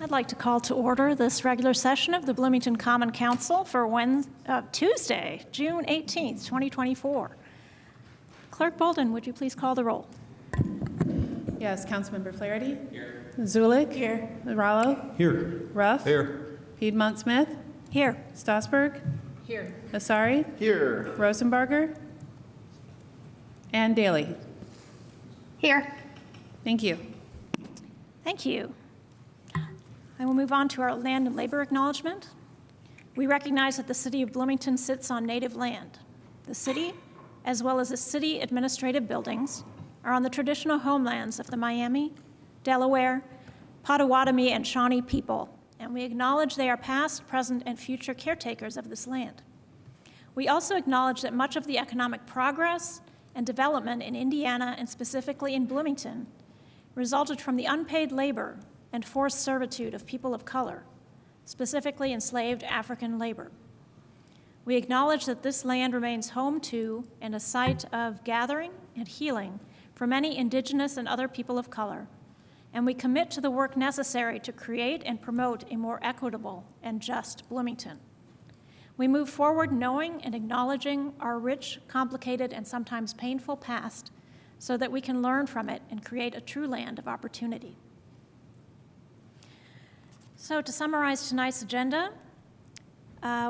I'd like to call to order this regular session of the Bloomington Common Council for Tuesday, June 18th, 2024. Clerk Bolden, would you please call the roll? Yes, Councilmember Flaherty. Here. Zulik. Here. Rallo. Here. Ruff. Here. Piedmont Smith. Here. Stossberg. Here. Asari. Here. Rosenbarger. And Daly. Here. Thank you. Thank you. I will move on to our land and labor acknowledgement. We recognize that the City of Bloomington sits on native land. The city, as well as the city administrative buildings, are on the traditional homelands of the Miami, Delaware, Potawatomi, and Shawnee people, and we acknowledge they are past, present, and future caretakers of this land. We also acknowledge that much of the economic progress and development in Indiana, and specifically in Bloomington, resulted from the unpaid labor and forced servitude of people of color, specifically enslaved African labor. We acknowledge that this land remains home to and a site of gathering and healing for many indigenous and other people of color, and we commit to the work necessary to create and promote a more equitable and just Bloomington. We move forward knowing and acknowledging our rich, complicated, and sometimes painful past so that we can learn from it and create a true land of opportunity. So to summarize tonight's agenda,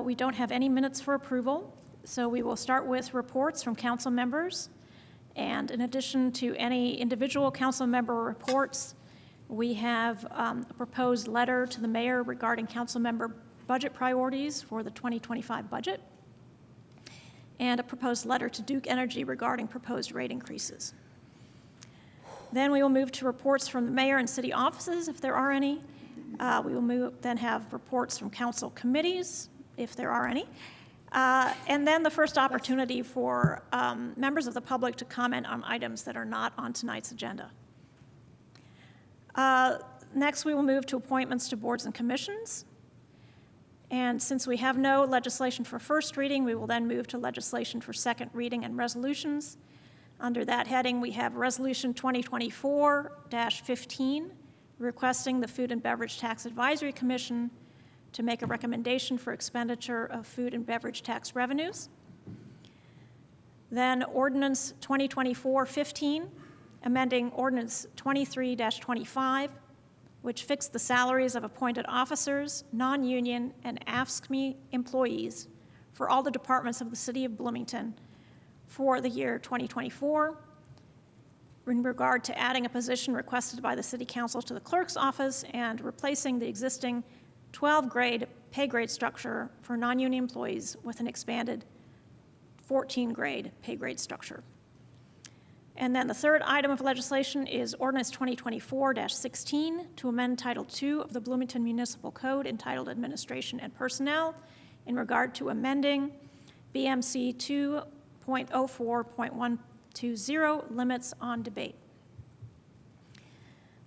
we don't have any minutes for approval, so we will start with reports from council members. And in addition to any individual council member reports, we have a proposed letter to the mayor regarding council member budget priorities for the 2025 budget, and a proposed letter to Duke Energy regarding proposed rate increases. Then we will move to reports from the mayor and city offices, if there are any. We will then have reports from council committees, if there are any. And then the first opportunity for members of the public to comment on items that are not on tonight's agenda. Next, we will move to appointments to boards and commissions. And since we have no legislation for first reading, we will then move to legislation for second reading and resolutions. Under that heading, we have Resolution 2024-15, requesting the Food and Beverage Tax Advisory Commission to make a recommendation for expenditure of food and beverage tax revenues. Then Ordinance 2024-15, amending Ordinance 23-25, which fixed the salaries of appointed officers, non-union, and AFSCME employees for all the departments of the City of Bloomington for the year 2024. In regard to adding a position requested by the City Council to the Clerk's office and replacing the existing 12-grade pay grade structure for non-union employees with an expanded 14-grade pay grade structure. And then the third item of legislation is Ordinance 2024-16 to amend Title II of the Bloomington Municipal Code entitled Administration and Personnel in regard to amending BMC 2.04.120 limits on debate.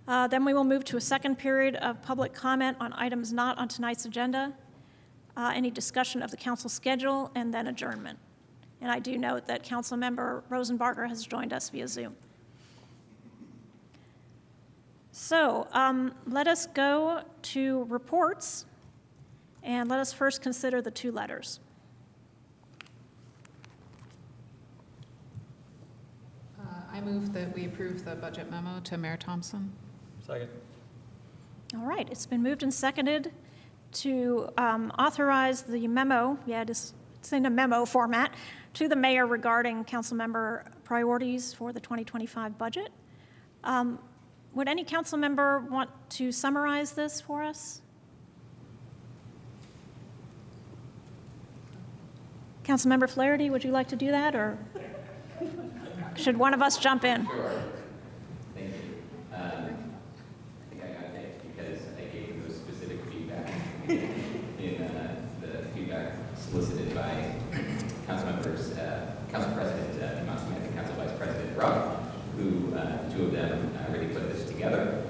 Then we will move to a second period of public comment on items not on tonight's agenda, any discussion of the council schedule, and then adjournment. And I do note that Councilmember Rosenbarger has joined us via Zoom. So let us go to reports, and let us first consider the two letters. I move that we approve the budget memo to Mayor Thompson. Second. All right, it's been moved and seconded to authorize the memo, it's in a memo format, to the mayor regarding council member priorities for the 2025 budget. Would any council member want to summarize this for us? Councilmember Flaherty, would you like to do that, or should one of us jump in? Sure. Thank you. I think I got it because I gave them those specific feedback in the feedback solicited by council members, Council President Piedmont Smith and Council Vice President Ruff, who the two of them really put this together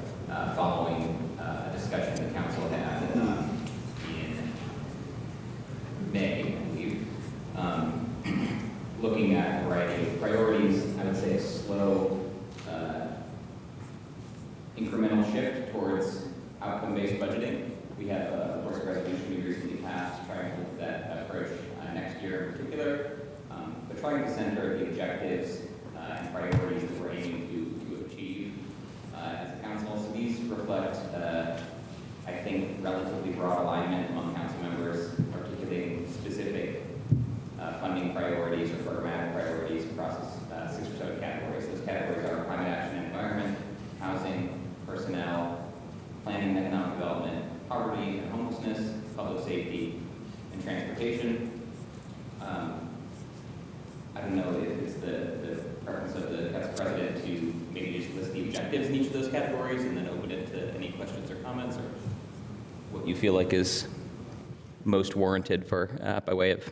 following a discussion the council had in May, I believe. Looking at a variety of priorities, I would say a slow incremental shift towards outcome-based budgeting. We have, of course, a resolution we recently passed trying to look at that approach next year in particular, but trying to center the objectives and priorities that we're aiming to achieve as a council. So these reflect, I think, relatively broad alignment among council members, articulating specific funding priorities or programmatic priorities across 6 or 7 categories. Those categories are climate action and environment, housing, personnel, planning and economic development, poverty and homelessness, public safety, and transportation. I don't know if it's the preference of the council president to maybe just list the objectives in each of those categories and then open it to any questions or comments, or what you feel like is most warranted for by way of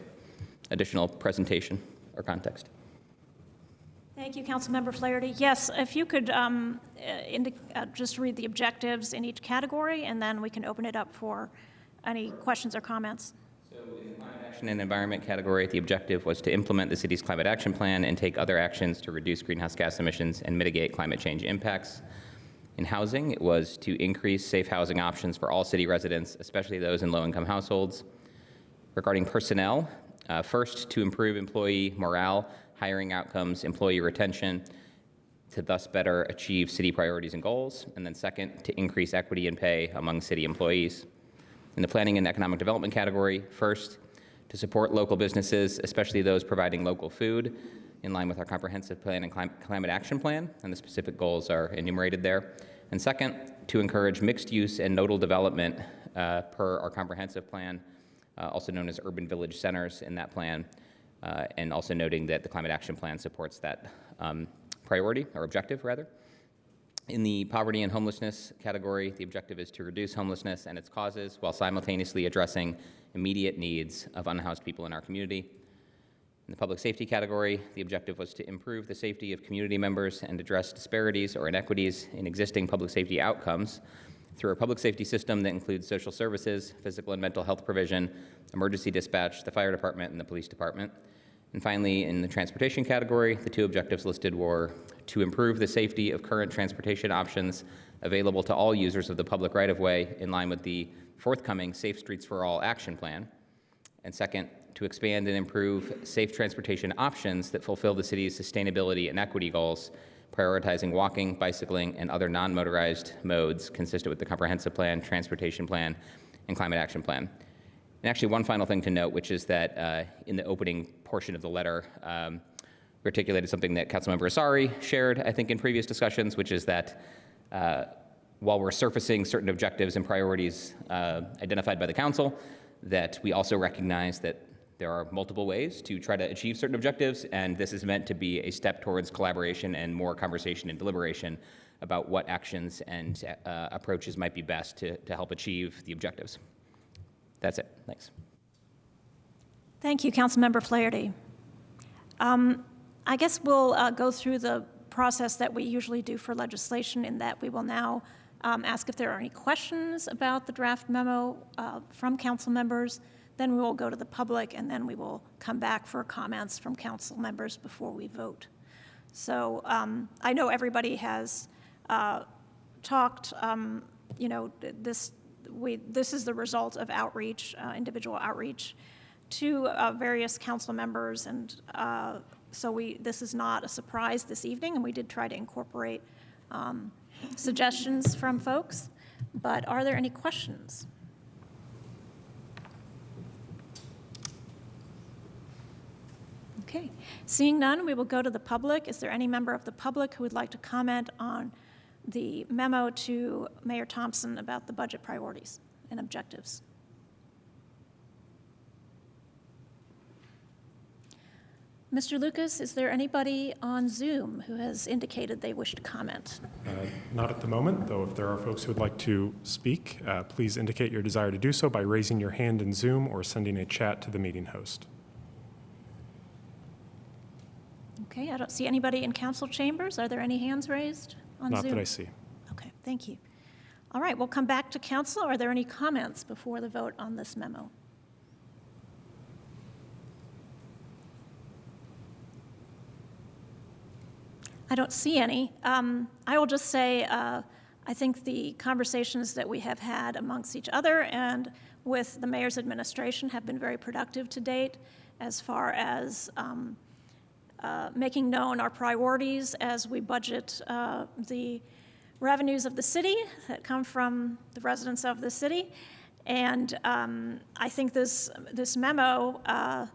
additional presentation or context. Thank you, Councilmember Flaherty. Yes, if you could just read the objectives in each category, and then we can open it up for any questions or comments. So in the climate action and environment category, the objective was to implement the city's climate action plan and take other actions to reduce greenhouse gas emissions and mitigate climate change impacts. In housing, it was to increase safe housing options for all city residents, especially those in low-income households. Regarding personnel, first, to improve employee morale, hiring outcomes, employee retention, to thus better achieve city priorities and goals. And then second, to increase equity in pay among city employees. In the planning and economic development category, first, to support local businesses, especially those providing local food, in line with our comprehensive plan and climate action plan, and the specific goals are enumerated there. And second, to encourage mixed use and nodal development per our comprehensive plan, also known as urban village centers in that plan, and also noting that the climate action plan supports that priority, or objective rather. In the poverty and homelessness category, the objective is to reduce homelessness and its causes while simultaneously addressing immediate needs of unhoused people in our community. In the public safety category, the objective was to improve the safety of community members and address disparities or inequities in existing public safety outcomes through a public safety system that includes social services, physical and mental health provision, emergency dispatch, the fire department, and the police department. And finally, in the transportation category, the 2 objectives listed were to improve the safety of current transportation options available to all users of the public right-of-way in line with the forthcoming Safe Streets for All action plan. And second, to expand and improve safe transportation options that fulfill the city's sustainability and equity goals, prioritizing walking, bicycling, and other non-motorized modes consistent with the comprehensive plan, transportation plan, and climate action plan. And actually, one final thing to note, which is that in the opening portion of the letter, we articulated something that Councilmember Asari shared, I think, in previous discussions, which is that while we're surfacing certain objectives and priorities identified by the council, that we also recognize that there are multiple ways to try to achieve certain objectives, and this is meant to be a step towards collaboration and more conversation and deliberation about what actions and approaches might be best to help achieve the objectives. That's it. Thanks. Thank you, Councilmember Flaherty. I guess we'll go through the process that we usually do for legislation, in that we will now ask if there are any questions about the draft memo from council members. Then we will go to the public, and then we will come back for comments from council members before we vote. So I know everybody has talked, this is the result of outreach, individual outreach to various council members, and so this is not a surprise this evening, and we did try to incorporate suggestions from folks. But are there any questions? Okay, seeing none, we will go to the public. Is there any member of the public who would like to comment on the memo to Mayor Thompson about the budget priorities and objectives? Mr. Lucas, is there anybody on Zoom who has indicated they wish to comment? Not at the moment, though if there are folks who would like to speak, please indicate your desire to do so by raising your hand in Zoom or sending a chat to the meeting host. Okay, I don't see anybody in council chambers. Are there any hands raised on Zoom? Not that I see. Okay, thank you. All right, we'll come back to council. Are there any comments before the vote on this memo? I don't see any. I will just say I think the conversations that we have had amongst each other and with the mayor's administration have been very productive to date as far as making known our priorities as we budget the revenues of the city that come from the residents of the city. And I think this memo,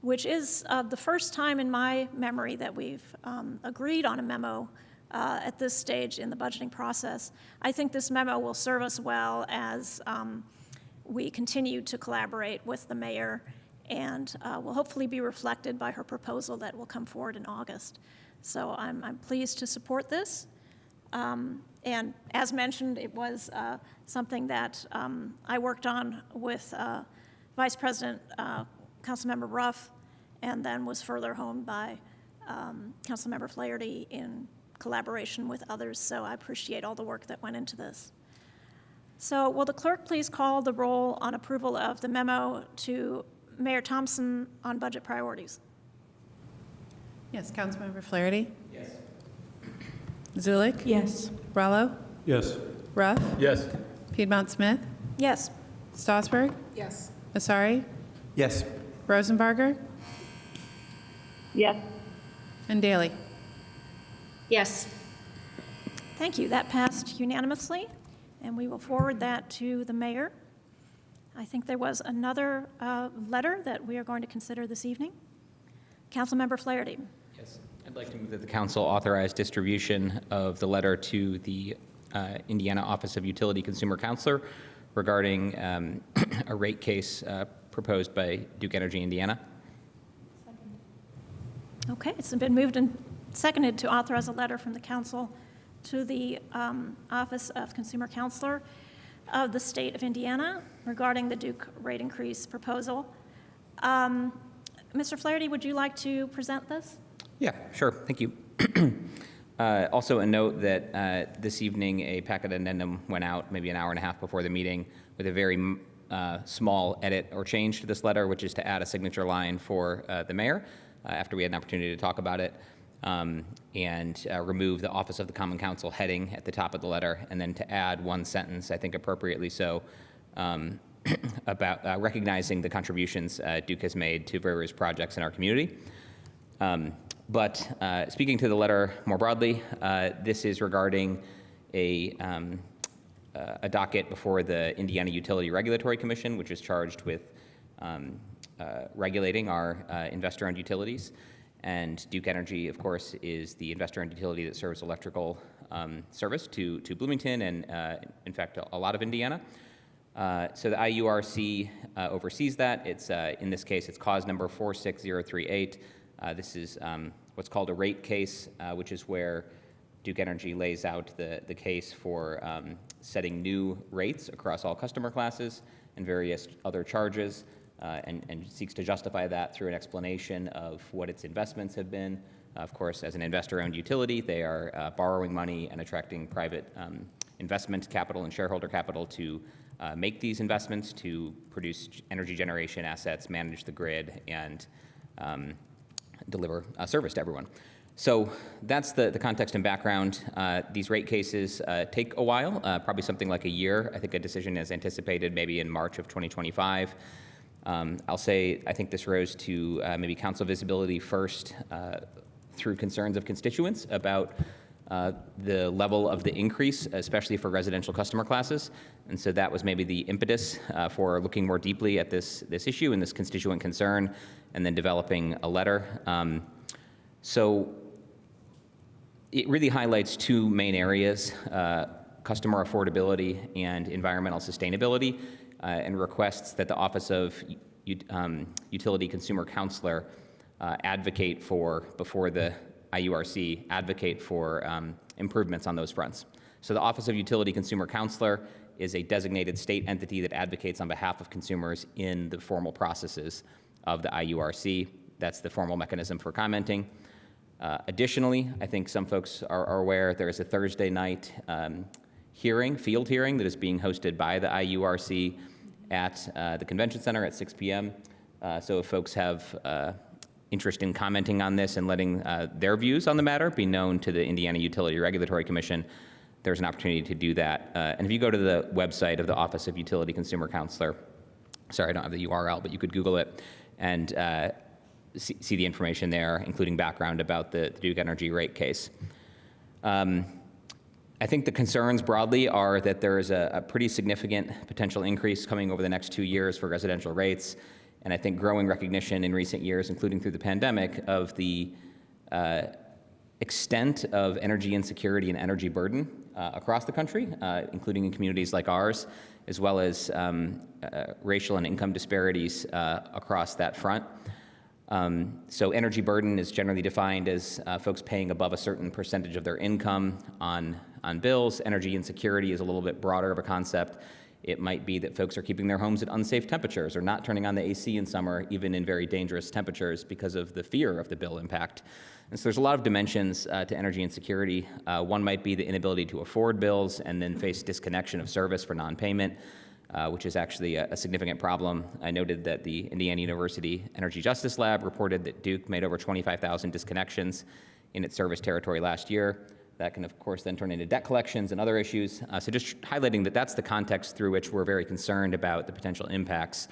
which is the first time in my memory that we've agreed on a memo at this stage in the budgeting process, I think this memo will serve us well as we continue to collaborate with the mayor, and will hopefully be reflected by her proposal that will come forward in August. So I'm pleased to support this. And as mentioned, it was something that I worked on with Vice President Councilmember Ruff, and then was further honed by Councilmember Flaherty in collaboration with others. So I appreciate all the work that went into this. So will the clerk please call the roll on approval of the memo to Mayor Thompson on budget priorities? Yes, Councilmember Flaherty? Yes. Zulik? Yes. Rallo? Yes. Ruff? Yes. Piedmont Smith? Yes. Strasburg? Yes. Asari? Yes. Rosenbarger? Yes. And Daley? Yes. Thank you. That passed unanimously, and we will forward that to the mayor. I think there was another letter that we are going to consider this evening. Councilmember Flaherty. Yes. I'd like to move that the council authorize distribution of the letter to the Indiana Office of Utility Consumer Counselor regarding a rate case proposed by Duke Energy Indiana. Okay, it's been moved and seconded to authorize a letter from the council to the Office of Consumer Counselor of the state of Indiana regarding the Duke rate increase proposal. Mr. Flaherty, would you like to present this? Yeah, sure. Thank you. Also, a note that this evening a packet addendum went out maybe an hour and a half before the meeting with a very small edit or change to this letter, which is to add a signature line for the mayor after we had an opportunity to talk about it, and remove the Office of the Common Council heading at the top of the letter, and then to add one sentence, I think appropriately so, about recognizing the contributions Duke has made to various projects in our community. But speaking to the letter more broadly, this is regarding a docket before the Indiana Utility Regulatory Commission, which is charged with regulating our investor-owned utilities. And Duke Energy, of course, is the investor-owned utility that serves electrical service to Bloomington and, in fact, a lot of Indiana. So the IURC oversees that. It's in this case, it's cause number 46038. This is what's called a rate case, which is where Duke Energy lays out the case for setting new rates across all customer classes and various other charges, and seeks to justify that through an explanation of what its investments have been. Of course, as an investor-owned utility, they are borrowing money and attracting private investment capital and shareholder capital to make these investments to produce energy generation assets, manage the grid, and deliver service to everyone. So that's the context and background. These rate cases take a while, probably something like a year. I think a decision is anticipated maybe in March of 2025. I'll say I think this rose to maybe council visibility first through concerns of constituents about the level of the increase, especially for residential customer classes. And so that was maybe the impetus for looking more deeply at this issue and this constituent concern, and then developing a letter. So it really highlights two main areas, customer affordability and environmental sustainability, and requests that the Office of Utility Consumer Counselor advocate for, before the IURC, advocate for improvements on those fronts. So the Office of Utility Consumer Counselor is a designated state entity that advocates on behalf of consumers in the formal processes of the IURC. That's the formal mechanism for commenting. Additionally, I think some folks are aware there is a Thursday night field hearing that is being hosted by the IURC at the Convention Center at 6 p.m. So if folks have interest in commenting on this and letting their views on the matter be known to the Indiana Utility Regulatory Commission, there's an opportunity to do that. And if you go to the website of the Office of Utility Consumer Counselor, sorry, I don't have the URL, but you could Google it and see the information there, including background about the Duke Energy rate case. I think the concerns broadly are that there is a pretty significant potential increase coming over the next 2 years for residential rates, and I think growing recognition in recent years, including through the pandemic, of the extent of energy insecurity and energy burden across the country, including in communities like ours, as well as racial and income disparities across that front. So energy burden is generally defined as folks paying above a certain percentage of their income on bills. Energy insecurity is a little bit broader of a concept. It might be that folks are keeping their homes at unsafe temperatures or not turning on the AC in summer, even in very dangerous temperatures, because of the fear of the bill impact. And so there's a lot of dimensions to energy insecurity. One might be the inability to afford bills and then face disconnection of service for non-payment, which is actually a significant problem. I noted that the Indiana University Energy Justice Lab reported that Duke made over 25,000 disconnections in its service territory last year. That can, of course, then turn into debt collections and other issues. So just highlighting that that's the context through which we're very concerned about the potential impacts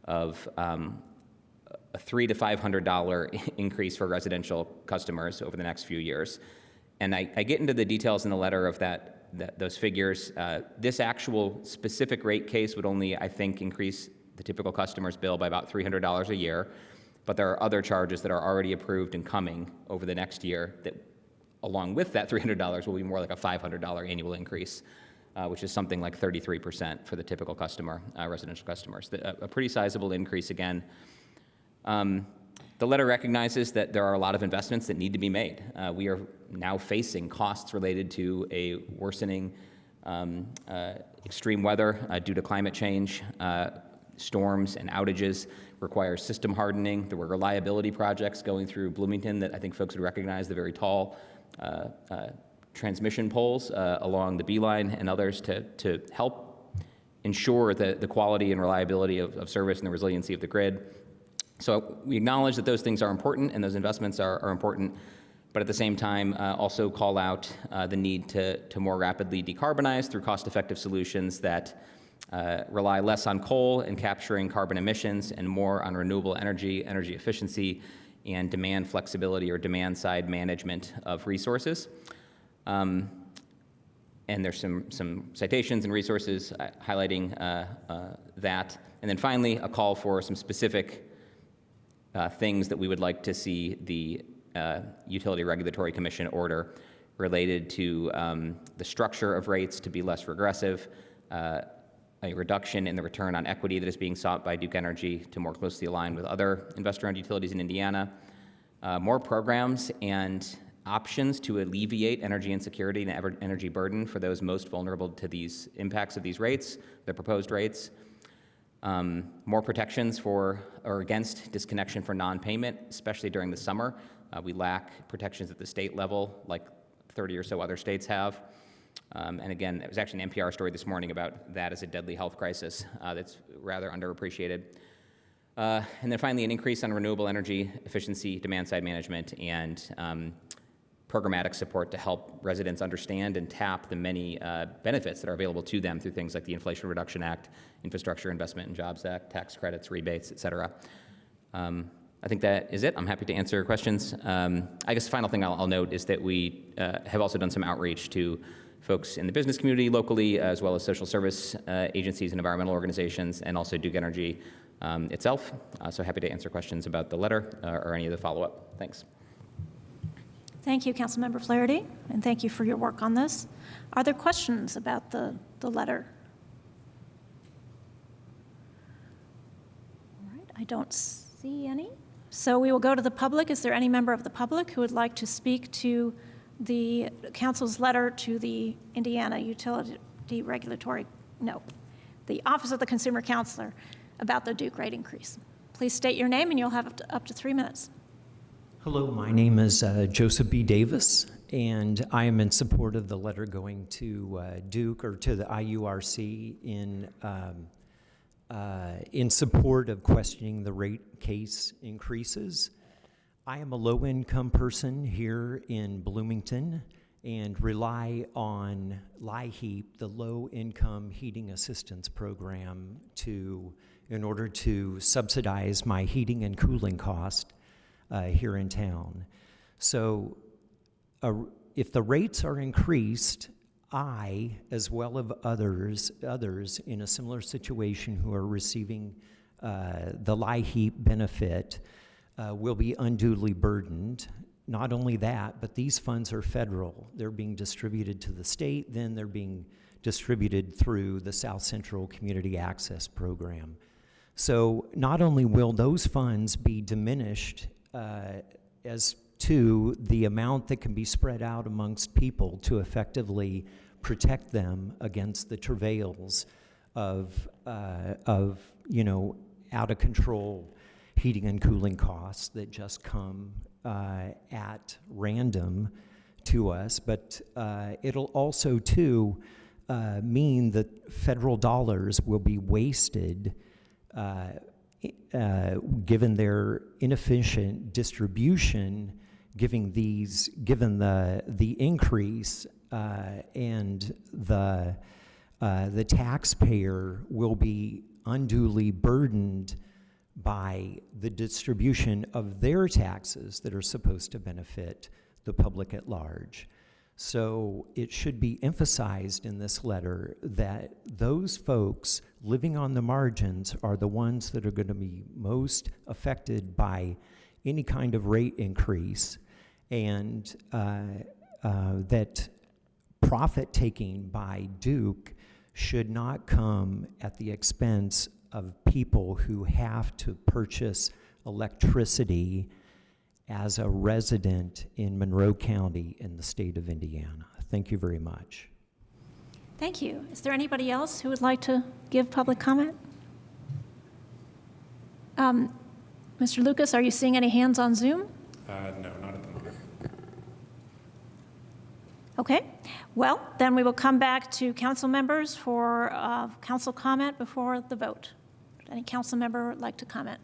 of a $300 to $500 increase for residential customers over the next few years. And I get into the details in the letter of those figures. This actual specific rate case would only, I think, increase the typical customer's bill by about $300 a year. But there are other charges that are already approved and coming over the next year that, along with that $300, will be more like a $500 annual increase, which is something like 33% for the typical customer, residential customers. A pretty sizable increase again. The letter recognizes that there are a lot of investments that need to be made. We are now facing costs related to a worsening extreme weather due to climate change. Storms and outages require system hardening. There were reliability projects going through Bloomington that I think folks would recognize, the very tall transmission poles along the B-line and others to help ensure the quality and reliability of service and the resiliency of the grid. So we acknowledge that those things are important and those investments are important, but at the same time also call out the need to more rapidly decarbonize through cost-effective solutions that rely less on coal and capturing carbon emissions and more on renewable energy, energy efficiency, and demand flexibility or demand-side management of resources. And there's some citations and resources highlighting that. And then finally, a call for some specific things that we would like to see the Utility Regulatory Commission order related to the structure of rates to be less regressive, a reduction in the return on equity that is being sought by Duke Energy to more closely align with other investor-owned utilities in Indiana, more programs and options to alleviate energy insecurity and energy burden for those most vulnerable to these impacts of these rates, the proposed rates, more protections for or against disconnection for non-payment, especially during the summer. We lack protections at the state level, like 30 or so other states have. And again, there was actually an NPR story this morning about that as a deadly health crisis that's rather underappreciated. And then finally, an increase on renewable energy efficiency, demand-side management, and programmatic support to help residents understand and tap the many benefits that are available to them through things like the Inflation Reduction Act, Infrastructure Investment and Jobs Act, tax credits, rebates, et cetera. I think that is it. I'm happy to answer questions. I guess the final thing I'll note is that we have also done some outreach to folks in the business community locally, as well as social service agencies and environmental organizations, and also Duke Energy itself. So happy to answer questions about the letter or any of the follow-up. Thanks. Thank you, Councilmember Flaherty, and thank you for your work on this. Are there questions about the letter? All right, I don't see any. So we will go to the public. Is there any member of the public who would like to speak to the council's letter to the Indiana Utility Regulatory, the Office of the Consumer Counselor about the Duke rate increase? Please state your name and you'll have up to 3 minutes. Hello, my name is Joseph B. Davis, and I am in support of the letter going to Duke or to the IURC in support of questioning the rate case increases. I am a low-income person here in Bloomington, and rely on LIHEAP, the Low Income Heating Assistance Program, in order to subsidize my heating and cooling cost here in town. So if the rates are increased, I, as well as others in a similar situation who are receiving the LIHEAP benefit, will be unduly burdened. Not only that, but these funds are federal. They're being distributed to the state, then they're being distributed through the South Central Community Access Program. So not only will those funds be diminished as to the amount that can be spread out amongst people to effectively protect them against the travails of out of control heating and cooling costs that just come at random to us, but it'll also too mean that federal dollars will be wasted given their inefficient distribution, given the increase and the taxpayer will be unduly burdened by the distribution of their taxes that are supposed to benefit the public at large. So it should be emphasized in this letter that those folks living on the margins are the ones that are going to be most affected by any kind of rate increase, and that profit taking by Duke should not come at the expense of people who have to purchase electricity as a resident in Monroe County in the state of Indiana. Thank you very much. Thank you. Is there anybody else who would like to give public comment? Mr. Lucas, are you seeing any hands on Zoom? No, not at the moment. Okay. Well, then we will come back to council members for council comment before the vote. Would any council member would like to comment?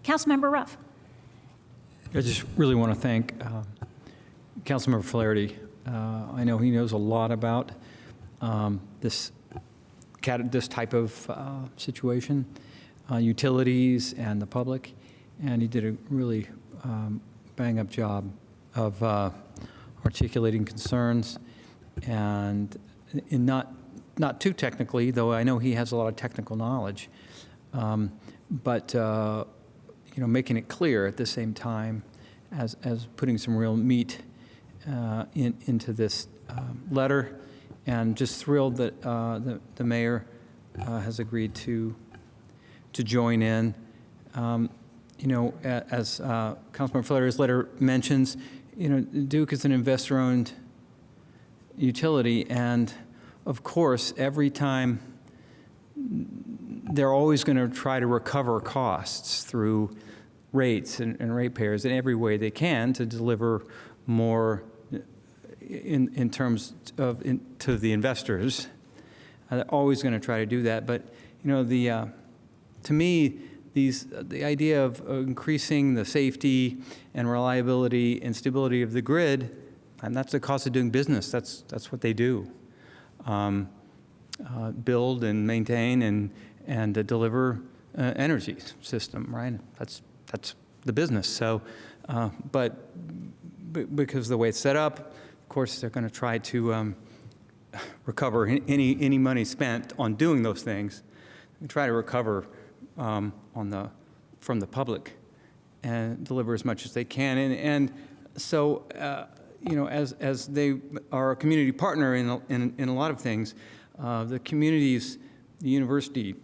Councilmember Ruff. I just really want to thank Councilmember Flaherty. I know he knows a lot about this type of situation, utilities and the public, and he did a really bang-up job of articulating concerns, and in not too technically, though I know he has a lot of technical knowledge, but making it clear at the same time as putting some real meat into this letter, and just thrilled that the mayor has agreed to join in. As Councilmember Flaherty's letter mentions, Duke is an investor-owned utility, and of course, every time they're always going to try to recover costs through rates and ratepayers in every way they can to deliver more in terms of to the investors. They're always going to try to do that, but to me, the idea of increasing the safety and reliability and stability of the grid, and that's the cost of doing business. That's what they do. Build and maintain and deliver energy system, right? That's the business. So, but because of the way it's set up, of course, they're going to try to recover any money spent on doing those things, and try to recover from the public and deliver as much as they can. And so, as they are a community partner in a lot of things, the communities, the university,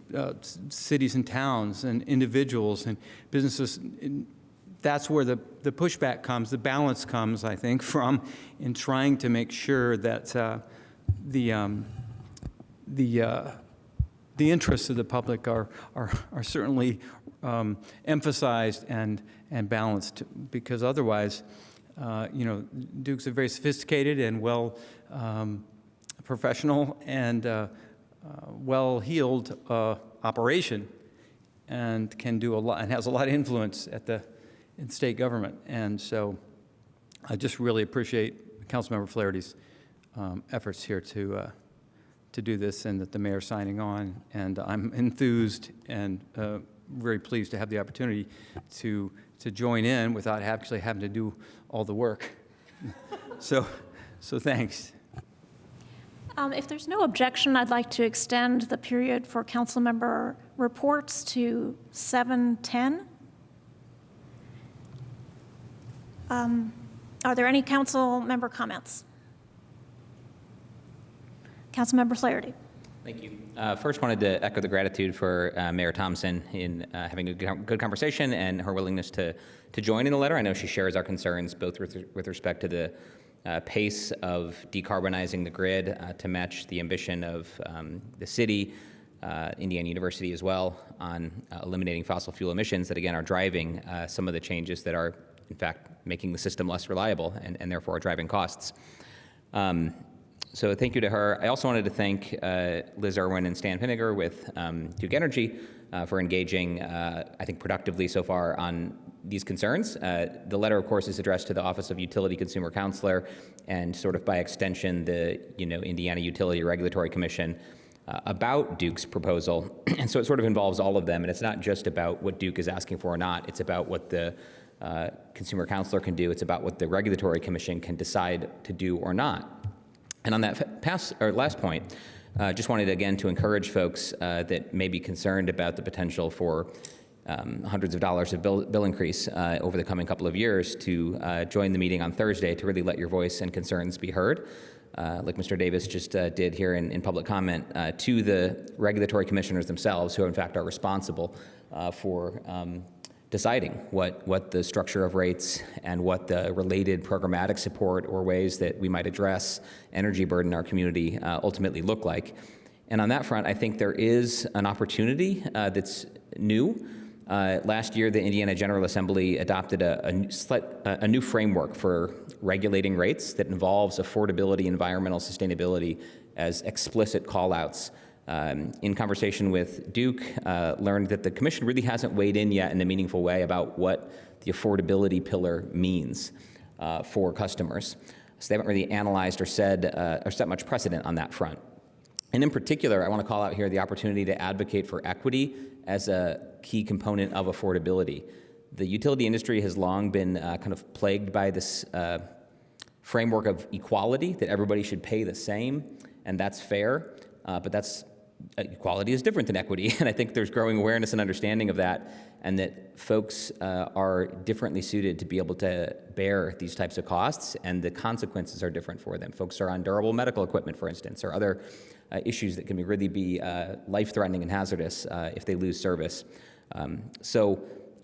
cities and towns and individuals and businesses, that's where the pushback comes, the balance comes, I think, from in trying to make sure that the interests of the public are certainly emphasized and balanced, because otherwise, Duke's a very sophisticated and well professional and well-heeled operation, and can do a lot and has a lot of influence in state government. And so I just really appreciate Councilmember Flaherty's efforts here to do this, and that the mayor's signing on. And I'm enthused and very pleased to have the opportunity to join in without actually having to do all the work. So thanks. If there's no objection, I'd like to extend the period for council member reports to 7:10. Are there any council member comments? Councilmember Flaherty. Thank you. First, wanted to echo the gratitude for Mayor Thompson in having a good conversation and her willingness to join in the letter. I know she shares our concerns both with respect to the pace of decarbonizing the grid to match the ambition of the city, Indiana University as well, on eliminating fossil fuel emissions that, again, are driving some of the changes that are, in fact, making the system less reliable and therefore are driving costs. So thank you to her. I also wanted to thank Liz Irwin and Stan Pinniger with Duke Energy for engaging, I think, productively so far on these concerns. The letter, of course, is addressed to the Office of Utility Consumer Counselor and sort of by extension the Indiana Utility Regulatory Commission about Duke's proposal. And so it sort of involves all of them. And it's not just about what Duke is asking for or not. It's about what the Consumer Counselor can do. It's about what the Regulatory Commission can decide to do or not. And on that last point, just wanted again to encourage folks that may be concerned about the potential for hundreds of dollars of bill increase over the coming couple of years to join the meeting on Thursday to really let your voice and concerns be heard, like Mr. Davis just did here in public comment, to the regulatory commissioners themselves, who in fact are responsible for deciding what the structure of rates and what the related programmatic support or ways that we might address energy burden in our community ultimately look like. And on that front, I think there is an opportunity that's new. Last year, the Indiana General Assembly adopted a new framework for regulating rates that involves affordability, environmental sustainability as explicit call-outs. In conversation with Duke, learned that the commission really hasn't weighed in yet in a meaningful way about what the affordability pillar means for customers. So they haven't really analyzed or set much precedent on that front. And in particular, I want to call out here the opportunity to advocate for equity as a key component of affordability. The utility industry has long been kind of plagued by this framework of equality, that everybody should pay the same, and that's fair, but equality is different than equity, and I think there's growing awareness and understanding of that, and that folks are differently suited to be able to bear these types of costs, and the consequences are different for them. Folks are on durable medical equipment, for instance, or other issues that can really be life-threatening and hazardous if they lose service. So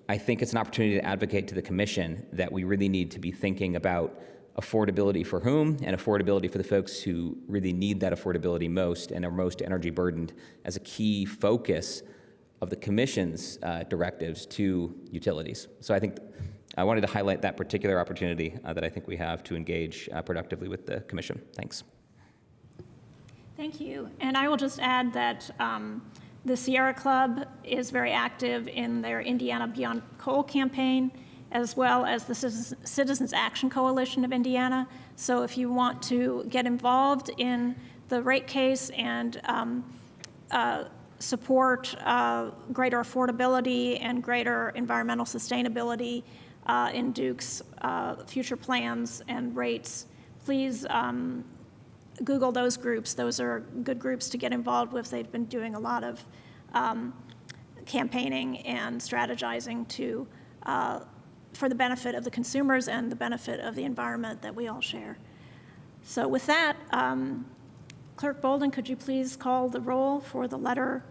I think it's an opportunity to advocate to the commission that we really need to be thinking about affordability for whom, and affordability for the folks who really need that affordability most and are most energy burdened as a key focus of the commission's directives to utilities. So I think I wanted to highlight that particular opportunity that I think we have to engage productively with the commission. Thanks. Thank you. And I will just add that the Sierra Club is very active in their Indiana Beyond Coal campaign, as well as the Citizens Action Coalition of Indiana. So if you want to get involved in the rate case and support greater affordability and greater environmental sustainability in Duke's future plans and rates, please Google those groups. Those are good groups to get involved with. They've been doing a lot of campaigning and strategizing for the benefit of the consumers and the benefit of the environment that we all share. So with that, Clerk Bolden, could you please call the roll for the letter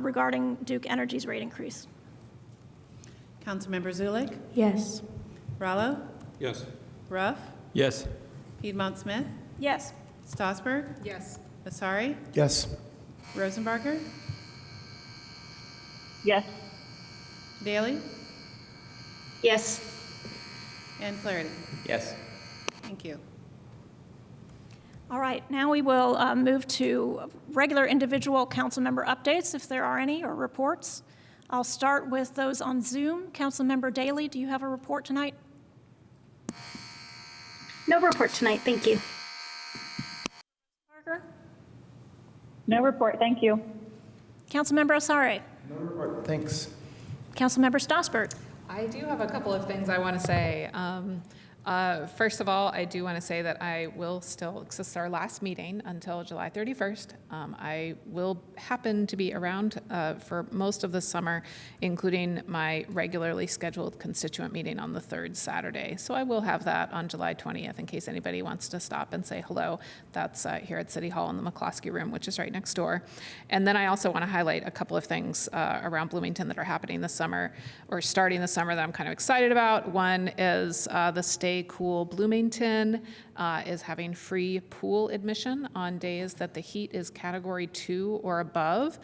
regarding Duke Energy's rate increase? Councilmember Zulik? Yes. Rallo? Yes. Ruff? Yes. Piedmont Smith? Yes. Strasburg? Yes. Asari? Yes. Rosenbarger? Yes. Daley? Yes. And Flaherty? Yes. Thank you. All right, now we will move to regular individual council member updates, if there are any, or reports. I'll start with those on Zoom. Councilmember Daley, do you have a report tonight? No report tonight, thank you. Barker? No report, thank you. Councilmember Osari? No report, thanks. Councilmember Strasburg? I do have a couple of things I want to say. First of all, I do want to say that I will still, this is our last meeting until July 31st. I will happen to be around for most of the summer, including my regularly scheduled constituent meeting on the third Saturday. So I will have that on July 20th in case anybody wants to stop and say hello. That's here at City Hall in the McCloskey Room, which is right next door. And then I also want to highlight a couple of things around Bloomington that are happening this summer, or starting this summer, that I'm kind of excited about. One is the Stay Cool Bloomington is having free pool admission on days that the heat is category 2 or above,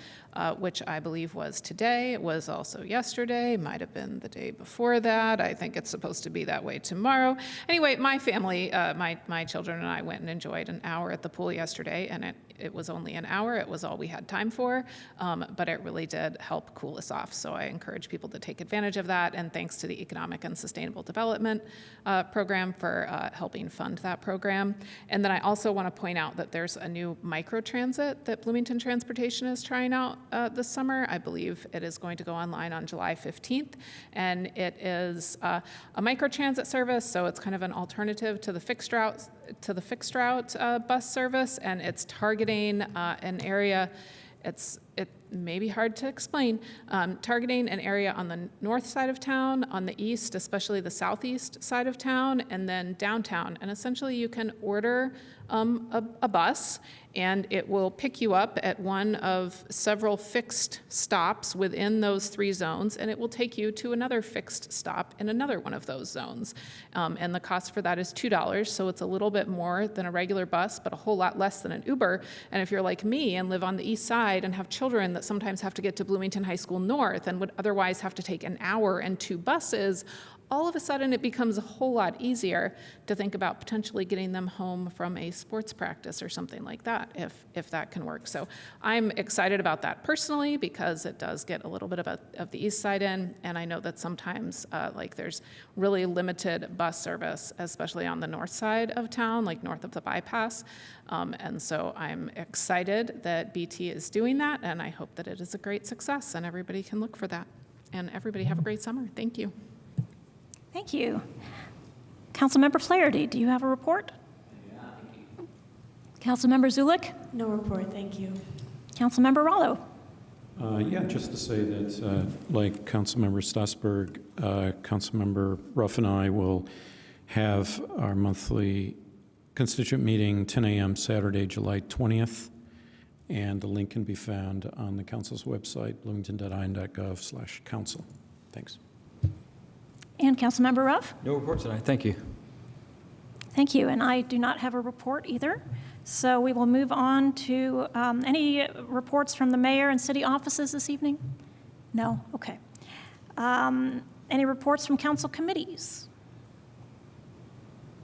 which I believe was today. It was also yesterday, might have been the day before that. I think it's supposed to be that way tomorrow. Anyway, my family, my children and I went and enjoyed an hour at the pool yesterday, and it was only an hour. It was all we had time for, but it really did help cool us off. So I encourage people to take advantage of that, and thanks to the Economic and Sustainable Development Program for helping fund that program. And then I also want to point out that there's a new microtransit that Bloomington Transportation is trying out this summer. I believe it is going to go online on July 15th, and it is a microtransit service, so it's kind of an alternative to the fixed route bus service, and it's targeting an area. It may be hard to explain, targeting an area on the north side of town, on the east, especially the southeast side of town, and then downtown. And essentially you can order a bus, and it will pick you up at one of several fixed stops within those 3 zones, and it will take you to another fixed stop in another one of those zones. And the cost for that is $2, so it's a little bit more than a regular bus, but a whole lot less than an Uber. And if you're like me and live on the east side and have children that sometimes have to get to Bloomington High School North and would otherwise have to take an hour and 2 buses, all of a sudden it becomes a whole lot easier to think about potentially getting them home from a sports practice or something like that, if that can work. So I'm excited about that personally, because it does get a little bit of the east side in, and I know that sometimes like there's really limited bus service, especially on the north side of town, like north of the bypass. And so I'm excited that BT is doing that, and I hope that it is a great success and everybody can look for that. And everybody have a great summer. Thank you. Thank you. Councilmember Flaherty, do you have a report? Yeah, thank you. Councilmember Zulik? No report, thank you. Councilmember Rollo? Yeah, just to say that, like Councilmember Strasburg, Councilmember Ruff and I will have our monthly constituent meeting, 10 a.m. Saturday, July 20th, and the link can be found on the council's website, bloomington.in.gov/council. Thanks. And Councilmember Ruff? No report tonight. Thank you. Thank you, and I do not have a report either. So we will move on to any reports from the mayor and city offices this evening? No? Okay. Any reports from council committees?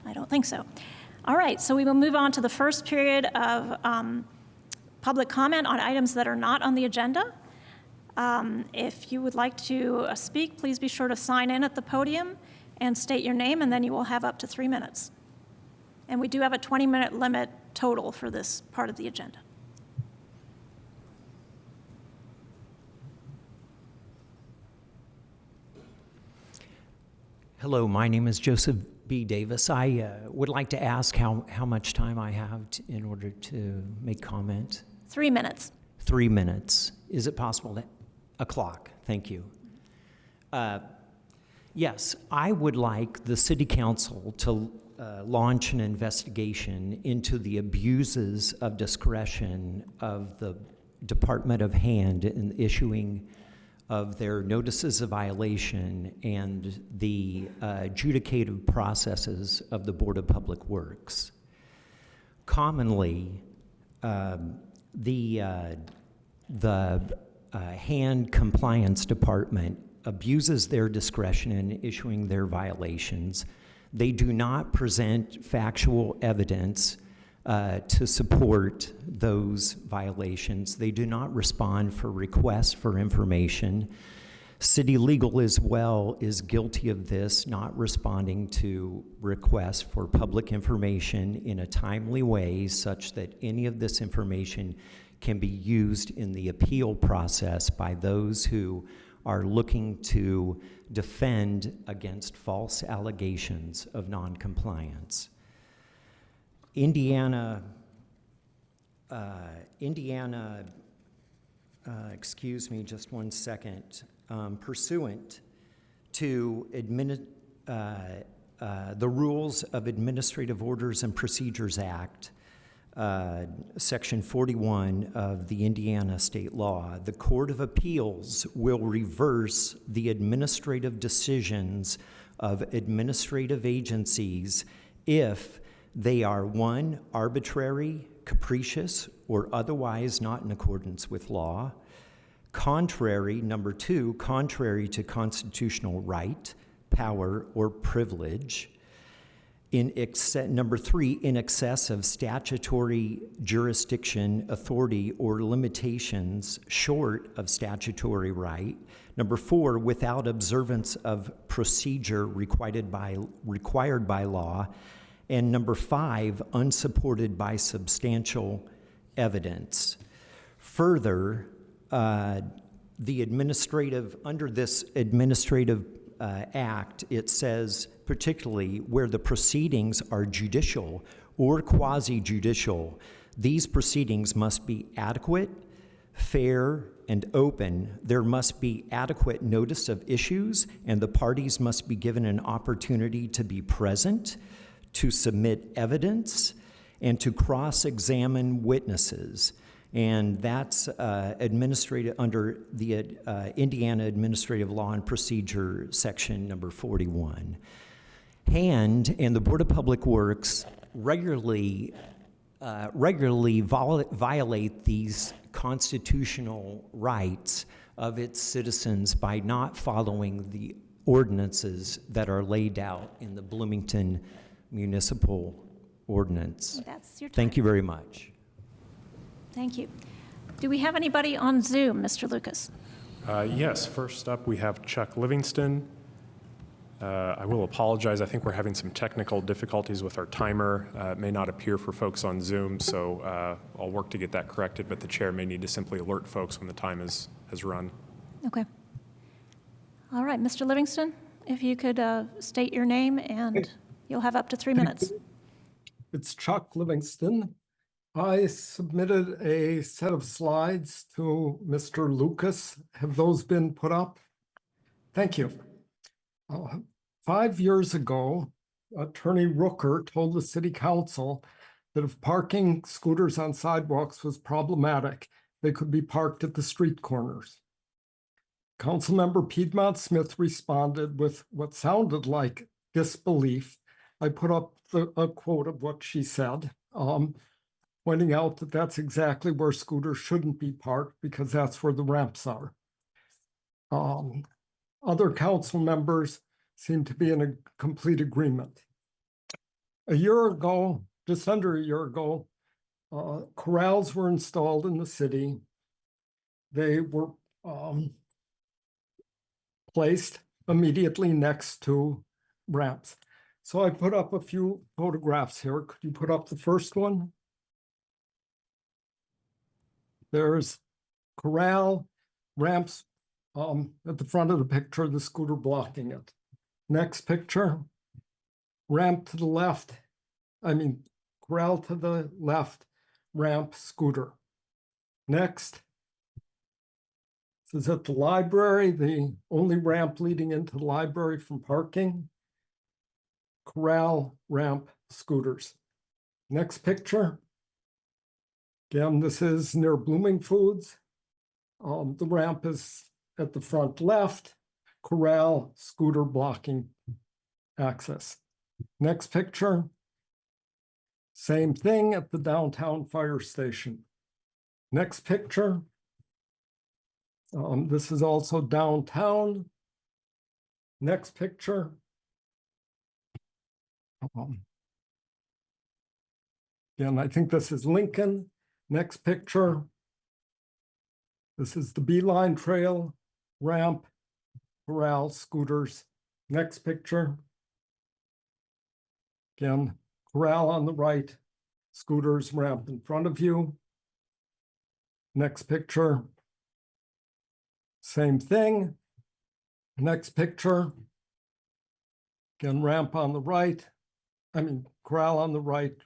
I don't think so. All right, so we will move on to the first period of public comment on items that are not on the agenda. If you would like to speak, please be sure to sign in at the podium and state your name, and then you will have up to 3 minutes. And we do have a 20-minute limit total for this part of the agenda. Hello, my name is Joseph B. Davis. I would like to ask how much time I have in order to make comment. 3 minutes. 3 minutes. Is it possible to? A clock. Thank you. Yes, I would like the City Council to launch an investigation into the abuses of discretion of the Department of Hand in issuing of their notices of violation and the adjudicative processes of the Board of Public Works. Commonly, the Hand Compliance Department abuses their discretion in issuing their violations. They do not present factual evidence to support those violations. They do not respond for requests for information. City Legal as well is guilty of this, not responding to requests for public information in a timely way such that any of this information can be used in the appeal process by those who are looking to defend against false allegations of noncompliance. Indiana, excuse me just one second, pursuant to the Rules of Administrative Orders and Procedures Act, Section 41 of the Indiana state law, the Court of Appeals will reverse the administrative decisions of administrative agencies if they are, 1, arbitrary, capricious, or otherwise not in accordance with law; contrary, number 2, contrary to constitutional right, power, or privilege; number 3, in excess of statutory jurisdiction, authority, or limitations short of statutory right; number 4, without observance of procedure required by law; and number 5, unsupported by substantial evidence. Further, under this administrative act, it says particularly where the proceedings are judicial or quasi-judicial, these proceedings must be adequate, fair, and open. There must be adequate notice of issues, and the parties must be given an opportunity to be present, to submit evidence, and to cross-examine witnesses. And that's administrative under the Indiana Administrative Law and Procedure section number 41. And the Board of Public Works regularly violate these constitutional rights of its citizens by not following the ordinances that are laid out in the Bloomington Municipal Ordinance. That's your time. Thank you very much. Thank you. Do we have anybody on Zoom, Mr. Lucas? Yes, first up we have Chuck Livingston. I will apologize. I think we're having some technical difficulties with our timer. It may not appear for folks on Zoom, so I'll work to get that corrected, but the chair may need to simply alert folks when the time has run. Okay. All right, Mr. Livingston, if you could state your name, and you'll have up to 3 minutes. It's Chuck Livingston. I submitted a set of slides to Mr. Lucas. Have those been put up? Thank you. 5 years ago, Attorney Rooker told the City Council that if parking scooters on sidewalks was problematic, they could be parked at the street corners. Councilmember Piedmont Smith responded with what sounded like disbelief. I put up a quote of what she said, pointing out that that's exactly where scooters shouldn't be parked because that's where the ramps are. Other council members seem to be in a complete agreement. A year ago, just under a year ago, corrals were installed in the city. They were placed immediately next to ramps. So I put up a few photographs here. Could you put up the first one? There's corral, ramps at the front of the picture, the scooter blocking it. Next picture, ramp to the left, corral to the left, ramp, scooter. Next, this is at the library, the only ramp leading into the library from parking. Corral, ramp, scooters. Next picture. Again, this is near Blooming Foods. The ramp is at the front left. Corral, scooter blocking access. Next picture. Same thing at the downtown fire station. Next picture. This is also downtown. Next picture. Again, I think this is Lincoln. Next picture. This is the Beeline Trail, ramp, corral, scooters. Next picture. Again, corral on the right, scooters, ramp in front of you. Next picture. Same thing. Next picture. Again, ramp on the right. Corral on the right,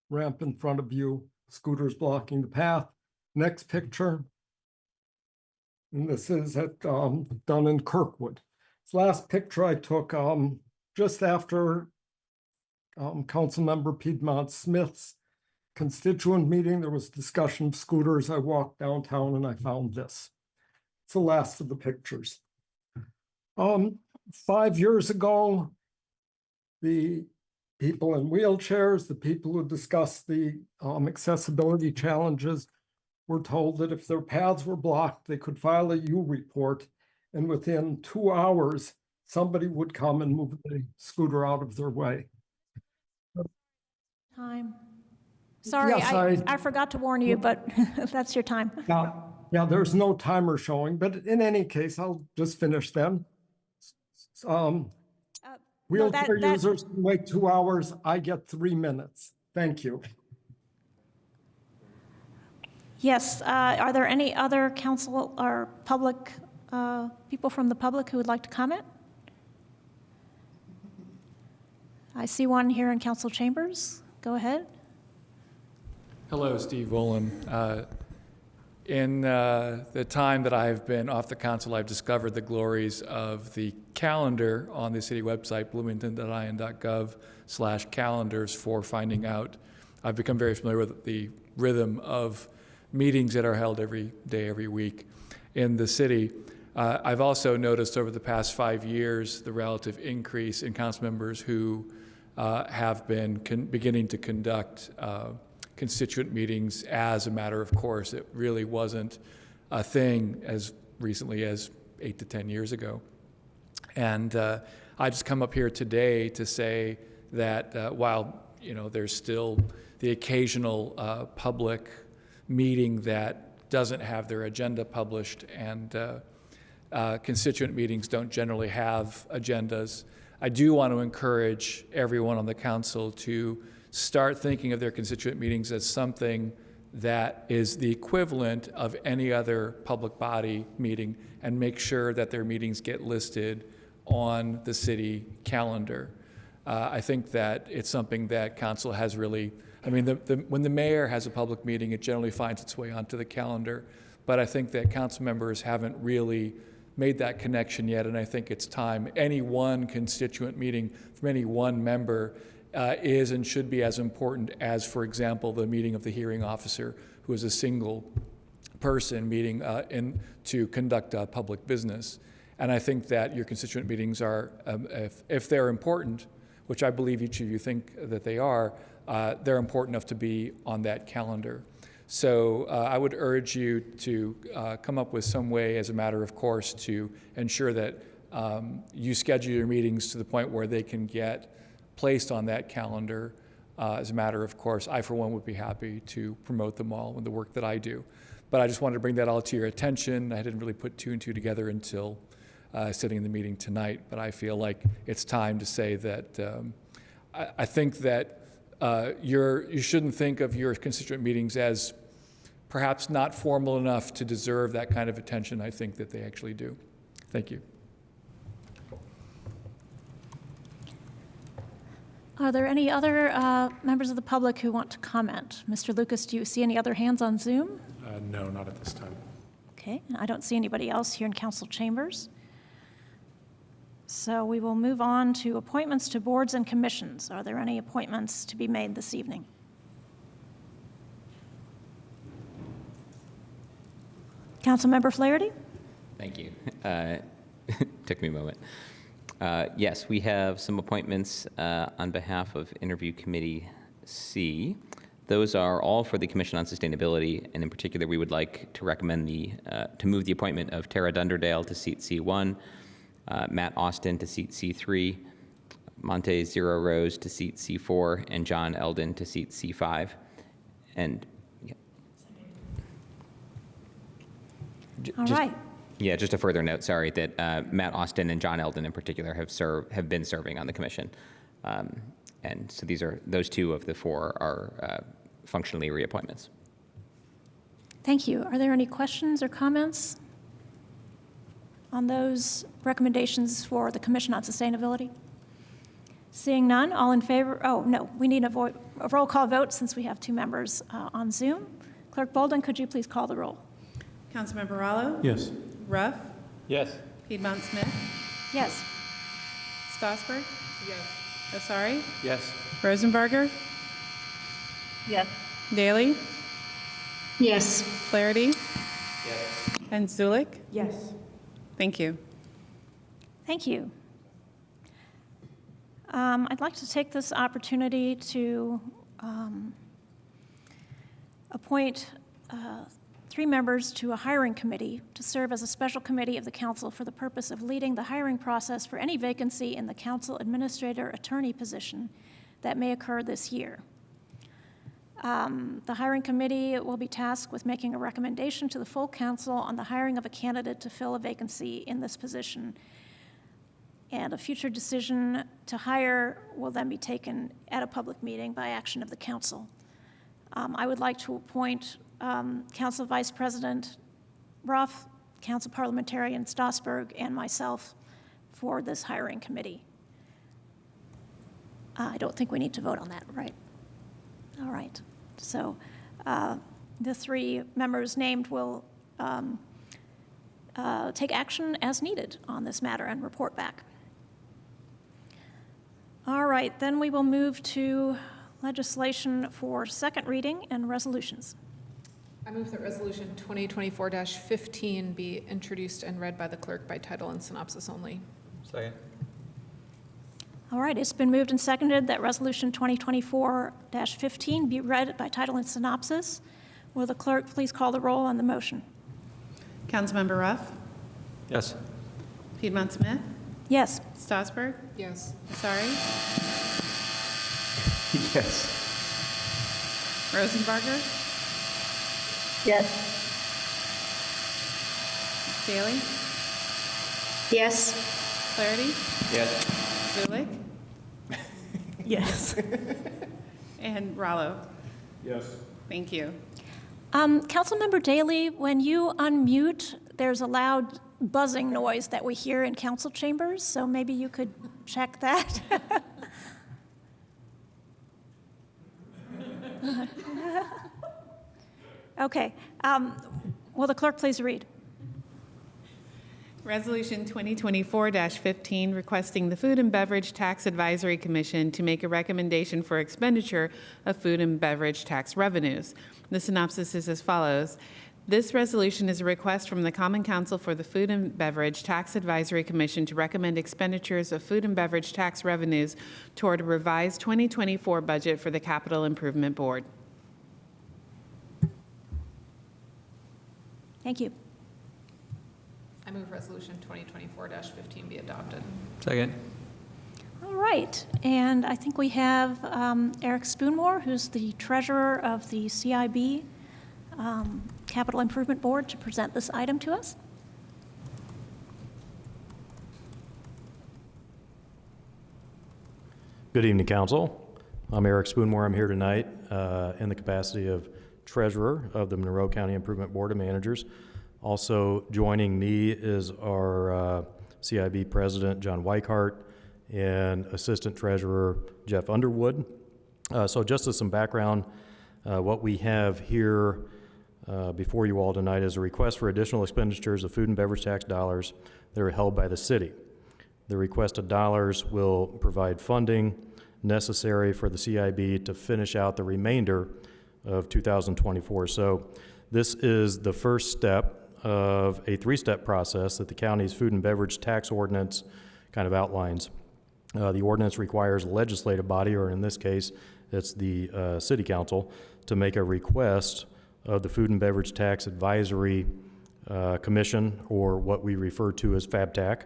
ramp in front of you, scooters blocking the path. Next picture. And this is done in Kirkwood. This last picture I took just after Councilmember Piedmont Smith's constituent meeting. There was discussion of scooters. I walked downtown and I found this. It's the last of the pictures. 5 years ago, the people in wheelchairs, the people who discussed the accessibility challenges were told that if their paths were blocked, they could file a U report, and within 2 hours, somebody would come and move the scooter out of their way. Time. Sorry, Yes, I forgot to warn you, but that's your time. Yeah, there's no timer showing, but in any case, I'll just finish then. Wheelchair users can wait 2 hours. I get 3 minutes. Thank you. Yes, are there any other council or public, people from the public who would like to comment? I see one here in council chambers. Go ahead. Hello, Steve Wolin. In the time that I've been off the council, I've discovered the glories of the calendar on the city website, bloomington.in.gov/calendars, for finding out. I've become very familiar with the rhythm of meetings that are held every day, every week in the city. I've also noticed over the past 5 years the relative increase in council members who have been beginning to conduct constituent meetings as a matter of course. It really wasn't a thing as recently as 8 to 10 years ago. And I just come up here today to say that while there's still the occasional public meeting that doesn't have their agenda published, and constituent meetings don't generally have agendas, I do want to encourage everyone on the council to start thinking of their constituent meetings as something that is the equivalent of any other public body meeting, and make sure that their meetings get listed on the city calendar. I think that it's something that council has really, when the mayor has a public meeting, it generally finds its way onto the calendar, but I think that council members haven't really made that connection yet, and I think it's time. Any one constituent meeting from any one member is and should be as important as, for example, the meeting of the hearing officer, who is a single person meeting to conduct public business. And I think that your constituent meetings are, if they're important, which I believe each of you think that they are, they're important enough to be on that calendar. So I would urge you to come up with some way, as a matter of course, to ensure that you schedule your meetings to the point where they can get placed on that calendar. As a matter of course, I for one would be happy to promote them all in the work that I do. But I just wanted to bring that all to your attention. I didn't really put 2 and 2 together until sitting in the meeting tonight, but I feel like it's time to say that I think that you shouldn't think of your constituent meetings as perhaps not formal enough to deserve that kind of attention. I think that they actually do. Thank you. Are there any other members of the public who want to comment? Mr. Lucas, do you see any other hands on Zoom? No, not at this time. Okay, I don't see anybody else here in council chambers. So we will move on to appointments to boards and commissions. Are there any appointments to be made this evening? Councilmember Flaherty? Thank you. Took me a moment. Yes, we have some appointments on behalf of Interview Committee C. Those are all for the Commission on Sustainability, and in particular, we would like to recommend to move the appointment of Tara Dunderdale to seat C1, Matt Austin to seat C3, Monte Zero Rose to seat C4, and John Eldon to seat C5. And All right. Yeah, just a further note, sorry, that Matt Austin and John Eldon in particular have been serving on the commission. And so those two of the four are functionally reappointments. Thank you. Are there any questions or comments on those recommendations for the Commission on Sustainability? Seeing none, all in favor? Oh, no, we need a roll call vote since we have two members on Zoom. Clerk Bolden, could you please call the roll? Councilmember Rallo? Yes. Ruff? Yes. Piedmont Smith? Yes. Strasburg? Yes. Osari? Yes. Rosenbarger? Yes. Daly? Yes. Flaherty? And Zulik? Yes. Thank you. Thank you. I'd like to take this opportunity to appoint 3 members to a hiring committee to serve as a special committee of the council for the purpose of leading the hiring process for any vacancy in the council administrator attorney position that may occur this year. The hiring committee will be tasked with making a recommendation to the full council on the hiring of a candidate to fill a vacancy in this position. And a future decision to hire will then be taken at a public meeting by action of the council. I would like to appoint Council Vice President Ruff, Council Parliamentarian Strasburg, and myself for this hiring committee. I don't think we need to vote on that, right? All right. So the 3 members named will take action as needed on this matter and report back. All right, then we will move to legislation for second reading and resolutions. I move that Resolution 2024-15 be introduced and read by the clerk by title and synopsis only. Second. All right, it's been moved and seconded that Resolution 2024-15 be read by title and synopsis. Will the clerk please call the roll on the motion? Councilmember Ruff? Yes. Piedmont Smith? Yes. Strasburg? Yes. Sorry. Yes. Rosenbarger? Yes. Daly? Yes. Flaherty? Yes. Zulik? Yes. And Rallo? Yes. Thank you. Councilmember Daly, when you unmute, there's a loud buzzing noise that we hear in council chambers, so maybe you could check that. Okay. Will the clerk please read? Resolution 2024-15 requesting the Food and Beverage Tax Advisory Commission to make a recommendation for expenditure of food and beverage tax revenues. The synopsis is as follows. This resolution is a request from the Common Council for the Food and Beverage Tax Advisory Commission to recommend expenditures of food and beverage tax revenues toward a revised 2024 budget for the Capital Improvement Board. Thank you. I move Resolution 2024-15 be adopted. Second. All right, and I think we have Eric Spoonmore, who's the treasurer of the CIB Capital Improvement Board, to present this item to us. Good evening, Council. I'm Eric Spoonmore. I'm here tonight in the capacity of treasurer of the Monroe County Improvement Board of Managers. Also joining me is our CIB President, John Weichart, and Assistant Treasurer, Jeff Underwood. So just as some background, what we have here before you all tonight is a request for additional expenditures of food and beverage tax dollars that are held by the city. The requested dollars will provide funding necessary for the CIB to finish out the remainder of 2024. So this is the first step of a 3-step process that the county's food and beverage tax ordinance kind of outlines. The ordinance requires a legislative body, or in this case, it's the City Council, to make a request of the Food and Beverage Tax Advisory Commission, or what we refer to as FABTAC,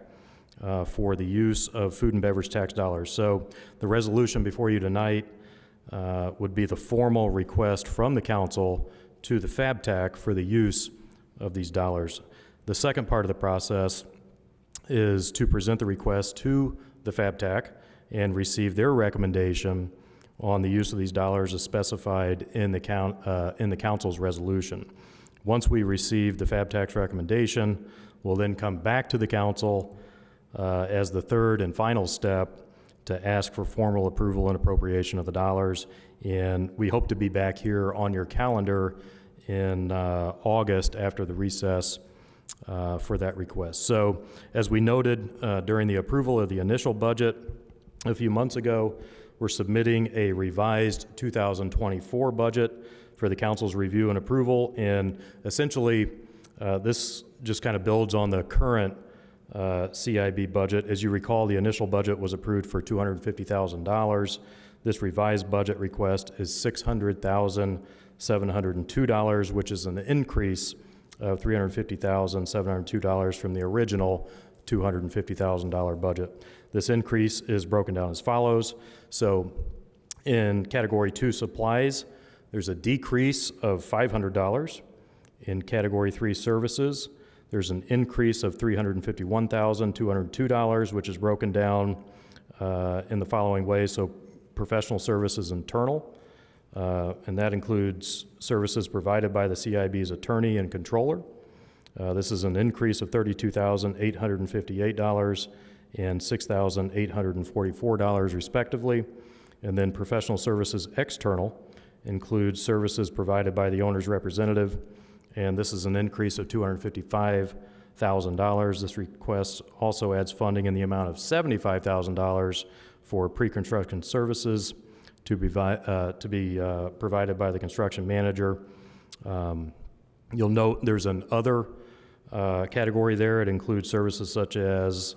for the use of food and beverage tax dollars. So the resolution before you tonight would be the formal request from the council to the FABTAC for the use of these dollars. The second part of the process is to present the request to the FabTac and receive their recommendation on the use of these dollars as specified in the council's resolution. Once we receive the FabTac's recommendation, we'll then come back to the council as the third and final step to ask for formal approval and appropriation of the dollars. And we hope to be back here on your calendar in August after the recess for that request. So as we noted during the approval of the initial budget a few months ago, we're submitting a revised 2024 budget for the council's review and approval. And essentially, this just kind of builds on the current CIB budget. As you recall, the initial budget was approved for $250,000. This revised budget request is $600,702, which is an increase of $350,702 from the original $250,000 budget. This increase is broken down as follows. So in Category 2 supplies, there's a decrease of $500. In Category 3 services, there's an increase of $351,202, which is broken down in the following ways. So professional services internal, and that includes services provided by the CIB's attorney and controller. This is an increase of $32,858 and $6,844 respectively. And then professional services external includes services provided by the owner's representative, and this is an increase of $255,000. This request also adds funding in the amount of $75,000 for pre-construction services to be provided by the construction manager. You'll note there's an other category there. It includes services such as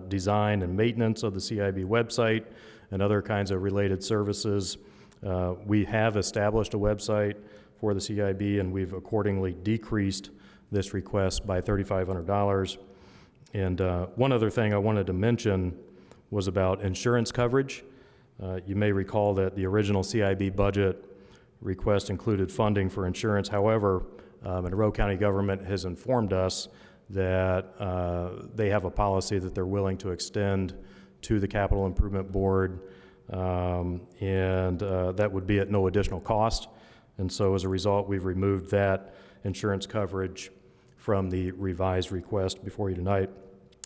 design and maintenance of the CIB website and other kinds of related services. We have established a website for the CIB, and we've accordingly decreased this request by $3,500. And one other thing I wanted to mention was about insurance coverage. You may recall that the original CIB budget request included funding for insurance. However, Monroe County government has informed us that they have a policy that they're willing to extend to the Capital Improvement Board, and that would be at no additional cost. And so as a result, we've removed that insurance coverage from the revised request before you tonight.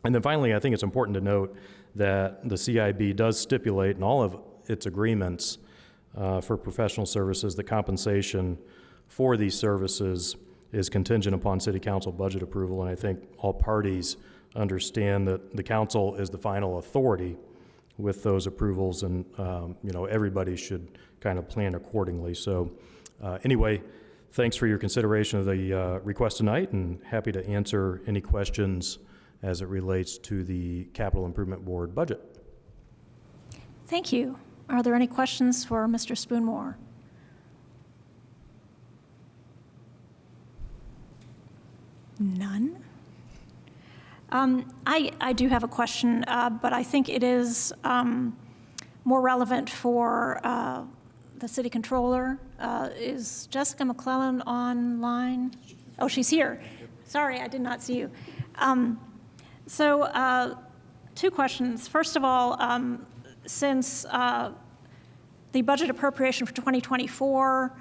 And then finally, I think it's important to note that the CIB does stipulate in all of its agreements for professional services that compensation for these services is contingent upon City Council budget approval. And I think all parties understand that the council is the final authority with those approvals, and everybody should kind of plan accordingly. So anyway, thanks for your consideration of the request tonight, and happy to answer any questions as it relates to the Capital Improvement Board budget. Thank you. Are there any questions for Mr. Spoonmore? None? I do have a question, but I think it is more relevant for the city controller. Is Jessica McClellan online? Oh, she's here. Sorry, I did not see you. So two questions. First of all, since the budget appropriation for 2024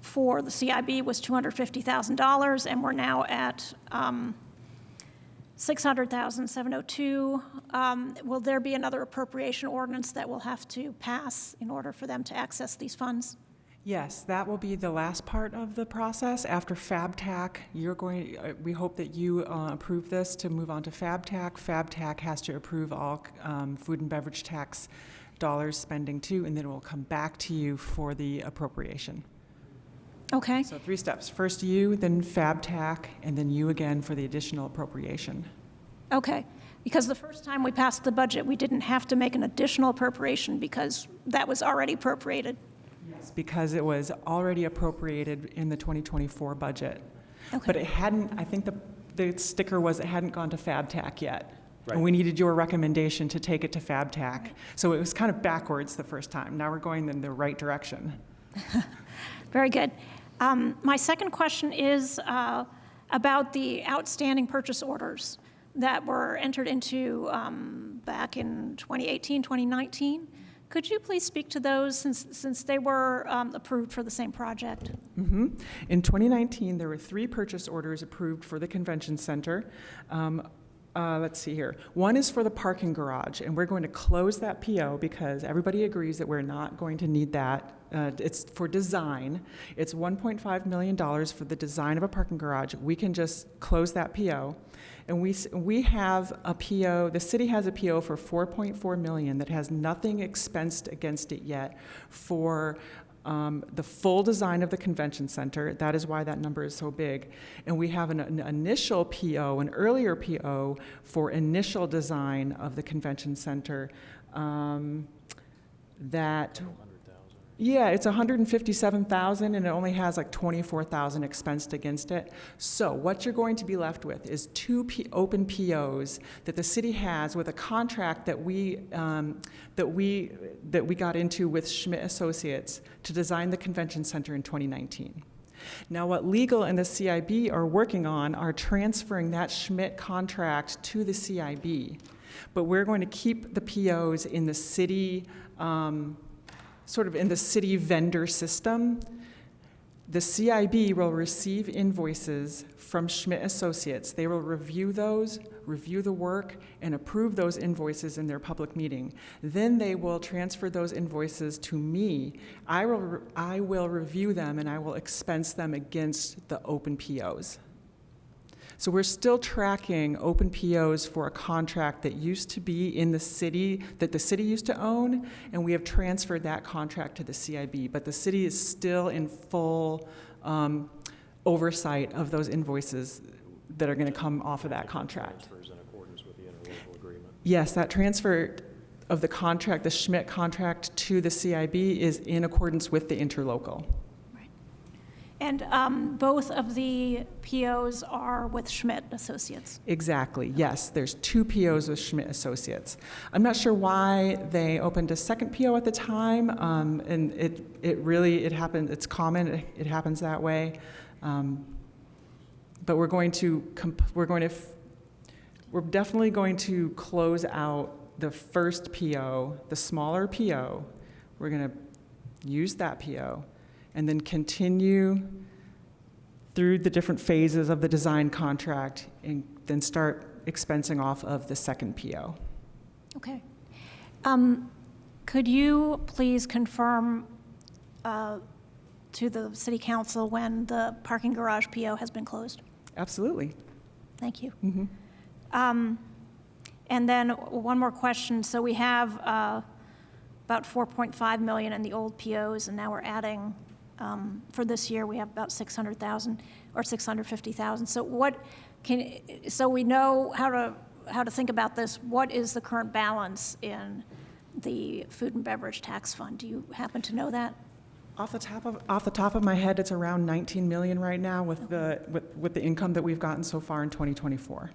for the CIB was $250,000, and we're now at $600,702. Will there be another appropriation ordinance that will have to pass in order for them to access these funds? Yes, that will be the last part of the process. After FabTac, we hope that you approve this to move on to FabTac. FabTac has to approve all food and beverage tax dollars spending too, and then it will come back to you for the appropriation. Okay. So 3 steps. First you, then FabTac, and then you again for the additional appropriation. Okay. Because the first time we passed the budget, we didn't have to make an additional appropriation because that was already appropriated. Yes, because it was already appropriated in the 2024 budget. Okay. But it hadn't, I think the sticker was it hadn't gone to FabTac yet. Right. And we needed your recommendation to take it to FabTac. So it was kind of backwards the first time. Now we're going in the right direction. Very good. My second question is, about the outstanding purchase orders that were entered into back in 2018, 2019. Could you please speak to those since they were approved for the same project? Mm-hmm. In 2019, there were 3 purchase orders approved for the convention center. Let's see here. One is for the parking garage, and we're going to close that PO because everybody agrees that we're not going to need that. It's for design. It's $1.5 million for the design of a parking garage. We can just close that PO. And we have a PO, the city has a PO for $4.4 million that has nothing expensed against it yet for the full design of the convention center. That is why that number is so big. And we have an initial PO, an earlier PO for initial design of the convention center that, yeah, it's $157,000 and it only has like $24,000 expensed against it. So what you're going to be left with is 2 open POs that the city has with a contract that we got into with Schmidt Associates to design the convention center in 2019. Now, what legal and the CIB are working on are transferring that Schmidt contract to the CIB, but we're going to keep the POs in the city. Sort of in the city vendor system. The CIB will receive invoices from Schmidt Associates. They will review those, review the work, and approve those invoices in their public meeting. Then they will transfer those invoices to me. I will review them and I will expense them against the open POs. So we're still tracking open POs for a contract that used to be in the city, that the city used to own, and we have transferred that contract to the CIB. But the city is still in full oversight of those invoices that are going to come off of that contract. Transfers in accordance with the interlocal agreement. Yes, that transfer of the contract, the Schmidt contract to the CIB is in accordance with the interlocal. And both of the POs are with Schmidt Associates. Exactly, yes. There's 2 POs with Schmidt Associates. I'm not sure why they opened a second PO at the time, and it happened, it's common, it happens that way. But we're definitely going to close out the first PO, the smaller PO. We're going to use that PO and then continue through the different phases of the design contract and then start expensing off of the second PO. Okay. Could you please confirm to the City Council when the parking garage PO has been closed? Absolutely. Thank you. Mm-hmm. And then one more question. So we have about $4.5 million in the old POs, and now we're adding, for this year, we have about $600,000 or $650,000. So so we know how to think about this. What is the current balance in the food and beverage tax fund? Do you happen to know that? Off the top of my head, it's around $19 million right now with the income that we've gotten so far in 2024.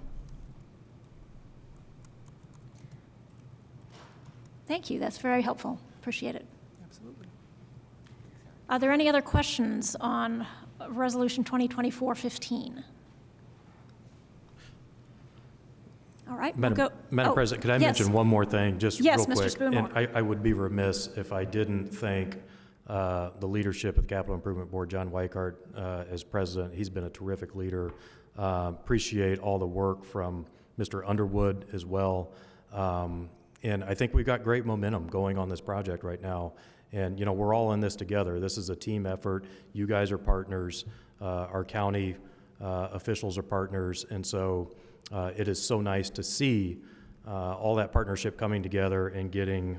Thank you. That's very helpful. Appreciate it. Absolutely. Are there any other questions on Resolution 2024-15? All right, Madam we'll go. President, could I yes. mention one more thing, just Yes, real Mr. quick? Spoonmore. And I would be remiss if I didn't thank the leadership of the Capital Improvement Board, John Weichart, as president. He's been a terrific leader. Appreciate all the work from Mr. Underwood as well. And I think we've got great momentum going on this project right now. And, we're all in this together. This is a team effort. You guys are partners. Our county officials are partners. And so it is so nice to see all that partnership coming together and getting,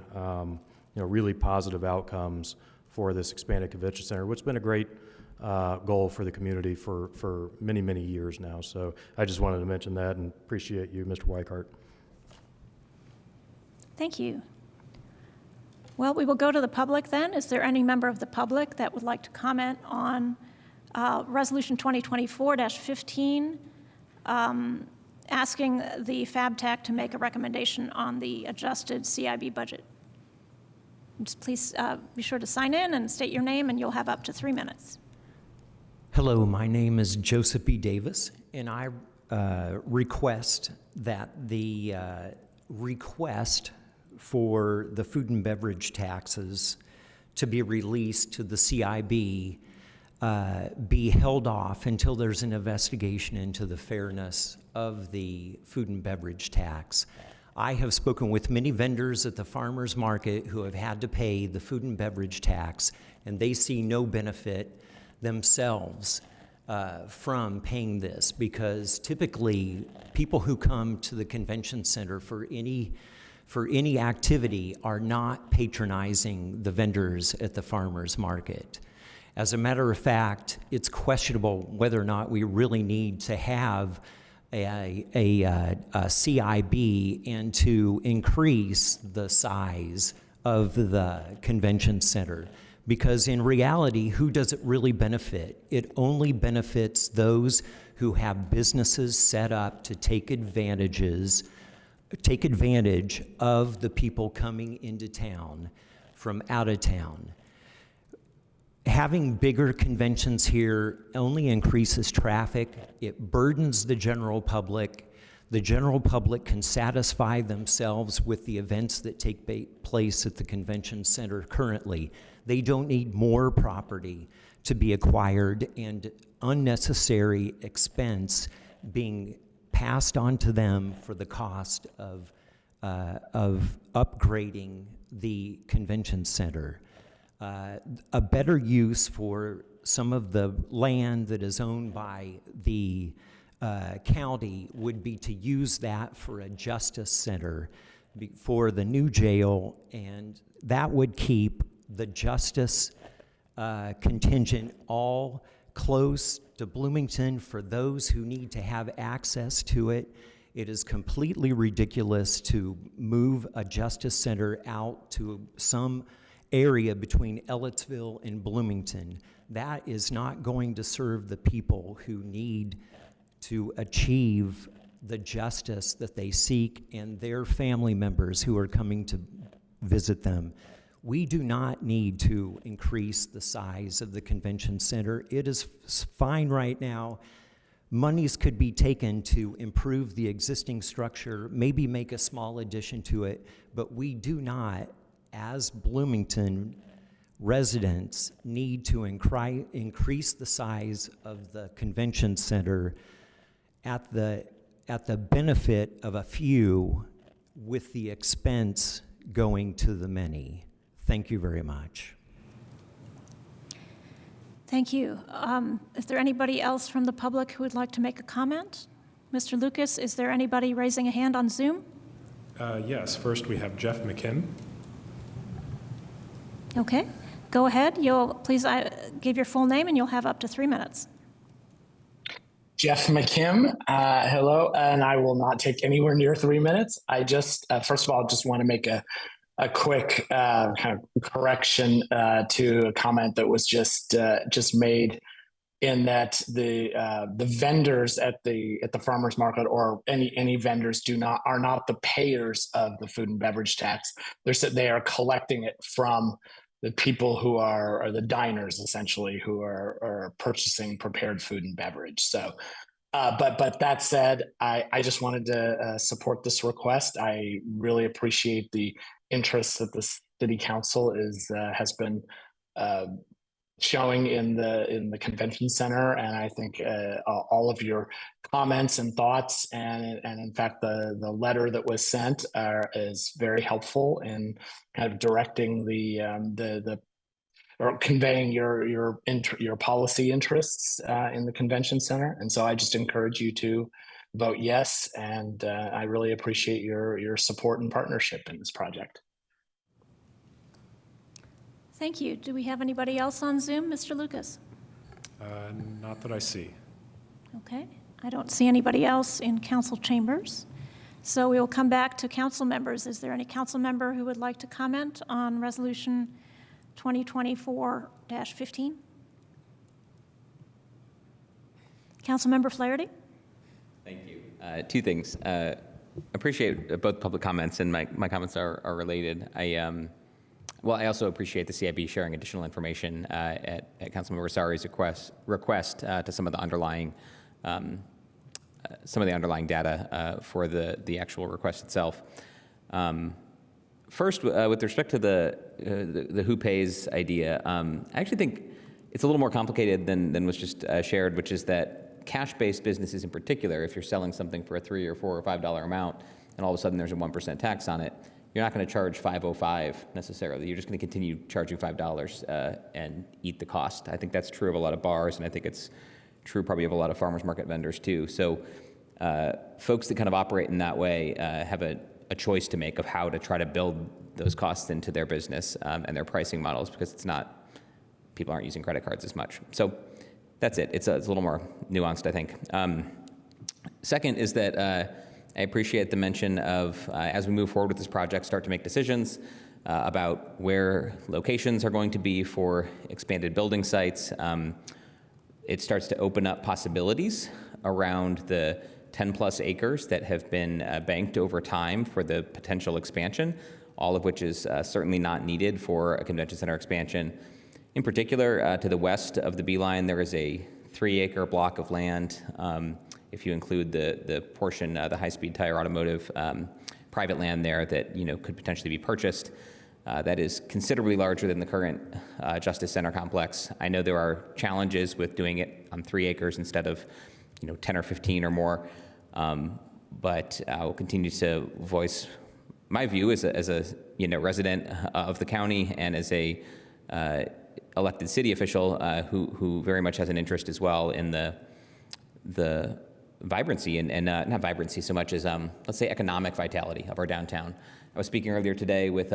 really positive outcomes for this expanded convention center, which has been a great goal for the community for many, many years now. So I just wanted to mention that and appreciate you, Mr. Weichart. Thank you. Well, we will go to the public then. Is there any member of the public that would like to comment on Resolution 2024-15, asking the FabTech to make a recommendation on the adjusted CIB budget? Just please be sure to sign in and state your name, and you'll have up to 3 minutes. Hello, my name is Joseph B. Davis, and I request that the request for the food and beverage taxes to be released to the CIB be held off until there's an investigation into the fairness of the food and beverage tax. I have spoken with many vendors at the farmers market who have had to pay the food and beverage tax, and they see no benefit themselves from paying this, because typically people who come to the convention center for any activity are not patronizing the vendors at the farmers market. As a matter of fact, it's questionable whether or not we really need to have a CIB and to increase the size of the convention center. Because in reality, who does it really benefit? It only benefits those who have businesses set up to take advantage of the people coming into town from out of town. Having bigger conventions here only increases traffic. It burdens the general public. The general public can satisfy themselves with the events that take place at the convention center currently. They don't need more property to be acquired and unnecessary expense being passed on to them for the cost of upgrading the convention center. A better use for some of the land that is owned by the county would be to use that for a justice center for the new jail, and that would keep the justice contingent all close to Bloomington for those who need to have access to it. It is completely ridiculous to move a justice center out to some area between Ellettsville and Bloomington. That is not going to serve the people who need to achieve the justice that they seek and their family members who are coming to visit them. We do not need to increase the size of the convention center. It is fine right now. Monies could be taken to improve the existing structure, maybe make a small addition to it, but we do not, as Bloomington residents, need to increase the size of the convention center at the benefit of a few with the expense going to the many. Thank you very much. Thank you. Is there anybody else from the public who would like to make a comment? Mr. Lucas, is there anybody raising a hand on Zoom? Yes, first we have Jeff McKim. Okay, go ahead. You'll please give your full name and you'll have up to 3 minutes. Jeff McKim, hello, and I will not take anywhere near 3 minutes. I just, first of all, just want to make a quick kind of correction to a comment that was just made, in that the vendors at the farmers market, or any vendors, are not the payers of the food and beverage tax. They are collecting it from the people who are the diners, essentially, who are purchasing prepared food and beverage. So, but that said, I just wanted to support this request. I really appreciate the interest that the city council has been showing in the convention center, and I think all of your comments and thoughts, and in fact the letter that was sent is very helpful in kind of directing or conveying your policy interests in the convention center. And so I just encourage you to vote yes, and I really appreciate your support and partnership in this project. Thank you. Do we have anybody else on Zoom, Mr. Lucas? Not that I see. Okay. I don't see anybody else in council chambers. So we will come back to council members. Is there any council member who would like to comment on Resolution 2024-15? Councilmember Flaherty? Thank you. Two things. Appreciate both public comments, and my comments are related. Well, I also appreciate the CIB sharing additional information at Councilmember Asari's request to some of the underlying data for the actual request itself. First, with respect to the who pays idea, I actually think it's a little more complicated than was just shared, which is that cash-based businesses in particular, if you're selling something for a $3 or $4 or $5 amount, and all of a sudden there's a 1% tax on it, you're not going to charge $5.05 necessarily. You're just going to continue charging $5 and eat the cost. I think that's true of a lot of bars, and I think it's true probably of a lot of farmers market vendors too. So folks that kind of operate in that way have a choice to make of how to try to build those costs into their business and their pricing models, because people aren't using credit cards as much. So that's it. It's a little more nuanced, I think. Second is that I appreciate the mention of, as we move forward with this project, start to make decisions about where locations are going to be for expanded building sites. It starts to open up possibilities around the 10 plus acres that have been banked over time for the potential expansion, all of which is certainly not needed for a convention center expansion. In particular, to the west of the Beeline, there is a 3-acre block of land. If you include the portion, the high-speed tire automotive private land there that could potentially be purchased, that is considerably larger than the current Justice Center complex. I know there are challenges with doing it on 3 acres instead of 10 or 15 or more, but I will continue to voice my view as a resident of the county and as a elected city official who very much has an interest as well in the vibrancy and not vibrancy so much as let's say economic vitality of our downtown. I was speaking earlier today with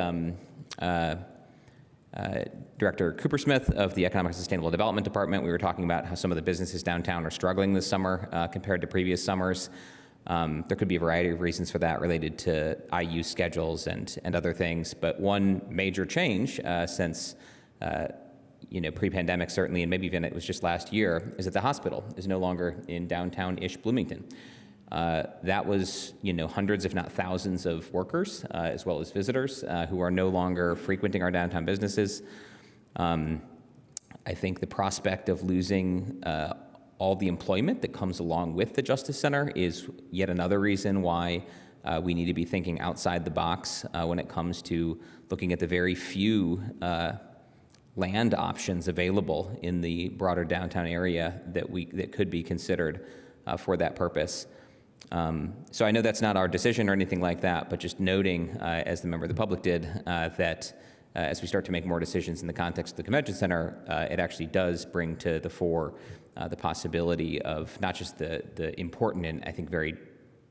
Director Cooper Smith of the Economic and Sustainable Development Department. We were talking about how some of the businesses downtown are struggling this summer compared to previous summers. There could be a variety of reasons for that related to IU schedules and other things, but one major change since pre-pandemic certainly, and maybe even it was just last year, is that the hospital is no longer in downtown-ish Bloomington. That was, hundreds, if not thousands of workers, as well as visitors who are no longer frequenting our downtown businesses. I think the prospect of losing all the employment that comes along with the Justice Center is yet another reason why we need to be thinking outside the box when it comes to looking at the very few land options available in the broader downtown area that could be considered for that purpose. So I know that's not our decision or anything like that, but just noting, as the member of the public did, that as we start to make more decisions in the context of the convention center, it actually does bring to the fore the possibility of not just the important and I think very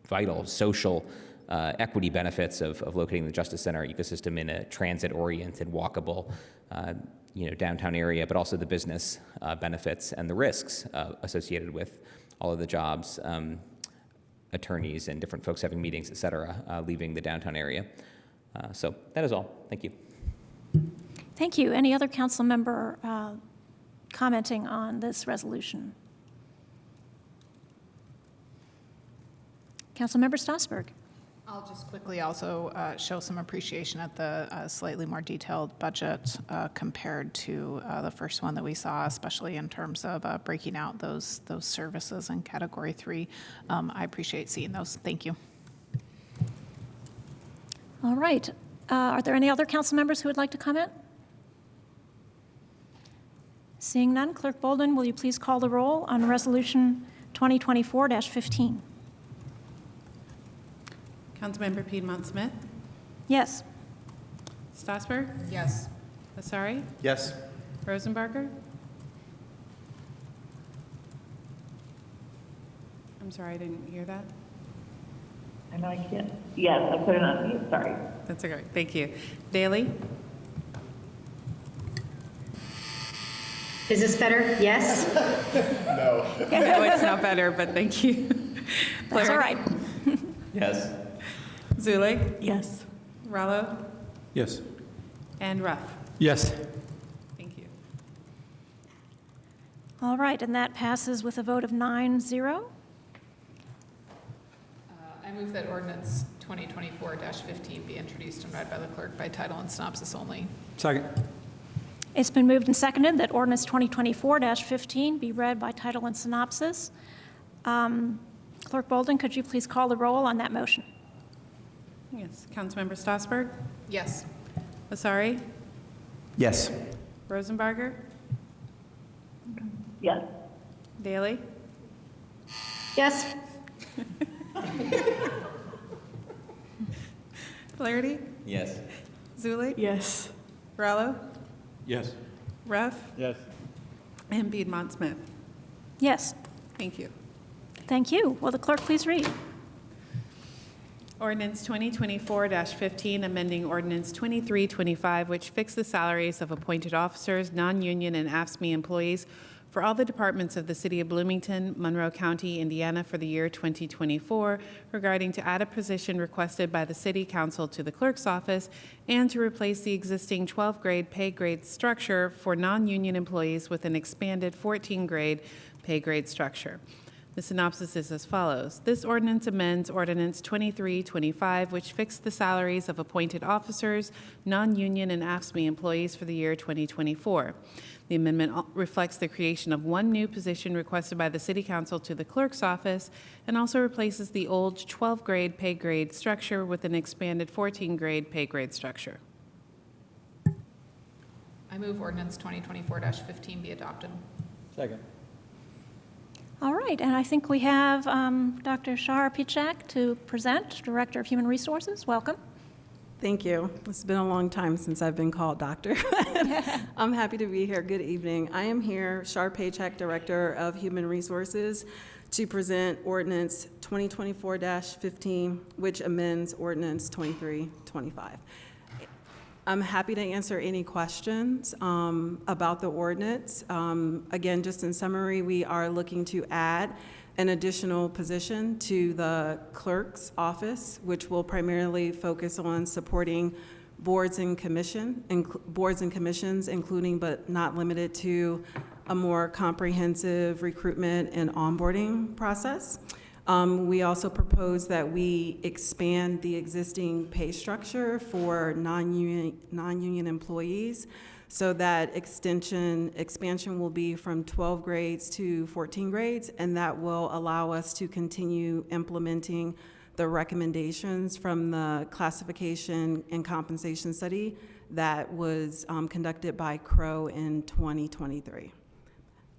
vital social equity benefits of locating the Justice Center ecosystem in a transit-oriented, walkable, downtown area, but also the business benefits and the risks associated with all of the jobs, attorneys and different folks having meetings, et cetera, leaving the downtown area. So that is all. Thank you. Thank you. Any other council member commenting on this resolution? Councilmember Strasburg. I'll just quickly also show some appreciation at the slightly more detailed budget compared to the first one that we saw, especially in terms of breaking out those services in Category 3. I appreciate seeing those. Thank you. All right. Are there any other council members who would like to comment? Seeing none, Clerk Bolden, will you please call the roll on Resolution 2024-15? Councilmember Piedmont Smith? Yes. Strasburg? Yes. Asari? Yes. Rosenbarger? I'm sorry, I didn't hear that. I know I can't. Yes, I put it on mute, sorry. That's okay. Thank you. Daly? Is this better? Yes? No, it's not better, but thank you. That's all right. Yes. Zulik? Yes. Rallo? Yes. And Ruff? Yes. Thank you. All right, and that passes with a vote of 9-0. I move that ordinance 2024-15 be introduced and read by the clerk by title and synopsis only. Second. It's been moved and seconded that ordinance 2024-15 be read by title and synopsis. Clerk Bolden, could you please call the roll on that motion? Yes. Councilmember Stossberg? Yes. Asari? Yes. Rosenbarger? Yes. Daley? Yes. Flaherty? Yes. Zuley? Yes. Rallo? Yes. Ruff? Yes. And Piedmont Smith? Yes. Thank you. Thank you. Will the clerk please read? Ordinance 2024-15, amending Ordinance 2325, which fixed the salaries of appointed officers, non-union, and AFSCME employees for all the departments of the City of Bloomington, Monroe County, Indiana for the year 2024, regarding to add a position requested by the City Council to the Clerk's office and to replace the existing 12-grade pay grade structure for non-union employees with an expanded 14-grade pay grade structure. The synopsis is as follows. This ordinance amends Ordinance 2325, which fixed the salaries of appointed officers, non-union, and AFSCME employees for the year 2024. The amendment reflects the creation of one new position requested by the City Council to the Clerk's office and also replaces the old 12-grade pay grade structure with an expanded 14-grade pay grade structure. I move ordinance 2024-15 be adopted. Second. All right, and I think we have Dr. Shahar Pichak to present, Director of Human Resources. Welcome. Thank you. It's been a long time since I've been called doctor. I'm happy to be here. Good evening. I am here, Shahar Pichak, Director of Human Resources, to present Ordinance 2024-15, which amends Ordinance 2325. I'm happy to answer any questions about the ordinance. Again, just in summary, we are looking to add an additional position to the clerk's office, which will primarily focus on supporting boards and commissions, including but not limited to a more comprehensive recruitment and onboarding process. We also propose that we expand the existing pay structure for non-union employees so that expansion will be from 12 grades to 14 grades, and that will allow us to continue implementing the recommendations from the classification and compensation study that was conducted by Crow in 2023.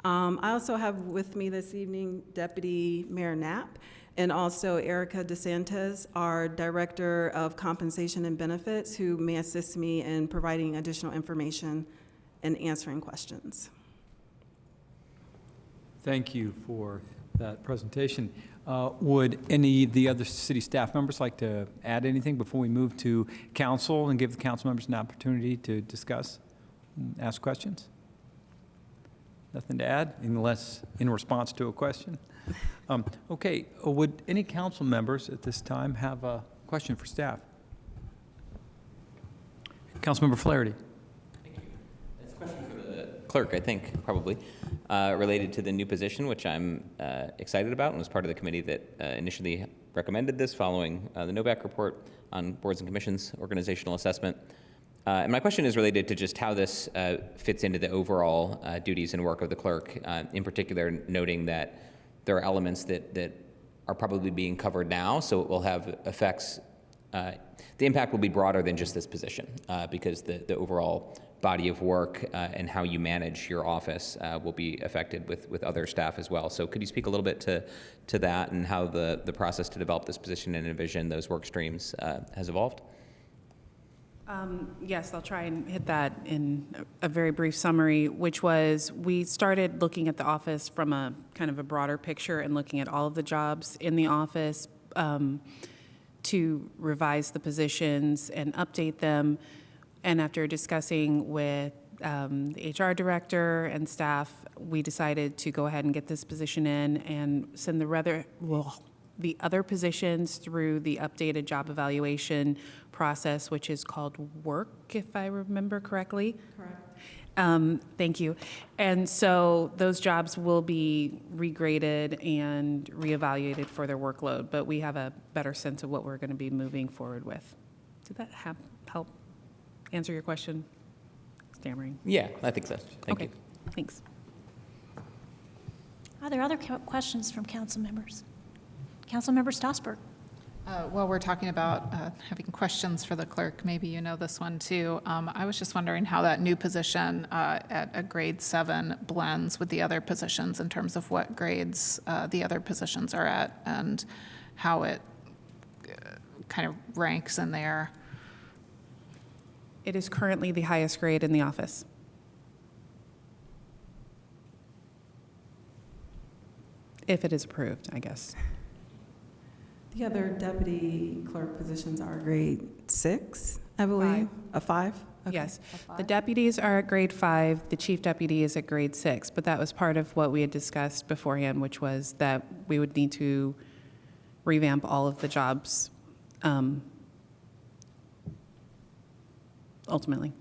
I also have with me this evening Deputy Mayor Knapp and also Erica DeSantis, our Director of Compensation and Benefits, who may assist me in providing additional information and answering questions. Thank you for that presentation. Would any of the other city staff members like to add anything before we move to council and give the council members an opportunity to discuss and ask questions? Nothing to add, unless in response to a question? Okay, would any council members at this time have a question for staff? Councilmember Flaherty. Thank you. It's a question for the clerk, I think, probably, related to the new position, which I'm excited about and was part of the committee that initially recommended this following the NOVAC report on boards and commissions organizational assessment. And my question is related to just how this fits into the overall duties and work of the clerk, in particular noting that there are elements that are probably being covered now, so it will have effects. The impact will be broader than just this position, because the overall body of work and how you manage your office will be affected with other staff as well. So could you speak a little bit to that and how the process to develop this position and envision those work streams has evolved? Yes, I'll try and hit that in a very brief summary, which was we started looking at the office from a kind of a broader picture and looking at all of the jobs in the office to revise the positions and update them. And after discussing with the HR director and staff, we decided to go ahead and get this position in and send the other positions through the updated job evaluation process, which is called WORK, if I remember correctly. Correct. Thank you. And so those jobs will be regraded and reevaluated for their workload, but we have a better sense of what we're going to be moving forward with. Did that help answer your question? Stammering. Yeah, I think so. Thank you. Thanks. Are there other questions from council members? Councilmember Stossberg. Well, we're talking about having questions for the clerk. Maybe you know this one too. I was just wondering how that new position at a grade 7 blends with the other positions in terms of what grades the other positions are at and how it kind of ranks in there. It is currently the highest grade in the office. If it is approved, I guess. The other deputy clerk positions are grade 6, I believe. A 5? Okay. Yes. The deputies are at grade 5. The chief deputy is at grade 6. But that was part of what we had discussed beforehand, which was that we would need to revamp all of the jobs ultimately.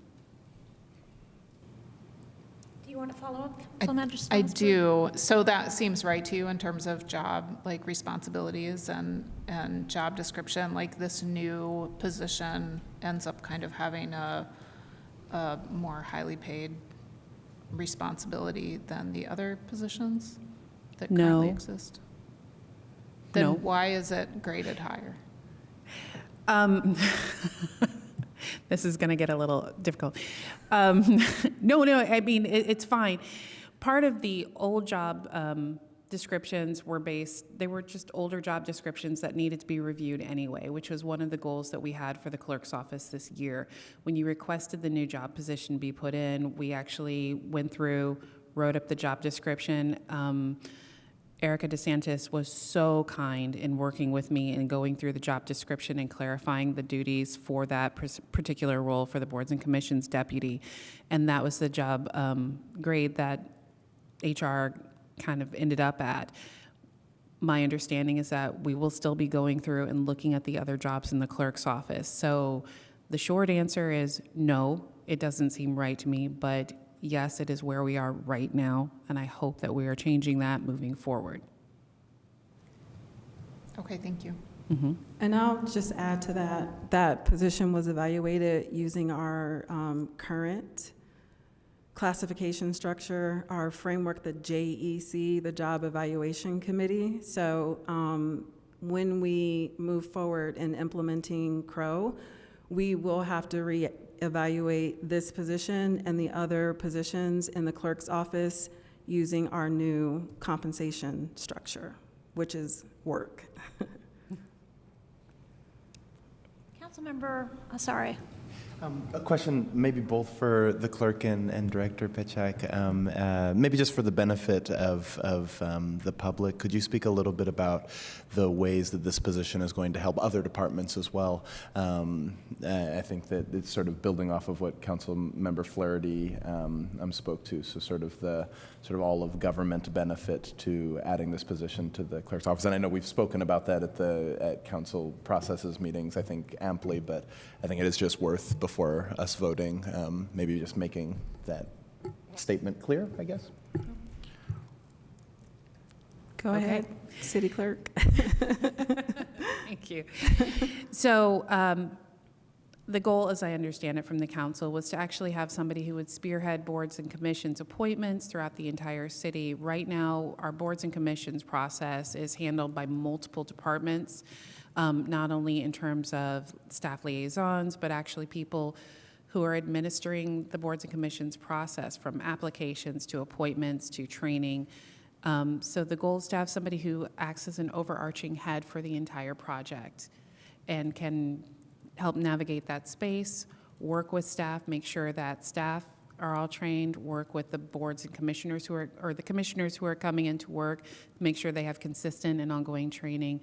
Do you want to follow up, Councilmember I Stossberg? do. So that seems right to you in terms of job, like responsibilities and job description, like this new position ends up kind of having a more highly paid responsibility than the other positions that currently exist? Then why is it graded higher? This is going to get a little difficult. No, I mean, it's fine. Part of the old job descriptions were they were just older job descriptions that needed to be reviewed anyway, which was one of the goals that we had for the clerk's office this year. When you requested the new job position be put in, we actually went through, wrote up the job description. Erica DeSantis was so kind in working with me and going through the job description and clarifying the duties for that particular role for the boards and commissions deputy. And that was the job grade that HR kind of ended up at. My understanding is that we will still be going through and looking at the other jobs in the clerk's office. So the short answer is no, it doesn't seem right to me, but yes, it is where we are right now, and I hope that we are changing that moving forward. Okay, thank you. Mm-hmm. And I'll just add to that position was evaluated using our current classification structure, our framework, the JEC, the Job Evaluation Committee. So when we move forward in implementing CROW, we will have to reevaluate this position and the other positions in the clerk's office using our new compensation structure, which is work. Councilmember, sorry. A question maybe both for the clerk and Director Pichak. Maybe just for the benefit of the public, could you speak a little bit about the ways that this position is going to help other departments as well? I think that it's sort of building off of what Councilmember Flaherty spoke to, so sort of all of government benefit to adding this position to the clerk's office. And I know we've spoken about that at council processes meetings, I think amply, but I think it is just worth before us voting, maybe just making that statement clear, I guess. Go ahead, City Clerk. Thank you. So the goal, as I understand it from the council, was to actually have somebody who would spearhead boards and commissions appointments throughout the entire city. Right now, our boards and commissions process is handled by multiple departments, not only in terms of staff liaisons, but actually people who are administering the boards and commissions process, from applications to appointments to training. So the goal is to have somebody who acts as an overarching head for the entire project and can help navigate that space, work with staff, make sure that staff are all trained, work with the boards and commissioners or the commissioners who are coming into work, make sure they have consistent and ongoing training.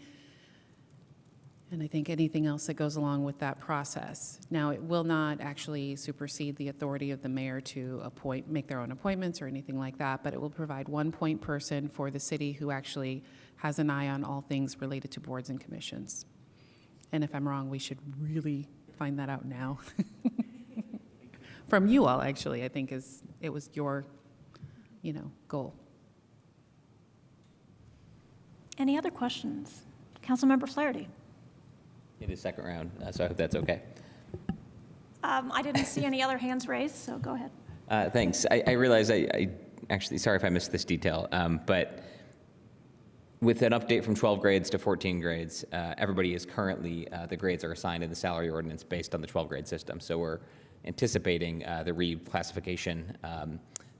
And I think anything else that goes along with that process. Now, it will not actually supersede the authority of the mayor to make their own appointments or anything like that, but it will provide one point person for the city who actually has an eye on all things related to boards and commissions. And if I'm wrong, we should really find that out now. From you all, actually, I think is it was your, goal. Any other questions? Councilmember Flaherty. It is second round, so I hope that's okay. I didn't see any other hands raised, so go ahead. Thanks. I realize I actually, sorry if I missed this detail, but with an update from 12 grades to 14 grades, everybody is currently, the grades are assigned in the salary ordinance based on the 12 grade system. So we're anticipating the reclassification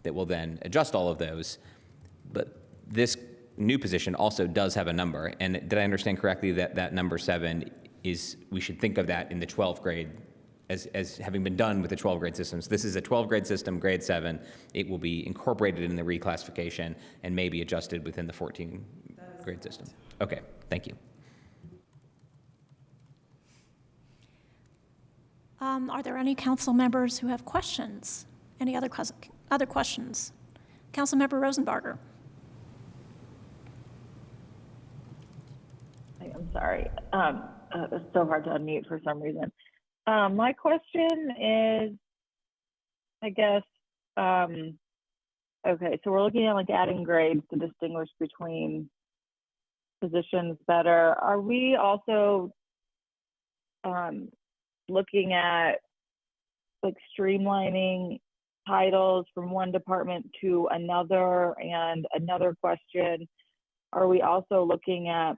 that will then adjust all of those. But this new position also does have a number. And did I understand correctly that that number 7 is, we should think of that in the 12th grade as having been done with the 12 grade systems? This is a 12 grade system, grade 7. It will be incorporated in the reclassification and may be adjusted within the 14 grade system. Okay, thank you. Are there any council members who have questions? Any other questions? Councilmember Rosenbarger. I'm sorry. It's so hard to unmute for some reason. My question is, I guess, okay, so we're looking at like adding grades to distinguish between positions better. Are we also looking at like streamlining titles from one department to another? And another question, are we also looking at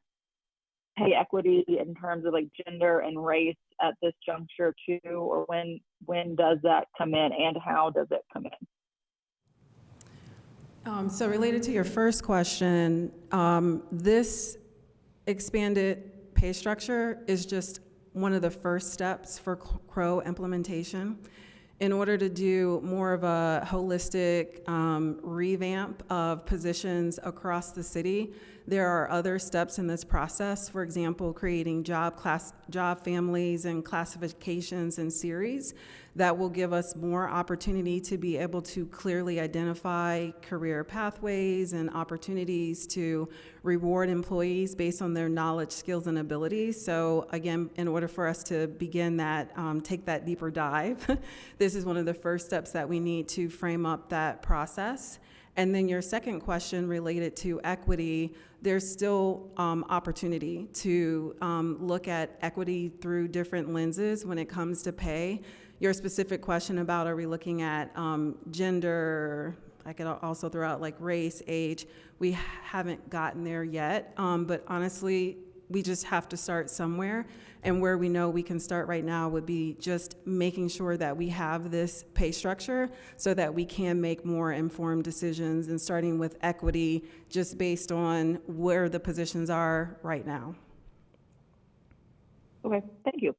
pay equity in terms of like gender and race at this juncture too? Or when does that come in and how does it come in? So related to your first question, this expanded pay structure is just one of the first steps for CROW implementation. In order to do more of a holistic revamp of positions across the city, there are other steps in this process. For example, creating job families and classifications and series that will give us more opportunity to be able to clearly identify career pathways and opportunities to reward employees based on their knowledge, skills, and abilities. So again, in order for us to begin that, take that deeper dive, this is one of the first steps that we need to frame up that process. And then your second question related to equity, there's still opportunity to look at equity through different lenses when it comes to pay. Your specific question about are we looking at gender, I could also throw out like race, age, we haven't gotten there yet, but honestly, we just have to start somewhere. And where we know we can start right now would be just making sure that we have this pay structure so that we can make more informed decisions, and starting with equity just based on where the positions are right now. Okay, thank you.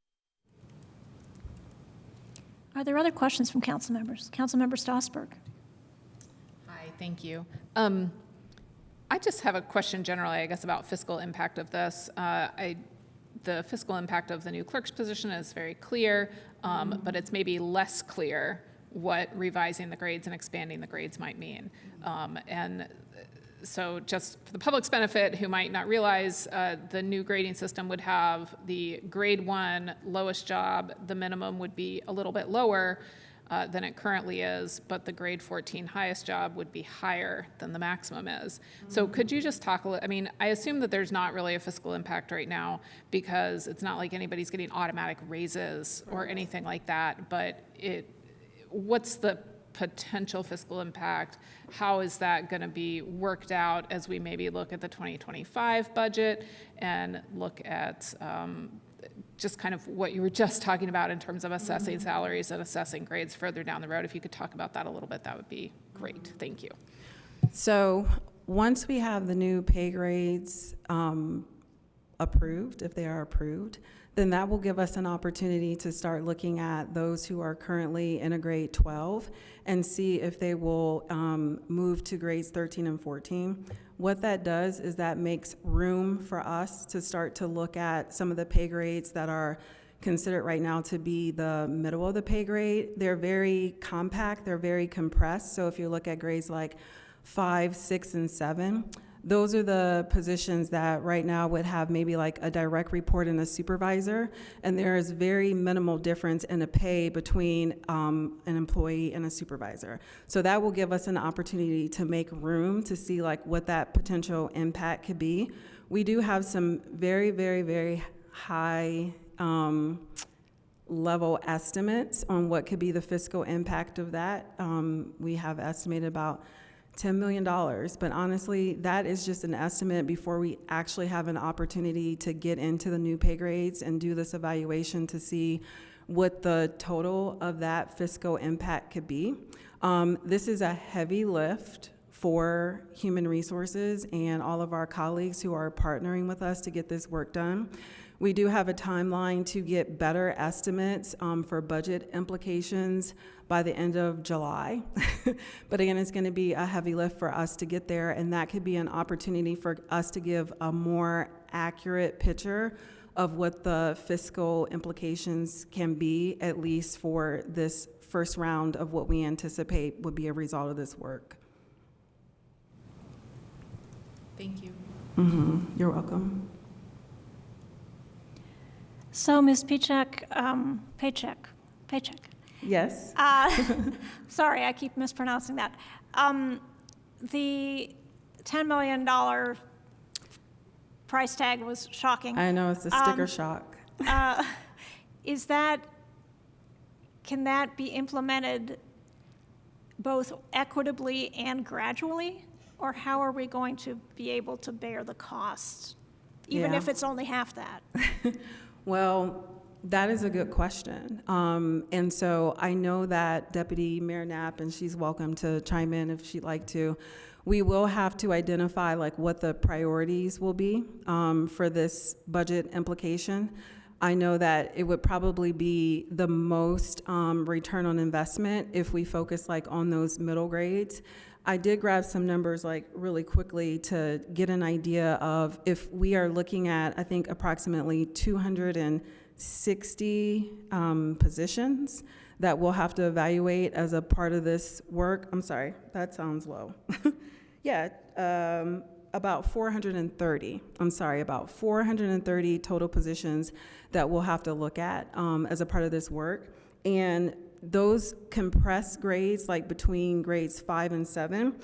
Are there other questions from council members? Councilmember Strasburg. Hi, thank you. I just have a question generally, I guess, about fiscal impact of this. The fiscal impact of the new clerk's position is very clear, but it's maybe less clear what revising the grades and expanding the grades might mean. And so just for the public's benefit, who might not realize, the new grading system would have the grade 1 lowest job, the minimum would be a little bit lower than it currently is, but the grade 14 highest job would be higher than the maximum is. So could you just talk a little, I mean, I assume that there's not really a fiscal impact right now because it's not like anybody's getting automatic raises or anything like that, but what's the potential fiscal impact? How is that going to be worked out as we maybe look at the 2025 budget and look at just kind of what you were just talking about in terms of assessing salaries and assessing grades further down the road? If you could talk about that a little bit, that would be great. Thank you. So once we have the new pay grades approved, if they are approved, then that will give us an opportunity to start looking at those who are currently in a grade 12 and see if they will move to grades 13 and 14. What that does is that makes room for us to start to look at some of the pay grades that are considered right now to be the middle of the pay grade. They're very compact, they're very compressed. So if you look at grades like 5, 6, and 7, Those are the positions that right now would have maybe like a direct report and a supervisor, and there is very minimal difference in the pay between an employee and a supervisor. So that will give us an opportunity to make room to see like what that potential impact could be. We do have some very, very, very high level estimates on what could be the fiscal impact of that. We have estimated about $10 million, but honestly, that is just an estimate before we actually have an opportunity to get into the new pay grades and do this evaluation to see what the total of that fiscal impact could be. This is a heavy lift for human resources and all of our colleagues who are partnering with us to get this work done. We do have a timeline to get better estimates for budget implications by the end of July. But again, it's going to be a heavy lift for us to get there, and that could be an opportunity for us to give a more accurate picture of what the fiscal implications can be, at least for this first round of what we anticipate would be a result of this work. Thank you. You're welcome. So, Ms. Paycheck. Yes. Sorry, I keep mispronouncing that. The $10 million price tag was shocking. I know, it's a sticker shock. Can that be implemented both equitably and gradually? Or how are we going to be able to bear the costs, even if it's only half that? Well, that is a good question. And so I know that Deputy Mayor Knapp, and she's welcome to chime in if she'd like to, we will have to identify like what the priorities will be for this budget implication. I know that it would probably be the most return on investment if we focus like on those middle grades. I did grab some numbers like really quickly to get an idea of if we are looking at, I think, approximately 260 positions that we'll have to evaluate as a part of this work. I'm sorry, that sounds low. Yeah, about 430. I'm sorry, about 430 total positions that we'll have to look at as a part of this work. And those compressed grades, like between grades 5 and 7,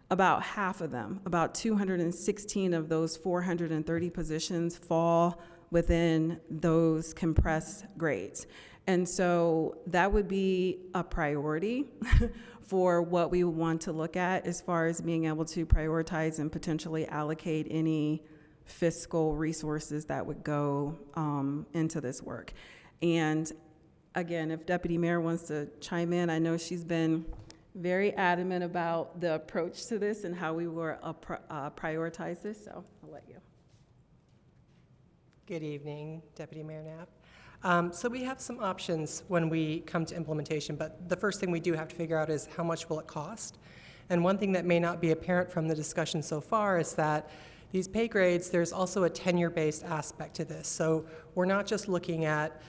about half of them, about 216 of those 430 positions fall within those compressed grades. And so that would be a priority for what we want to look at as far as being able to prioritize and potentially allocate any fiscal resources that would go into this work. And again, if Deputy Mayor wants to chime in, I know she's been very adamant about the approach to this and how we will prioritize this, so I'll let you. Good evening, Deputy Mayor Knapp. So we have some options when we come to implementation, but the first thing we do have to figure out is how much will it cost? And one thing that may not be apparent from the discussion so far is that these pay grades, there's also a tenure-based aspect to this. So we're not just looking at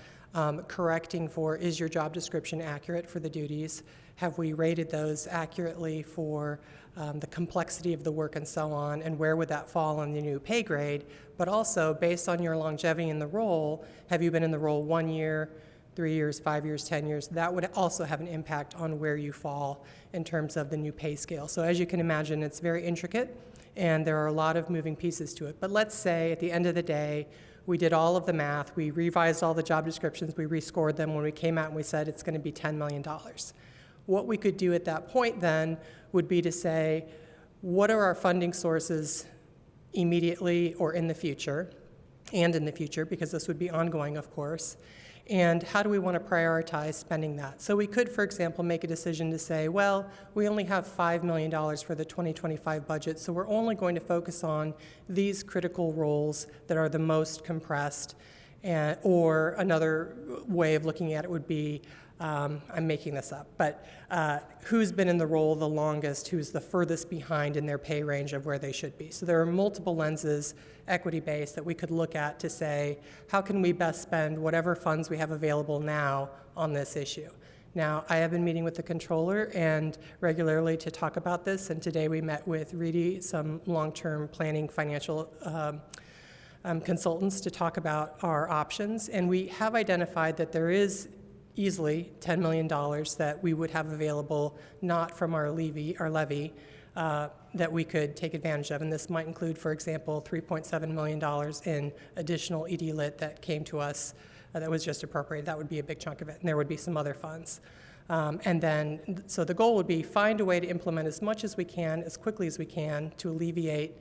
correcting for, is your job description accurate for the duties? Have we rated those accurately for the complexity of the work and so on, and where would that fall on the new pay grade? But also, based on your longevity in the role, have you been in the role 1 year, 3 years, 5 years, 10 years? That would also have an impact on where you fall in terms of the new pay scale. So as you can imagine, it's very intricate, and there are a lot of moving pieces to it. But let's say at the end of the day, we did all of the math, we revised all the job descriptions, we rescored them when we came out and we said it's going to be $10 million. What we could do at that point then would be to say, what are our funding sources immediately or in the future, and in the future, because this would be ongoing, of course, and how do we want to prioritize spending that? So we could, for example, make a decision to say, well, we only have $5 million for the 2025 budget, so we're only going to focus on these critical roles that are the most compressed. Or another way of looking at it would be, I'm making this up, but who's been in the role the longest, who's the furthest behind in their pay range of where they should be. So there are multiple lenses, equity-based, that we could look at to say, how can we best spend whatever funds we have available now on this issue? Now, I have been meeting with the controller and regularly to talk about this, and today we met with Reedy, some long-term planning financial consultants, to talk about our options, and we have identified that there is easily $10 million that we would have available, not from our levy, that we could take advantage of. And this might include, for example, $3.7 million in additional ED Lit that came to us that was just appropriated. That would be a big chunk of it, and there would be some other funds. So the goal would be find a way to implement as much as we can, as quickly as we can, to alleviate,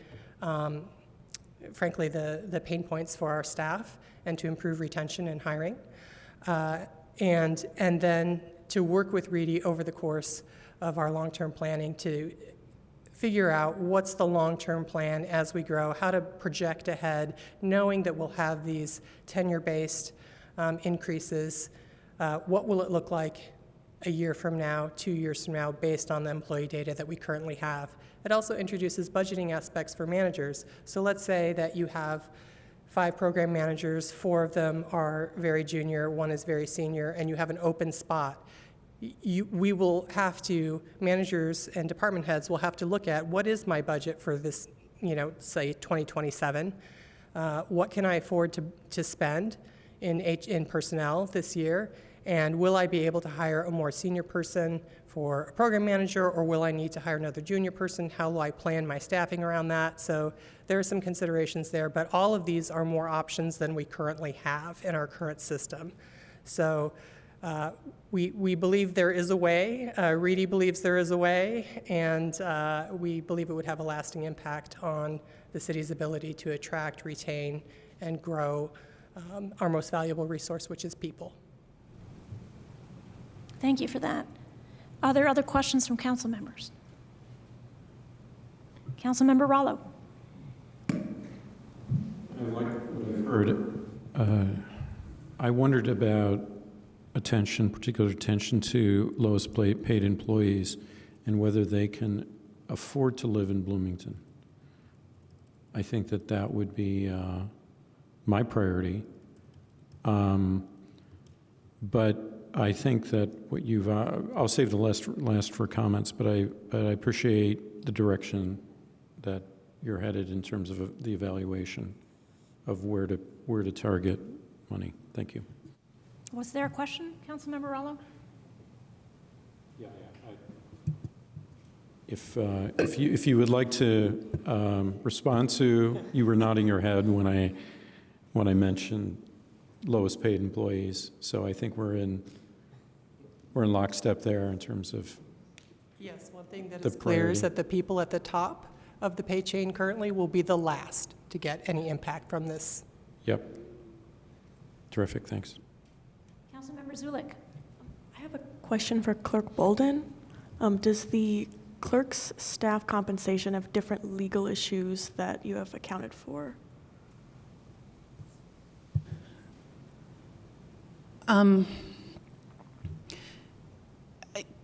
frankly, the pain points for our staff and to improve retention and hiring. And then to work with Reedy over the course of our long-term planning to figure out what's the long-term plan as we grow, how to project ahead, knowing that we'll have these tenure-based increases. What will it look like a year from now, 2 years from now, based on the employee data that we currently have? It also introduces budgeting aspects for managers. So let's say that you have 5 program managers, 4 of them are very junior, 1 is very senior, and you have an open spot. We will have to, managers and department heads will have to look at, what is my budget for this, say 2027? What can I afford to spend in personnel this year? And will I be able to hire a more senior person for a program manager, or will I need to hire another junior person? How will I plan my staffing around that? So there are some considerations there, but all of these are more options than we currently have in our current system. So we believe there is a way, Reedy believes there is a way, and we believe it would have a lasting impact on the city's ability to attract, retain, and grow our most valuable resource, which is people. Thank you for that. Are there other questions from council members? Councilmember Rollo. I like what I've heard. I wondered about particular attention to lowest paid employees and whether they can afford to live in Bloomington. I think that would be my priority. But I think that what you've, I'll save the last for comments, but I appreciate the direction that you're headed in terms of the evaluation of where to target money. Thank you. Was there a question, Councilmember Rollo? Yeah. If you would like to respond to, you were nodding your head when I mentioned lowest paid employees, so I think we're in lockstep there in terms of. Yes, one thing that is clear is that the people at the top of the pay chain currently will be the last to get any impact from this. Yep. Terrific, thanks. Councilmember Zulik. I have a question for Clerk Bolden. Does the clerk's staff compensation have different legal issues that you have accounted for?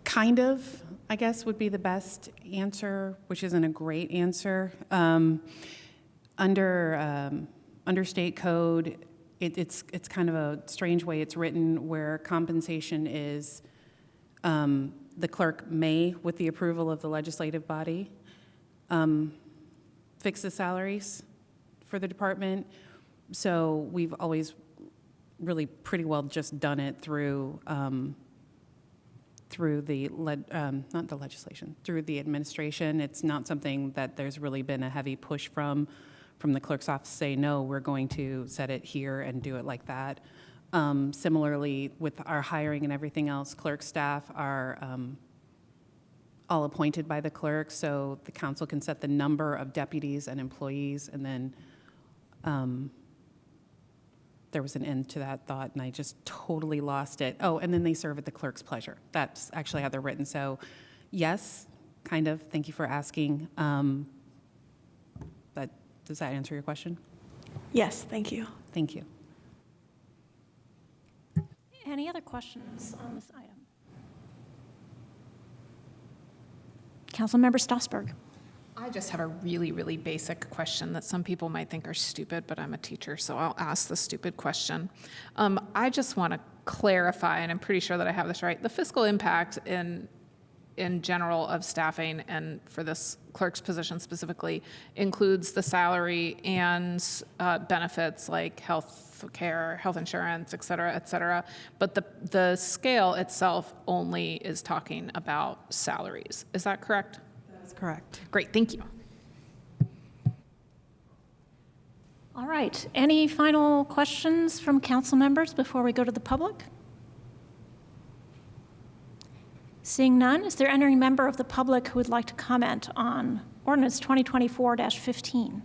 Kind of, I guess, would be the best answer, which isn't a great answer. Under state code, it's kind of a strange way it's written, where compensation is the clerk may, with the approval of the legislative body, fix the salaries for the department. So we've always really pretty well just done it through the not the legislation, through the administration. It's not something that there's really been a heavy push from the clerk's office to say, no, we're going to set it here and do it like that. Similarly, with our hiring and everything else, clerk staff are all appointed by the clerk, so the council can set the number of deputies and employees, and then there was an end to that thought, and I just totally lost it. Oh, and then they serve at the clerk's pleasure. That's actually how they're written. So, yes, kind of. Thank you for asking. Does that answer your question? Yes, thank you. Thank you. Any other questions on this item? Councilmember Stossberg. I just have a really, really basic question that some people might think are stupid, but I'm a teacher, so I'll ask the stupid question. I just want to clarify, and I'm pretty sure that I have this right, the fiscal impact in general of staffing, and for this clerk's position specifically, includes the salary and benefits like health care, health insurance, et cetera, but the scale itself only is talking about salaries. Is that correct? That's correct. Great, thank you. All right, any final questions from council members before we go to the public? Seeing none, is there any member of the public who would like to comment on ordinance 2024-15?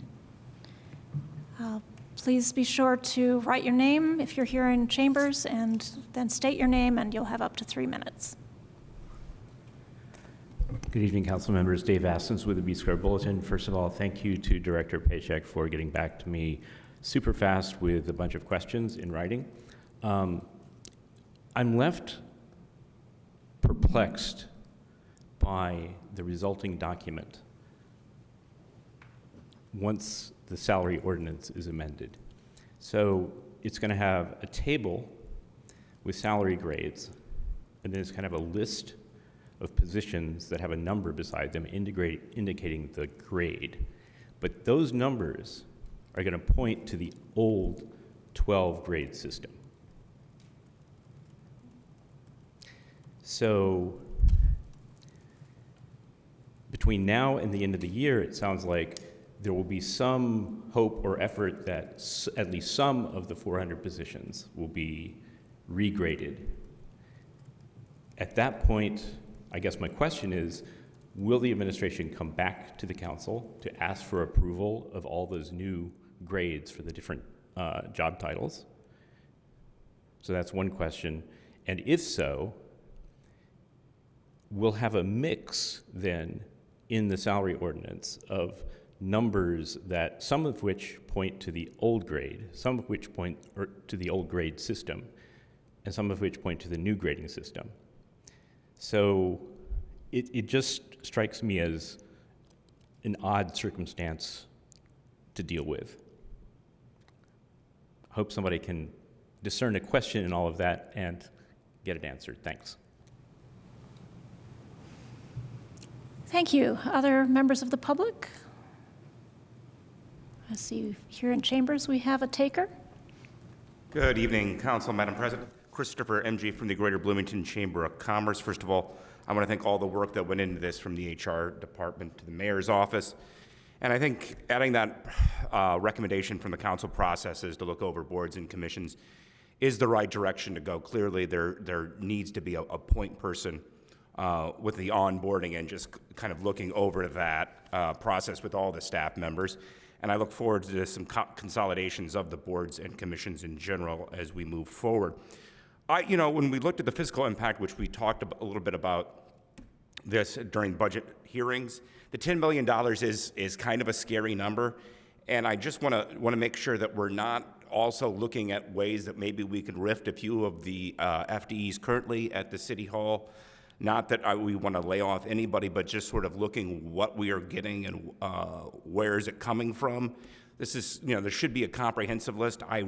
Please be sure to write your name if you're here in chambers, and then state your name, and you'll have up to 3 minutes. Good evening, council members. Dave Astens with the B Square Bulletin. First of all, thank you to Director Paycheck for getting back to me super fast with a bunch of questions in writing. I'm left perplexed by the resulting document once the salary ordinance is amended. So it's going to have a table with salary grades, and then it's kind of a list of positions that have a number beside them indicating the grade. But those numbers are going to point to the old 12 grade system. So between now and the end of the year, it sounds like there will be some hope or effort that at least some of the 400 positions will be regraded. At that point, I guess my question is, will the administration come back to the council to ask for approval of all those new grades for the different job titles? So that's one question. And if so, we'll have a mix then in the salary ordinance of numbers that some of which point to the old grade, some of which point to the old grade system, and some of which point to the new grading system. So it just strikes me as an odd circumstance to deal with. I hope somebody can discern a question in all of that and get it answered. Thanks. Thank you. Other members of the public? I see here in chambers we have a taker. Good evening, Council, Madam President. Christopher MG from the Greater Bloomington Chamber of Commerce. First of all, I want to thank all the work that went into this, from the HR department to the mayor's office. And I think adding that recommendation from the council processes to look over boards and commissions is the right direction to go. Clearly, there needs to be a point person with the onboarding and just kind of looking over that process with all the staff members. And I look forward to some consolidations of the boards and commissions in general as we move forward. When we looked at the fiscal impact, which we talked a little bit about this during budget hearings, the $10 million is kind of a scary number. And I just want to make sure that we're not also looking at ways that maybe we could rift a few of the FTEs currently at the City Hall. Not that we want to lay off anybody, but just sort of looking what we are getting and where is it coming from. This is, there should be a comprehensive list. I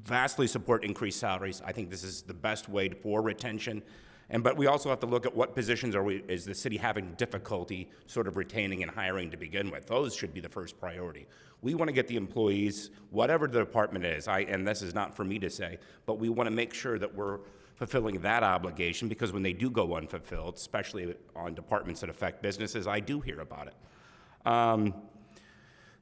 vastly support increased salaries. I think this is the best way for retention. But we also have to look at what positions is the city having difficulty sort of retaining and hiring to begin with. Those should be the first priority. We want to get the employees, whatever the department is, and this is not for me to say, but we want to make sure that we're fulfilling that obligation, because when they do go unfulfilled, especially on departments that affect businesses, I do hear about it.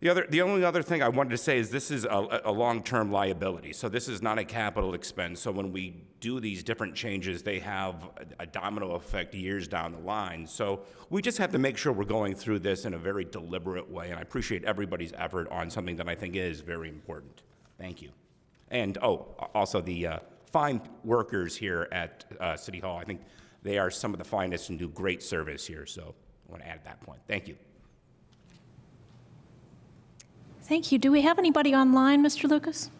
The only other thing I wanted to say is this is a long-term liability. So this is not a capital expense. So when we do these different changes, they have a domino effect years down the line. So we just have to make sure we're going through this in a very deliberate way. And I appreciate everybody's effort on something that I think is very important. Thank you. And also the fine workers here at City Hall. I think they are some of the finest and do great service here. So I want to add that point. Thank you. Thank you. Do we have anybody online, Mr. Lucas?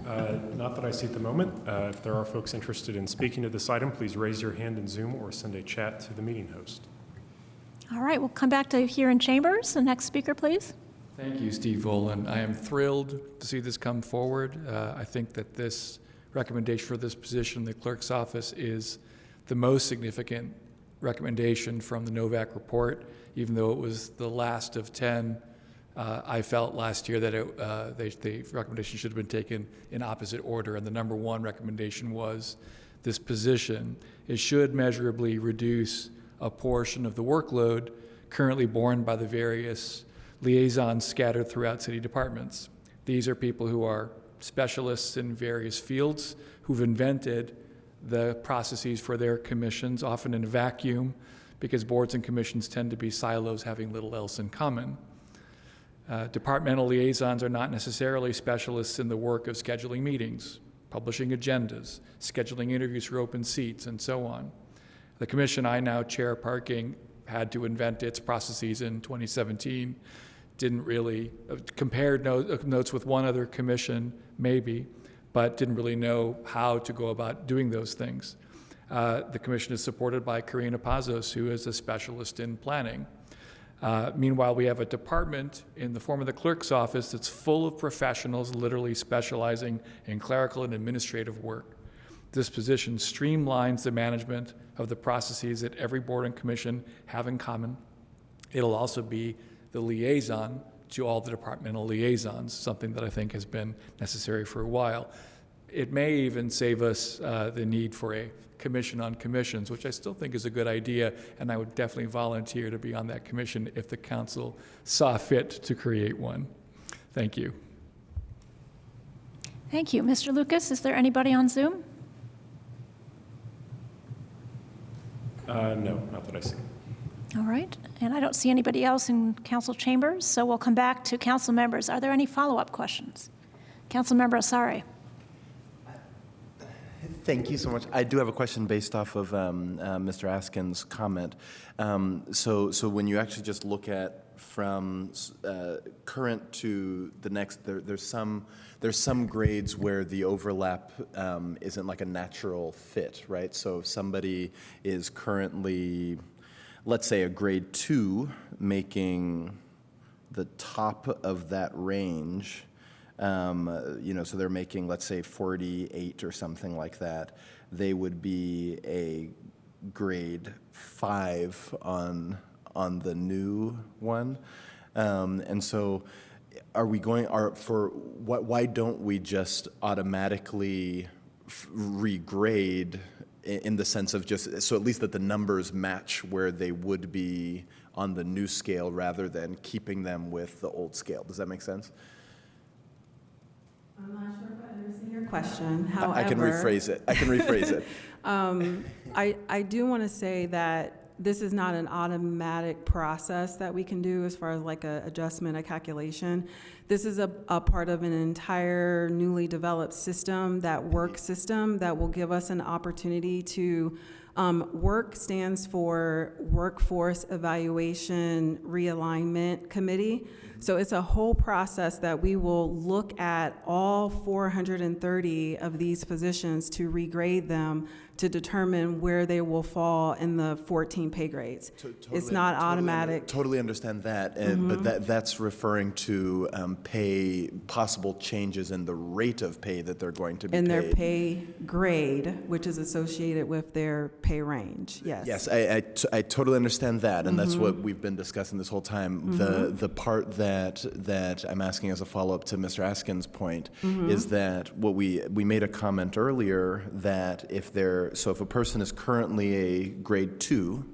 Not that I see at the moment. If there are folks interested in speaking to this item, please raise your hand in Zoom or send a chat to the meeting host. All right, we'll come back to here in chambers. The next speaker, please. Thank you, Steve Volan. I am thrilled to see this come forward. I think that this recommendation for this position in the clerk's office is the most significant recommendation from the Novak report, even though it was the last of 10. I felt last year that the recommendation should have been taken in opposite order, and the number one recommendation was this position. It should measurably reduce a portion of the workload currently borne by the various liaisons scattered throughout city departments. These are people who are specialists in various fields who've invented the processes for their commissions, often in a vacuum, because boards and commissions tend to be silos having little else in common. Departmental liaisons are not necessarily specialists in the work of scheduling meetings, publishing agendas, scheduling interviews for open seats, and so on. The commission I now chair, Parking, had to invent its processes in 2017. Didn't really, compared notes with one other commission, maybe, but didn't really know how to go about doing those things. The commission is supported by Karina Pazos, who is a specialist in planning. Meanwhile, we have a department in the form of the clerk's office that's full of professionals literally specializing in clerical and administrative work. This position streamlines the management of the processes that every board and commission have in common. It'll also be the liaison to all the departmental liaisons, something that I think has been necessary for a while. It may even save us the need for a commission on commissions, which I still think is a good idea, and I would definitely volunteer to be on that commission if the council saw fit to create one. Thank you. Thank you. Mr. Lucas, is there anybody on Zoom? No, not that I see. All right, and I don't see anybody else in council chambers, so we'll come back to council members. Are there any follow-up questions? Councilmember Asari. Thank you so much. I do have a question based off of Mr. Askin's comment. So when you actually just look at from current to the next, there's some grades where the overlap isn't like a natural fit, right? So if somebody is currently, let's say, a grade 2 making the top of that range, so they're making, let's say, 48 or something like that, they would be a grade 5 on the new one. And so why don't we just automatically regrade in the sense of just, so at least that the numbers match where they would be on the new scale rather than keeping them with the old scale? Does that make sense? I'm not sure if I understand your question. However, I can rephrase it. I do want to say that this is not an automatic process that we can do as far as like a adjustment, a calculation. This is a part of an entire newly developed system, that work system, that will give us an opportunity to WORK stands for Workforce Evaluation Realignment Committee. So it's a whole process that we will look at all 430 of these positions to regrade them to determine where they will fall in the 14 pay grades. It's not automatic. Totally understand that, but that's referring to possible changes in the rate of pay that they're going to be paid. In their pay grade, which is associated with their pay range, yes. Yes, I totally understand that, and that's what we've been discussing this whole time. The part that I'm asking as a follow-up to Mr. Askin's point is that what we made a comment earlier that if a person is currently a grade 2,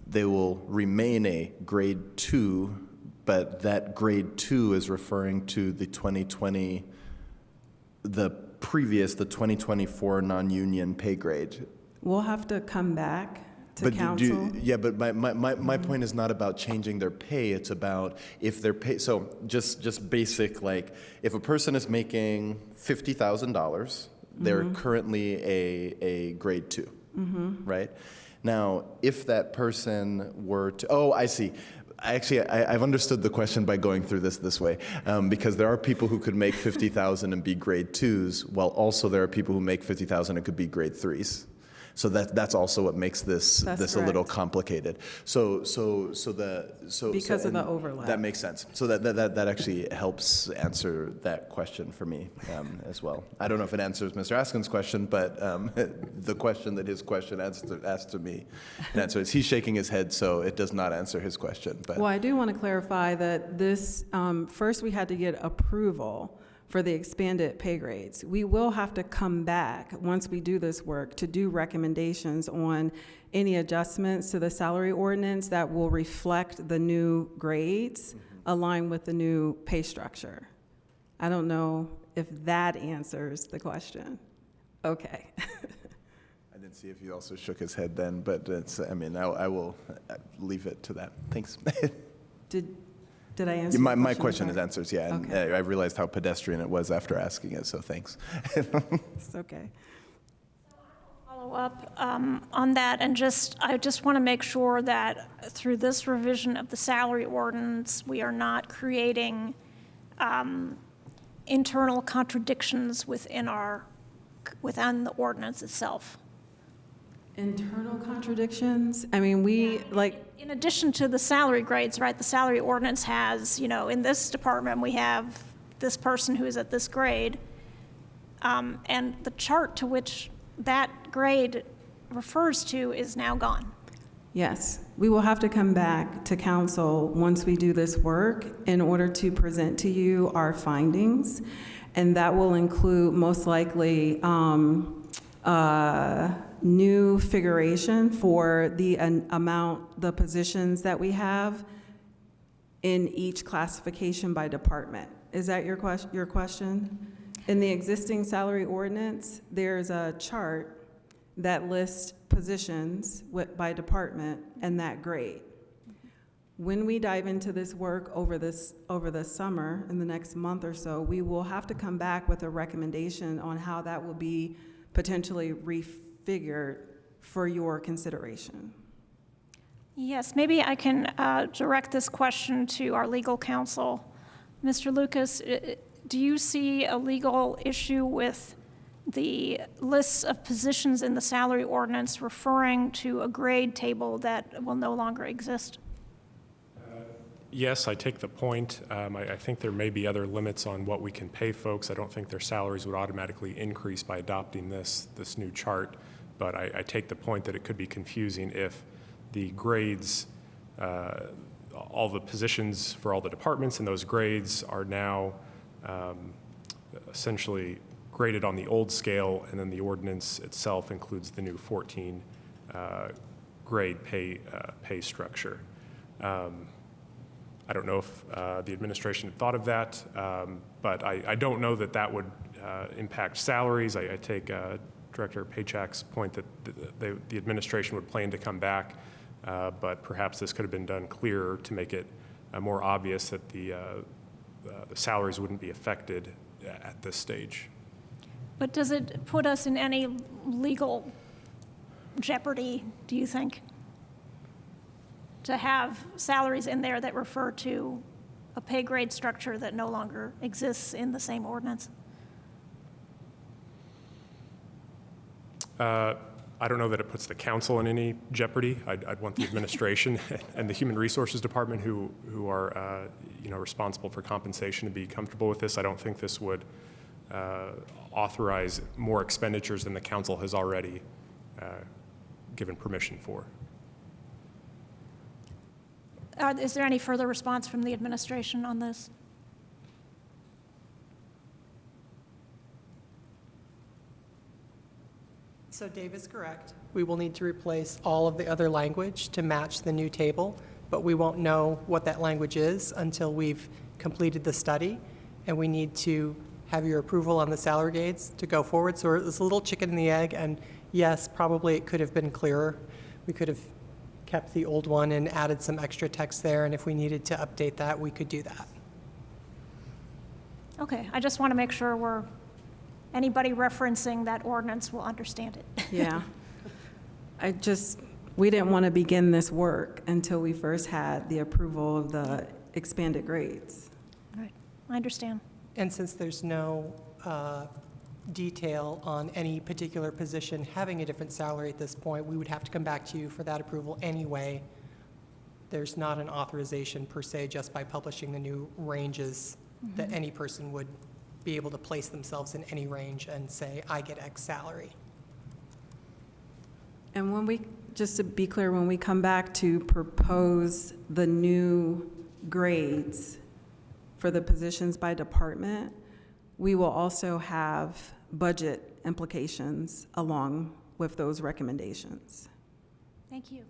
they will remain a grade 2, but that grade 2 is referring to the 2024 non-union pay grade. We'll have to come back to council. But my point is not about changing their pay. It's about if their pay. So just basic, like if a person is making $50,000, they're currently a grade 2, right? Now, if that person were to, I see. I've understood the question by going through this way, because there are people who could make 50,000 and be grade 2s, while also there are people who make 50,000 and could be grade 3s. So that's also what makes this That's a little correct. complicated. Because of the and overlap. That makes sense. So that actually helps answer that question for me as well. I don't know if it answers Mr. Askin's question, but the question that his question asked to me, an answer is he's shaking his head, so it does not answer his question. But Well, I do want to clarify that this, first we had to get approval for the expanded pay grades. We will have to come back, once we do this work, to do recommendations on any adjustments to the salary ordinance that will reflect the new grades, aligned with the new pay structure. I don't know if that answers the question. Okay. I didn't see if he also shook his head then, but I will leave it to that. Thanks. Did I answer my your question is sorry? answers, yeah. And Okay. I realized how pedestrian it was after asking it, so thanks. It's okay. Follow up on that, and I just want to make sure that through this revision of the salary ordinance, we are not creating internal contradictions within the ordinance itself. Internal contradictions? I mean, we, like, In addition to the salary grades, right, the salary ordinance has, in this department, we have this person who is at this grade, and the chart to which that grade refers to is now gone. yes, we will have to come back to council once we do this work in order to present to you our findings, and that will include most likely new figuration for the the positions that we have in each classification by department. Is that your question? In the existing salary ordinance, there's a chart that lists positions by department and that grade. When we dive into this work over the summer, in the next month or so, we will have to come back with a recommendation on how that will be potentially refigured for your consideration. Yes, maybe I can direct this question to our legal counsel. Mr. Lucas, do you see a legal issue with the lists of positions in the salary ordinance referring to a grade table that will no longer exist? Yes, I take the point. I think there may be other limits on what we can pay folks. I don't think their salaries would automatically increase by adopting this new chart, but I take the point that it could be confusing if the grades, all the positions for all the departments and those grades are now essentially graded on the old scale, and then the ordinance itself includes the new 14 grade pay structure. I don't know if the administration had thought of that, but I don't know that would impact salaries. I take Director Paychak's point that the administration would plan to come back, but perhaps this could have been done clearer to make it more obvious that the salaries wouldn't be affected at this stage. But does it put us in any legal jeopardy, do you think, to have salaries in there that refer to a pay grade structure that no longer exists in the same ordinance? I don't know that it puts the council in any jeopardy. I'd want the administration and the Human Resources Department, who are responsible for compensation, to be comfortable with this. I don't think this would authorize more expenditures than the council has already given permission for. Is there any further response from the administration on this? So Dave is correct. We will need to replace all of the other language to match the new table, but we won't know what that language is until we've completed the study, and we need to have your approval on the salary grades to go forward. So it's a little chicken and the egg, and yes, probably it could have been clearer. We could have kept the old one and added some extra text there, and if we needed to update that, we could do that. Okay, I just want to make sure anybody referencing that ordinance will understand it. Yeah. We didn't want to begin this work until we first had the approval of the expanded grades. All right, I understand. And since there's no detail on any particular position having a different salary at this point. We would have to come back to you for that approval anyway. There's not an authorization per se just by publishing the new ranges that any person would be able to place themselves in any range and say, I get X salary. And when we, just to be clear, when we come back to propose the new grades for the positions by department, we will also have budget implications along with those recommendations. Thank you.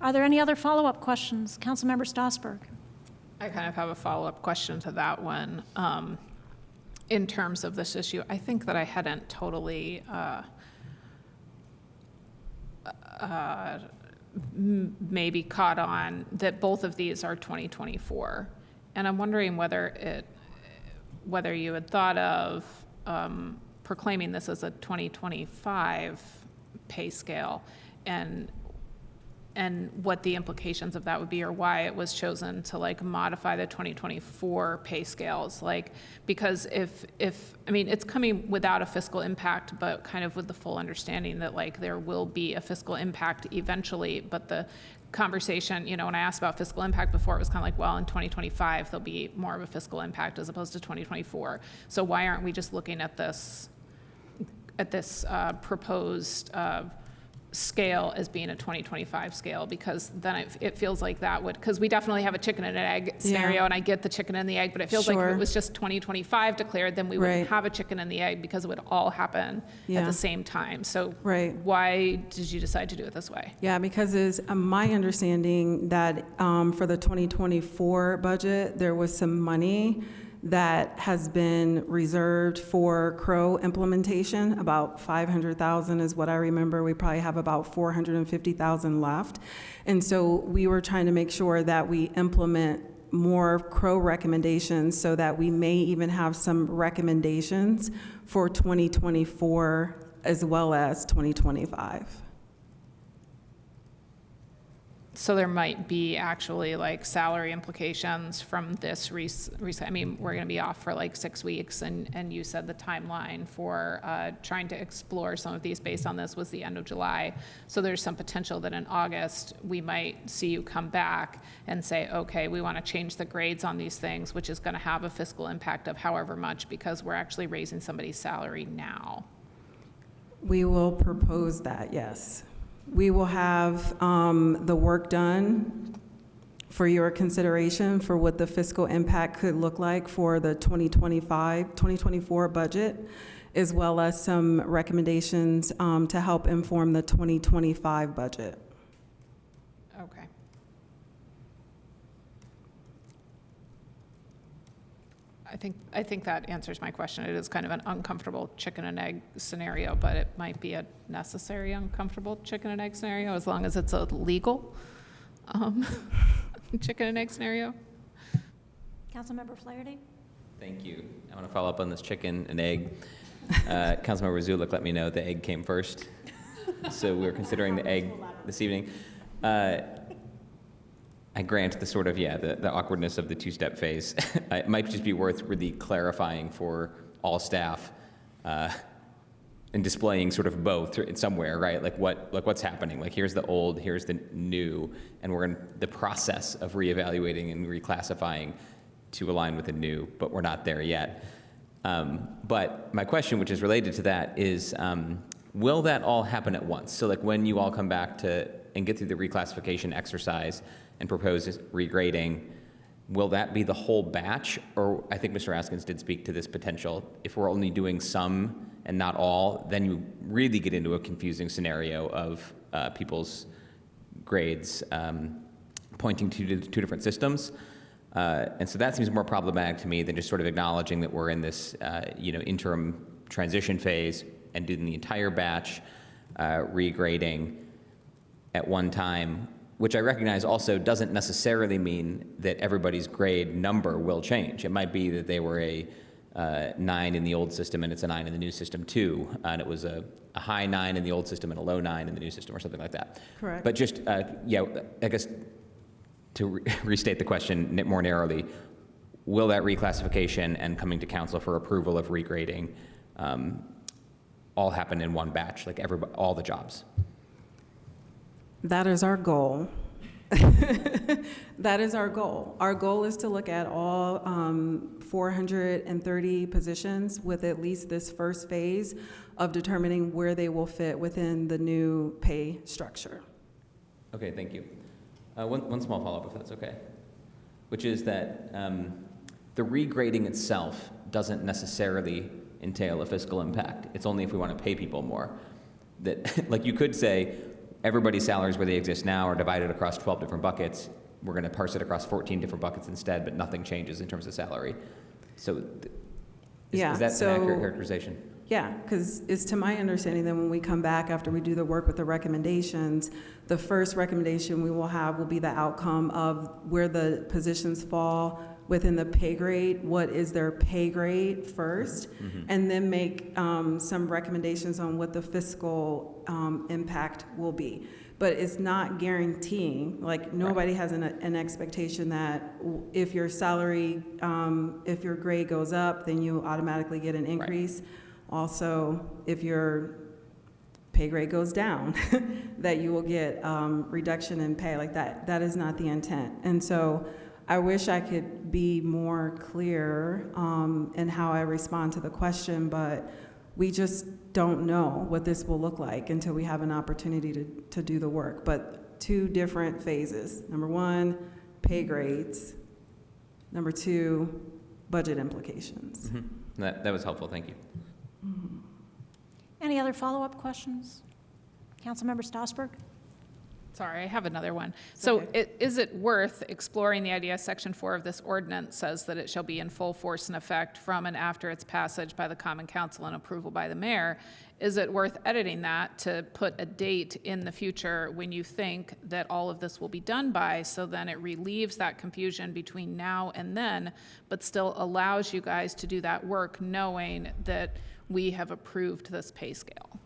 Are there any other follow-up questions? Councilmember Stossberg. I kind of have a follow-up question to that one. In terms of this issue, I think that I hadn't totally maybe caught on that both of these are 2024. And I'm wondering whether you had thought of proclaiming this as a 2025 pay scale and what the implications of that would be, or why it was chosen to like modify the 2024 pay scales. Like, because if I mean, it's coming without a fiscal impact, but kind of with the full understanding that like there will be a fiscal impact eventually. But the conversation, you know, when I asked about fiscal impact before, it was kind of like, well, in 2025, there'll be more of a fiscal impact as opposed to 2024. So why aren't we just looking at this proposed scale as being a 2025 scale? Because then it feels like that would, because we definitely have a chicken and an egg scenario, and I get the chicken and the egg, but it feels like if it was just 2025 declared, then we wouldn't have a chicken and the egg because it would all happen at the same time. So why did you decide to do it this way? Yeah, because it's my understanding that for the 2024 budget, there was some money that has been reserved for Crow implementation. About 500,000 is what I remember. We probably have about 450,000 left. And so we were trying to make sure that we implement more Crow recommendations so that we may even have some recommendations for 2024 as well as 2025. So there might be actually like salary implications from this I mean, we're going to be off for like 6 weeks, and you said the timeline for trying to explore some of these based on this was the end of July. So there's some potential that in August we might see you come back and say, okay, we want to change the grades on these things, which is going to have a fiscal impact of however much because we're actually raising somebody's salary now. We will propose that, yes. We will have the work done for your consideration for what the fiscal impact could look like for the 2024 budget, as well as some recommendations to help inform the 2025 budget. Okay. I think that answers my question. It is kind of an uncomfortable chicken and egg scenario, but it might be a necessary uncomfortable chicken and egg scenario as long as it's a legal chicken and egg scenario. Councilmember Flaherty. Thank you. I want to follow up on this chicken and egg. Councilmember Zulik let me know the egg came first. So we're considering the egg this evening. I grant the sort of, the awkwardness of the two-step phase. It might just be worth really clarifying for all staff and displaying sort of both somewhere, right? Like what's happening? Like here's the old, here's the new, and we're in the process of reevaluating and reclassifying to align with the new, but we're not there yet. But my question, which is related to that, is will that all happen at once? So like when you all come back and get through the reclassification exercise and propose regrading, will that be the whole batch? Or I think Mr. Askins did speak to this potential. If we're only doing some and not all, then you really get into a confusing scenario of people's grades pointing to two different systems. And so that seems more problematic to me than just sort of acknowledging that we're in this interim transition phase and doing the entire batch regrading at one time, which I recognize also doesn't necessarily mean that everybody's grade number will change. It might be that they were a 9 in the old system and it's a 9 in the new system too, and it was a high 9 in the old system and a low 9 in the new system or something like that. Correct. But just, I guess to restate the question more narrowly, will that reclassification and coming to council for approval of regrading all happen in one batch, like all the jobs? That is our goal. That is our goal. Our goal is to look at all 430 positions with at least this first phase of determining where they will fit within the new pay structure. Okay, thank you. One small follow-up, if that's okay, which is that the regrading itself doesn't necessarily entail a fiscal impact. It's only if we want to pay people more. That, like, you could say everybody's salaries where they exist now are divided across 12 different buckets. We're going to parse it across 14 different buckets instead, but nothing changes in terms of salary. So is that an accurate characterization? Yeah, because it's to my understanding that when we come back after we do the work with the recommendations, the first recommendation we will have will be the outcome of where the positions fall within the pay grade, what is their pay grade first, and then make some recommendations on what the fiscal impact will be. But it's not guaranteeing, like nobody has an expectation that if your salary, if your grade goes up, then you automatically get an increase. Right. Also, if your pay grade goes down, that you will get reduction in pay. Like that is not the intent. And so I wish I could be more clear in how I respond to the question, but we just don't know what this will look like until we have an opportunity to do the work. But 2 different phases. Number 1, pay grades. Number 2, budget implications. That was helpful, thank you. Any other follow-up questions? Councilmember Stossberg? Sorry, I have another one. So is it worth exploring the idea Section 4 of this ordinance says that it shall be in full force and effect from and after its passage by the Common Council and approval by the mayor? Is it worth editing that to put a date in the future when you think that all of this will be done by, so then it relieves that confusion between now and then, but still allows you guys to do that work knowing that we have approved this pay scale?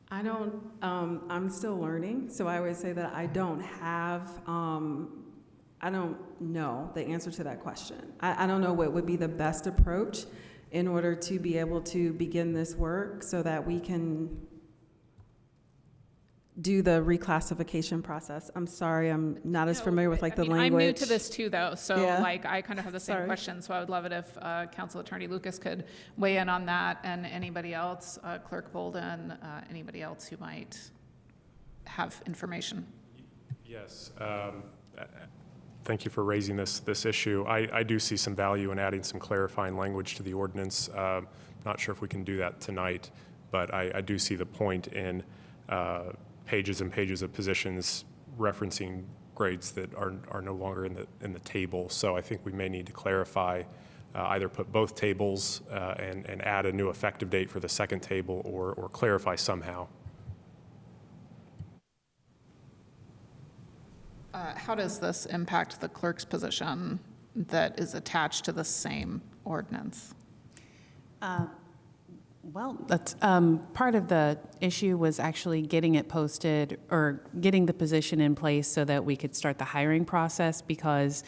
I don't, I'm still learning, so I would say that I don't have, I don't know the answer to that question. I don't know what would be the best approach in order to be able to begin this work so that we can do the reclassification process. I'm sorry, I'm not as familiar with the language. I'm new to this too, though, so Yeah. I kind of have the same question. So I would love it if Council Attorney Lucas could weigh in on that, and anybody else, Clerk Bolden, anybody else who might have information. Yes. Thank you for raising this issue. I do see some value in adding some clarifying language to the ordinance. Not sure if we can do that tonight, but I do see the point in pages and pages of positions referencing grades that are no longer in the table. So I think we may need to clarify, either put both tables and add a new effective date for the second table, or clarify somehow. How does this impact the clerk's position that is attached to the same ordinance? Well, that's part of the issue was actually getting it posted or getting the position in place so that we could start the hiring process, because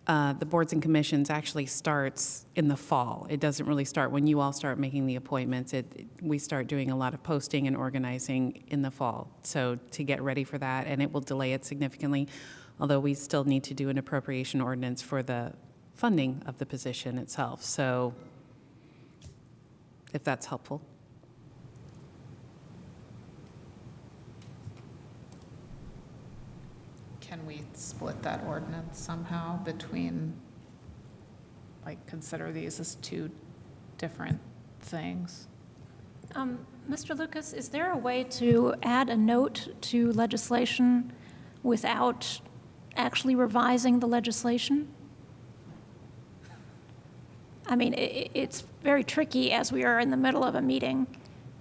the boards and commissions actually starts in the fall. It doesn't really start when you all start making the appointments. We start doing a lot of posting and organizing in the fall. So to get ready for that, and it will delay it significantly, although we still need to do an appropriation ordinance for the funding of the position itself. So if that's helpful. Can we split that ordinance somehow between, consider these as 2 different things? Mr. Lucas, is there a way to add a note to legislation without actually revising the legislation? I mean, it's very tricky as we are in the middle of a meeting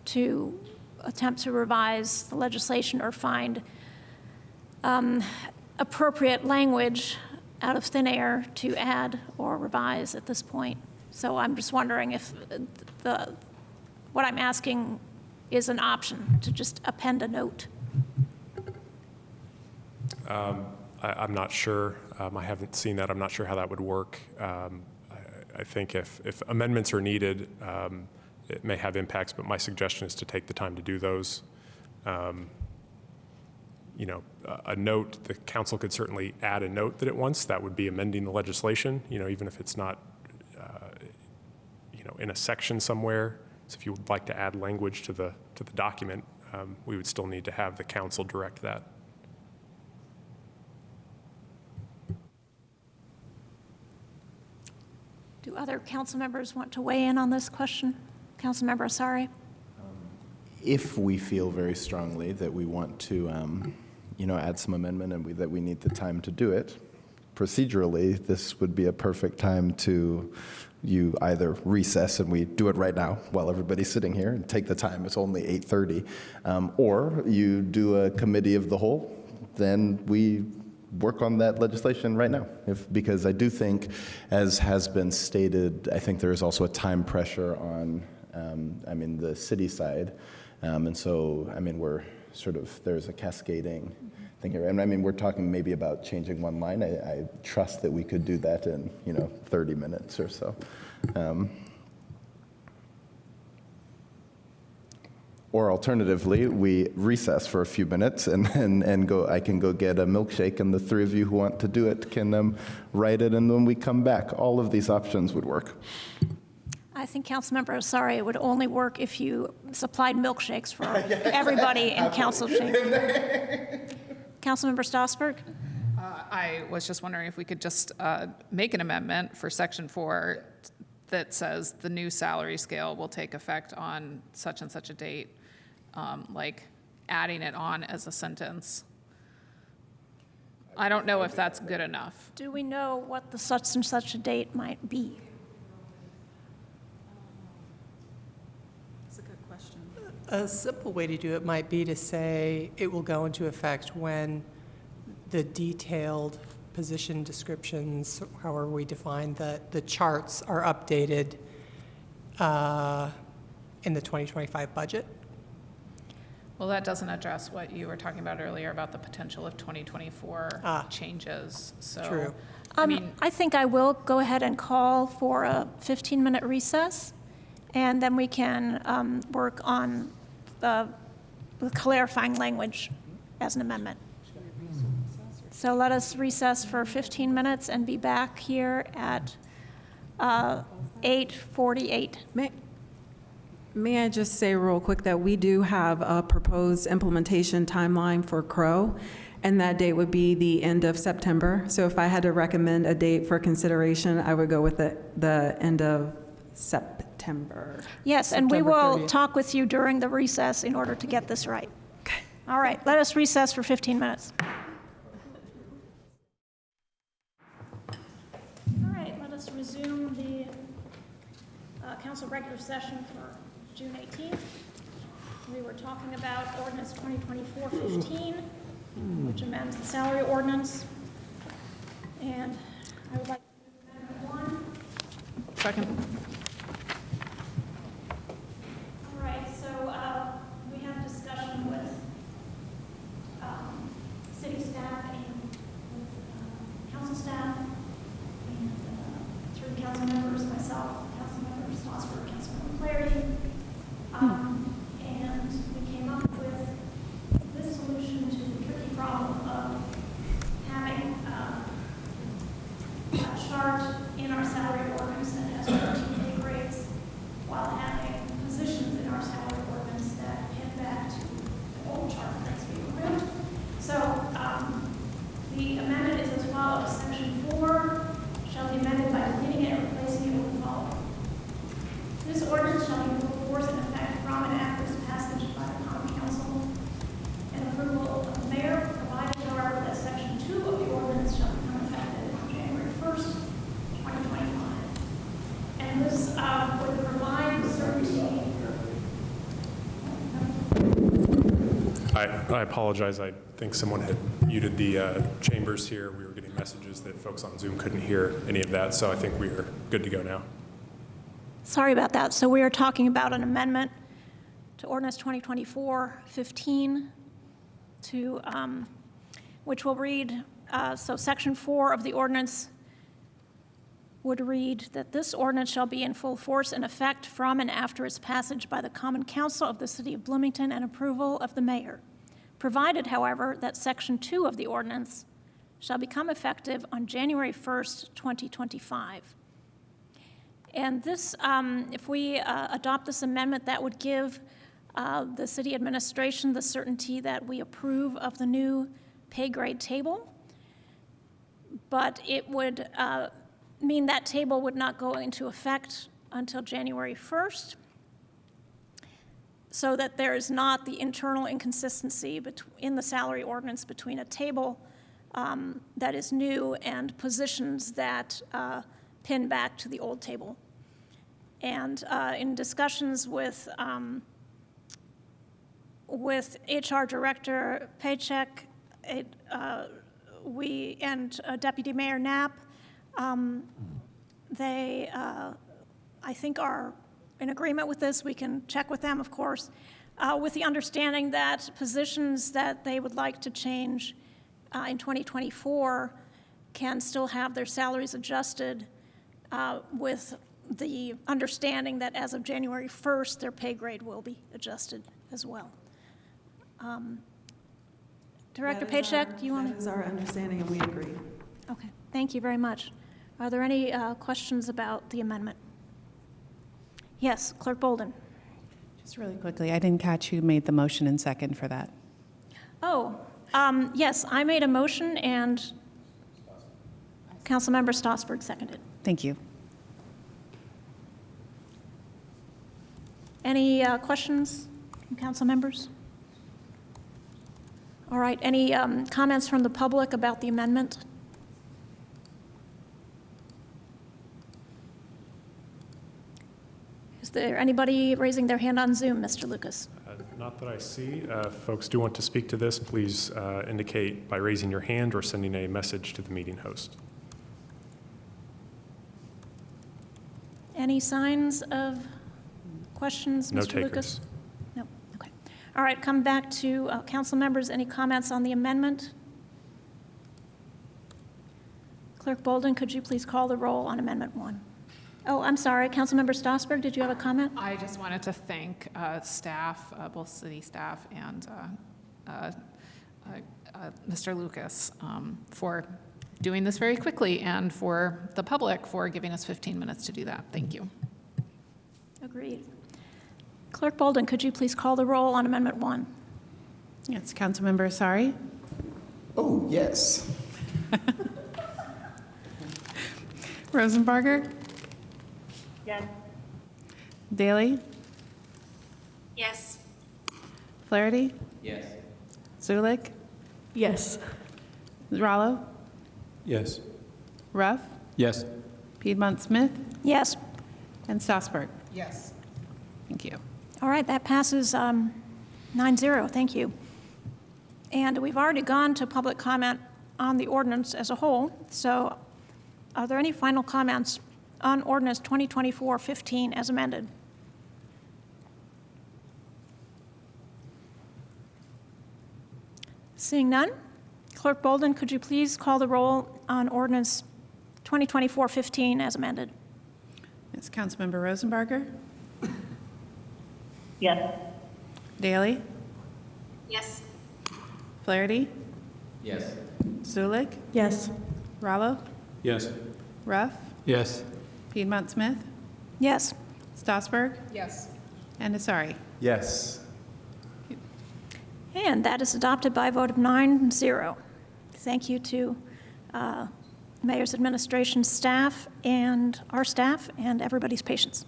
to attempt to revise the legislation or find appropriate language out of thin air to add or revise at this point. So I'm just wondering if what I'm asking is an option, to just append a note. I'm not sure. I haven't seen that. I'm not sure how that would work. I think if amendments are needed, it may have impacts, but my suggestion is to take the time to do those. You know, a note, the council could certainly add a note that it wants. That would be amending the legislation, you know, even if it's not, you know, in a section somewhere. So if you would like to add language to the document, we would still need to have the council direct that. Do other council members want to weigh in on this question? Councilmember Asari? If we feel very strongly that we want to, you know, add some amendment and that we need the time to do it, procedurally, this would be a perfect time to you either recess and we do it right now while everybody's sitting here and take the time. It's only 8:30, or you do a committee of the whole. Then we work on that legislation right now. Because I do think, as has been stated, I think there is also a time pressure on, I mean, the city side. And so, I mean, we're sort of, there's a cascading thing here. And I mean, we're talking maybe about changing one line. I trust that we could do that in, you know, 30 minutes or so. Or alternatively, we recess for a few minutes and go. I can go get a milkshake, and the three of you who want to do it can write it, and then we come back. All of these options would work. I think Councilmember Asari, it would only work if you supplied milkshakes for everybody in council chamber. Councilmember Stossberg? I was just wondering if we could just make an amendment for Section 4 that says the new salary scale will take effect on such and such a date, like adding it on as a sentence. I don't know if that's good enough. Do we know what the such and such a date might be? That's a good question. A simple way to do it might be to say it will go into effect when the detailed position descriptions, however we define the charts, are updated in the 2025 budget. Well, that doesn't address what you were talking about earlier about the potential of 2024 changes. So, True. I mean, I think I will go ahead and call for a 15-minute recess, and then we can work on the clarifying language as an amendment. So let us recess for 15 minutes and be back here at 8:48. May I just say real quick that we do have a proposed implementation timeline for Crow, and that date would be the end of September. So if I had to recommend a date for consideration, I would go with the end of September. Yes, and we September will 30th. talk with you during the recess in order to get this right. Okay. All right, let us recess for 15 minutes. All right, let us resume the council regular session for June 18th. We were talking about ordinance 2024-15, which amends the salary ordinance. And I would like to move amendment 1. Second. All right, so we have discussion with city staff and with council staff and through council members, myself, council members, Stossberg, Councilmember Flaherty. And we came up with this solution to the tricky problem of having a chart in our salary ordinance that has 13 pay grades while having positions in our salary ordinance that head back to the old chart that's being removed. So the amendment is as follows. Section 4 shall be amended by deleting it and replacing it with the following. This ordinance shall be in full force and effect from and after its passage by the Common Council and approval of the mayor, provided, however, that Section 2 of the ordinance shall become effective on January 1st, 2025. And this would provide certainty. I apologize. I think someone had muted the chambers here. We were getting messages that folks on Zoom couldn't hear any of that, so I think we are good to go now. Sorry about that. So we are talking about an amendment to ordinance 2024-15 to, which will read, so section 4 of the ordinance would read that this ordinance shall be in full force and effect from and after its passage by the Common Council of the City of Bloomington and approval of the mayor, provided, however, that Section 2 of the ordinance shall become effective on January 1st, 2025. And this, if we adopt this amendment, that would give the city administration the certainty that we approve of the new pay grade table, but it would mean that table would not go into effect until January 1st, so that there is not the internal inconsistency in the salary ordinance between a table that is new and positions that pin back to the old table. And in discussions with HR Director Paycheck, we and Deputy Mayor Knapp, they, I think, are in agreement with this. We can check with them, of course, with the understanding that positions that they would like to change in 2024 can still have their salaries adjusted with the understanding that as of January 1st, their pay grade will be adjusted as well. Director Paycheck, do you want to? That is our understanding, and we agree. Okay, thank you very much. Are there any questions about the amendment? Yes, Clerk Bolden. Just really quickly, I didn't catch who made the motion and second for that. Oh, yes, I made a motion and Councilmember Stossberg seconded. Thank you. Any questions from council members? All right, any comments from the public about the amendment? Is there anybody raising their hand on Zoom, Mr. Lucas? Not that I see. If folks do want to speak to this, please indicate by raising your hand or sending a message to the meeting host. Any signs of questions, No Mr. takers. Lucas? No, okay. All right, come back to council members. Any comments on the amendment? Clerk Bolden, could you please call the roll on Amendment 1? Oh, I'm sorry, Councilmember Stossberg, did you have a comment? I just wanted to thank staff, both city staff and Mr. Lucas for doing this very quickly, and for the public for giving us 15 minutes to do that. Thank you. Agreed. Clerk Bolden, could you please call the roll on Amendment 1? Yes, Councilmember Asari. Oh, yes. Rosenbarger. Yes. Daly. Yes. Flaherty. Yes. Zulik. Yes. Rallo. Yes. Ruff. Yes. Piedmont Smith. Yes. And Stossberg. Yes. Thank you. All right, that passes 9-0. Thank you. And we've already gone to public comment on the ordinance as a whole. So are there any final comments on ordinance 2024-15 as amended? Seeing none, Clerk Bolden, could you please call the roll on ordinance 2024-15 as amended? Yes, Councilmember Rosenbarger. Yes. Daly. Yes. Flaherty. Yes. Zulik. Yes. Rallo. Yes. Ruff. Yes. Piedmont Smith. Yes. Stossberg. Yes. And Asari. Yes. And that is adopted by a vote of 9-0. Thank you to Mayor's administration staff and our staff and everybody's patience.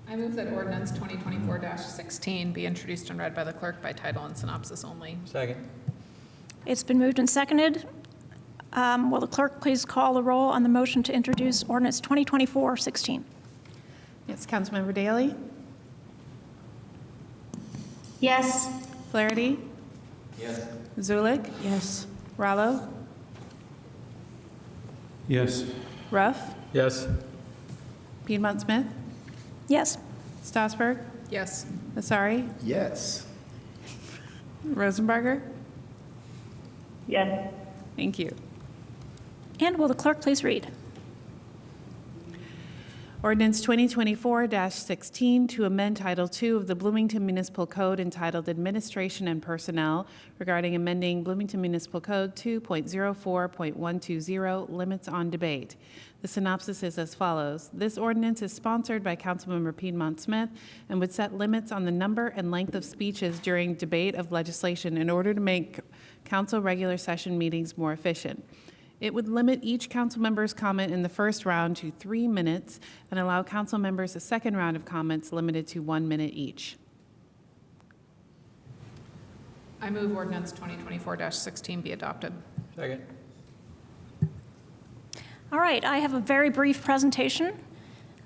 I move that ordinance 2024-16 be introduced and read by the clerk by title and synopsis only. Second. It's been moved and seconded. Will the clerk please call the roll on the motion to introduce ordinance 2024-16? Yes, Councilmember Daly. Yes. Flaherty. Yes. Zulik. Yes. Rallo. Yes. Ruff. Yes. Piedmont Smith. Yes. Stossberg. Yes. Asari. Yes. Rosenbarger. Yes. Thank you. And will the clerk please read? Ordinance 2024-16 to amend Title II of the Bloomington Municipal Code entitled Administration and Personnel regarding amending Bloomington Municipal Code 2.04.120 Limits on Debate. The synopsis is as follows. This ordinance is sponsored by Councilmember Piedmont Smith and would set limits on the number and length of speeches during debate of legislation in order to make council regular session meetings more efficient. It would limit each council member's comment in the first round to 3 minutes and allow council members a second round of comments limited to 1 minute each. I move ordinance 2024-16 be adopted. Second. All right, I have a very brief presentation.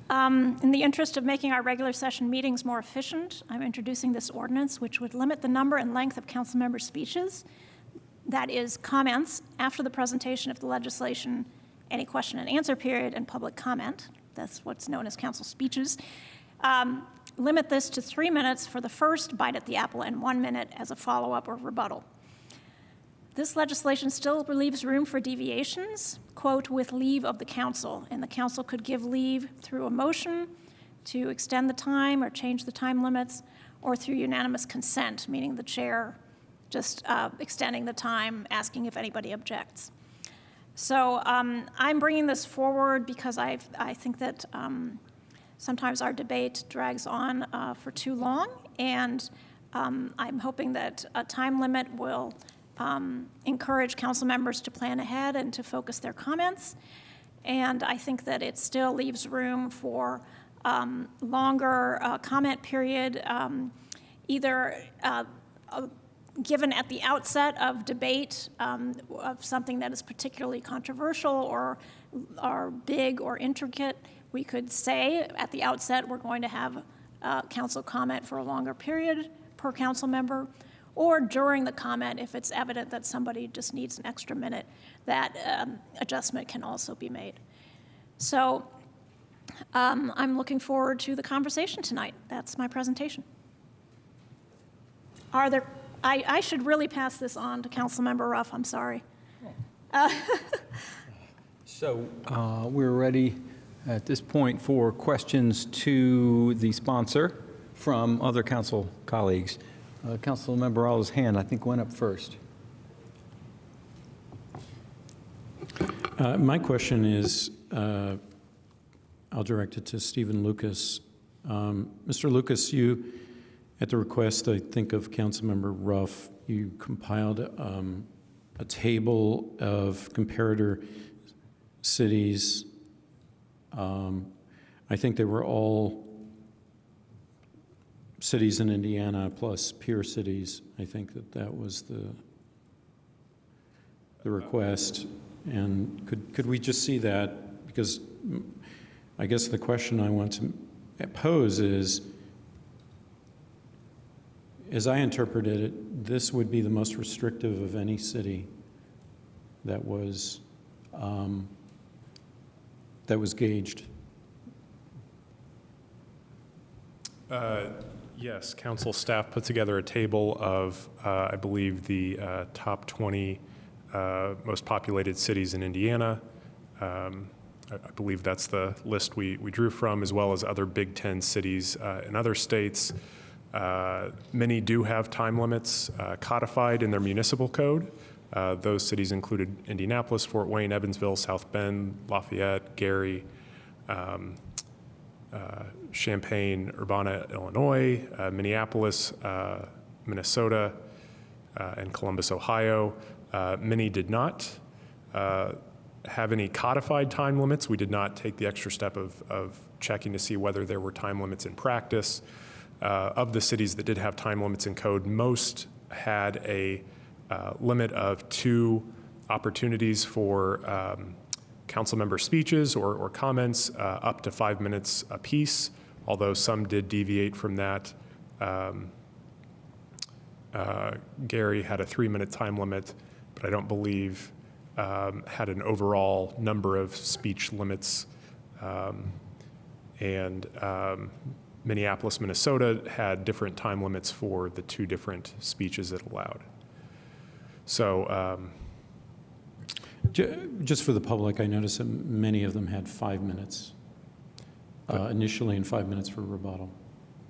In the interest of making our regular session meetings more efficient, I'm introducing this ordinance, which would limit the number and length of council member speeches. That is, comments after the presentation of the legislation, any question and answer period, and public comment. That's what's known as council speeches. Limit this to 3 minutes for the first bite at the apple and 1 minute as a follow-up or rebuttal. This legislation still leaves room for deviations, quote, with leave of the council. And the council could give leave through a motion to extend the time or change the time limits, or through unanimous consent, meaning the chair just extending the time, asking if anybody objects. So I'm bringing this forward because I think that sometimes our debate drags on for too long, and I'm hoping that a time limit will encourage council members to plan ahead and to focus their comments. And I think that it still leaves room for longer comment period, either given at the outset of debate of something that is particularly controversial or big or intricate. We could say at the outset we're going to have council comment for a longer period per council member, or during the comment, if it's evident that somebody just needs an extra minute, that adjustment can also be made. So I'm looking forward to the conversation tonight. That's my presentation. Are there? I should really pass this on to Councilmember Ruff. I'm sorry. So we're ready at this point for questions to the sponsor from other council colleagues. Councilmember Rawls' hand, I think, went up first. My question is, I'll direct it to Stephen Lucas. Mr. Lucas, you, at the request, I think, of Councilmember Ruff, you compiled a table of comparator cities. I think they were all cities in Indiana plus peer cities. I think that was the request. And could we just see that? Because I guess the question I want to pose is, as I interpreted it, this would be the most restrictive of any city that was gauged. Yes, council staff put together a table of, I believe, the top 20 most populated cities in Indiana. I believe that's the list we drew from, as well as other Big Ten cities in other states. Many do have time limits codified in their municipal code. Those cities included Indianapolis, Fort Wayne, Evansville, South Bend, Lafayette, Gary, Champaign, Urbana, Illinois, Minneapolis, Minnesota, and Columbus, Ohio. Many did not have any codified time limits. We did not take the extra step of checking to see whether there were time limits in practice. Of the cities that did have time limits in code, most had a limit of 2 opportunities for council member speeches or comments, up to 5 minutes apiece, although some did deviate from that. Gary had a 3-minute time limit, but I don't believe had an overall number of speech limits. Minneapolis, Minnesota had different time limits for the 2 different speeches it allowed. So Just for the public, I noticed that many of them had 5 minutes initially, and 5 minutes for rebuttal.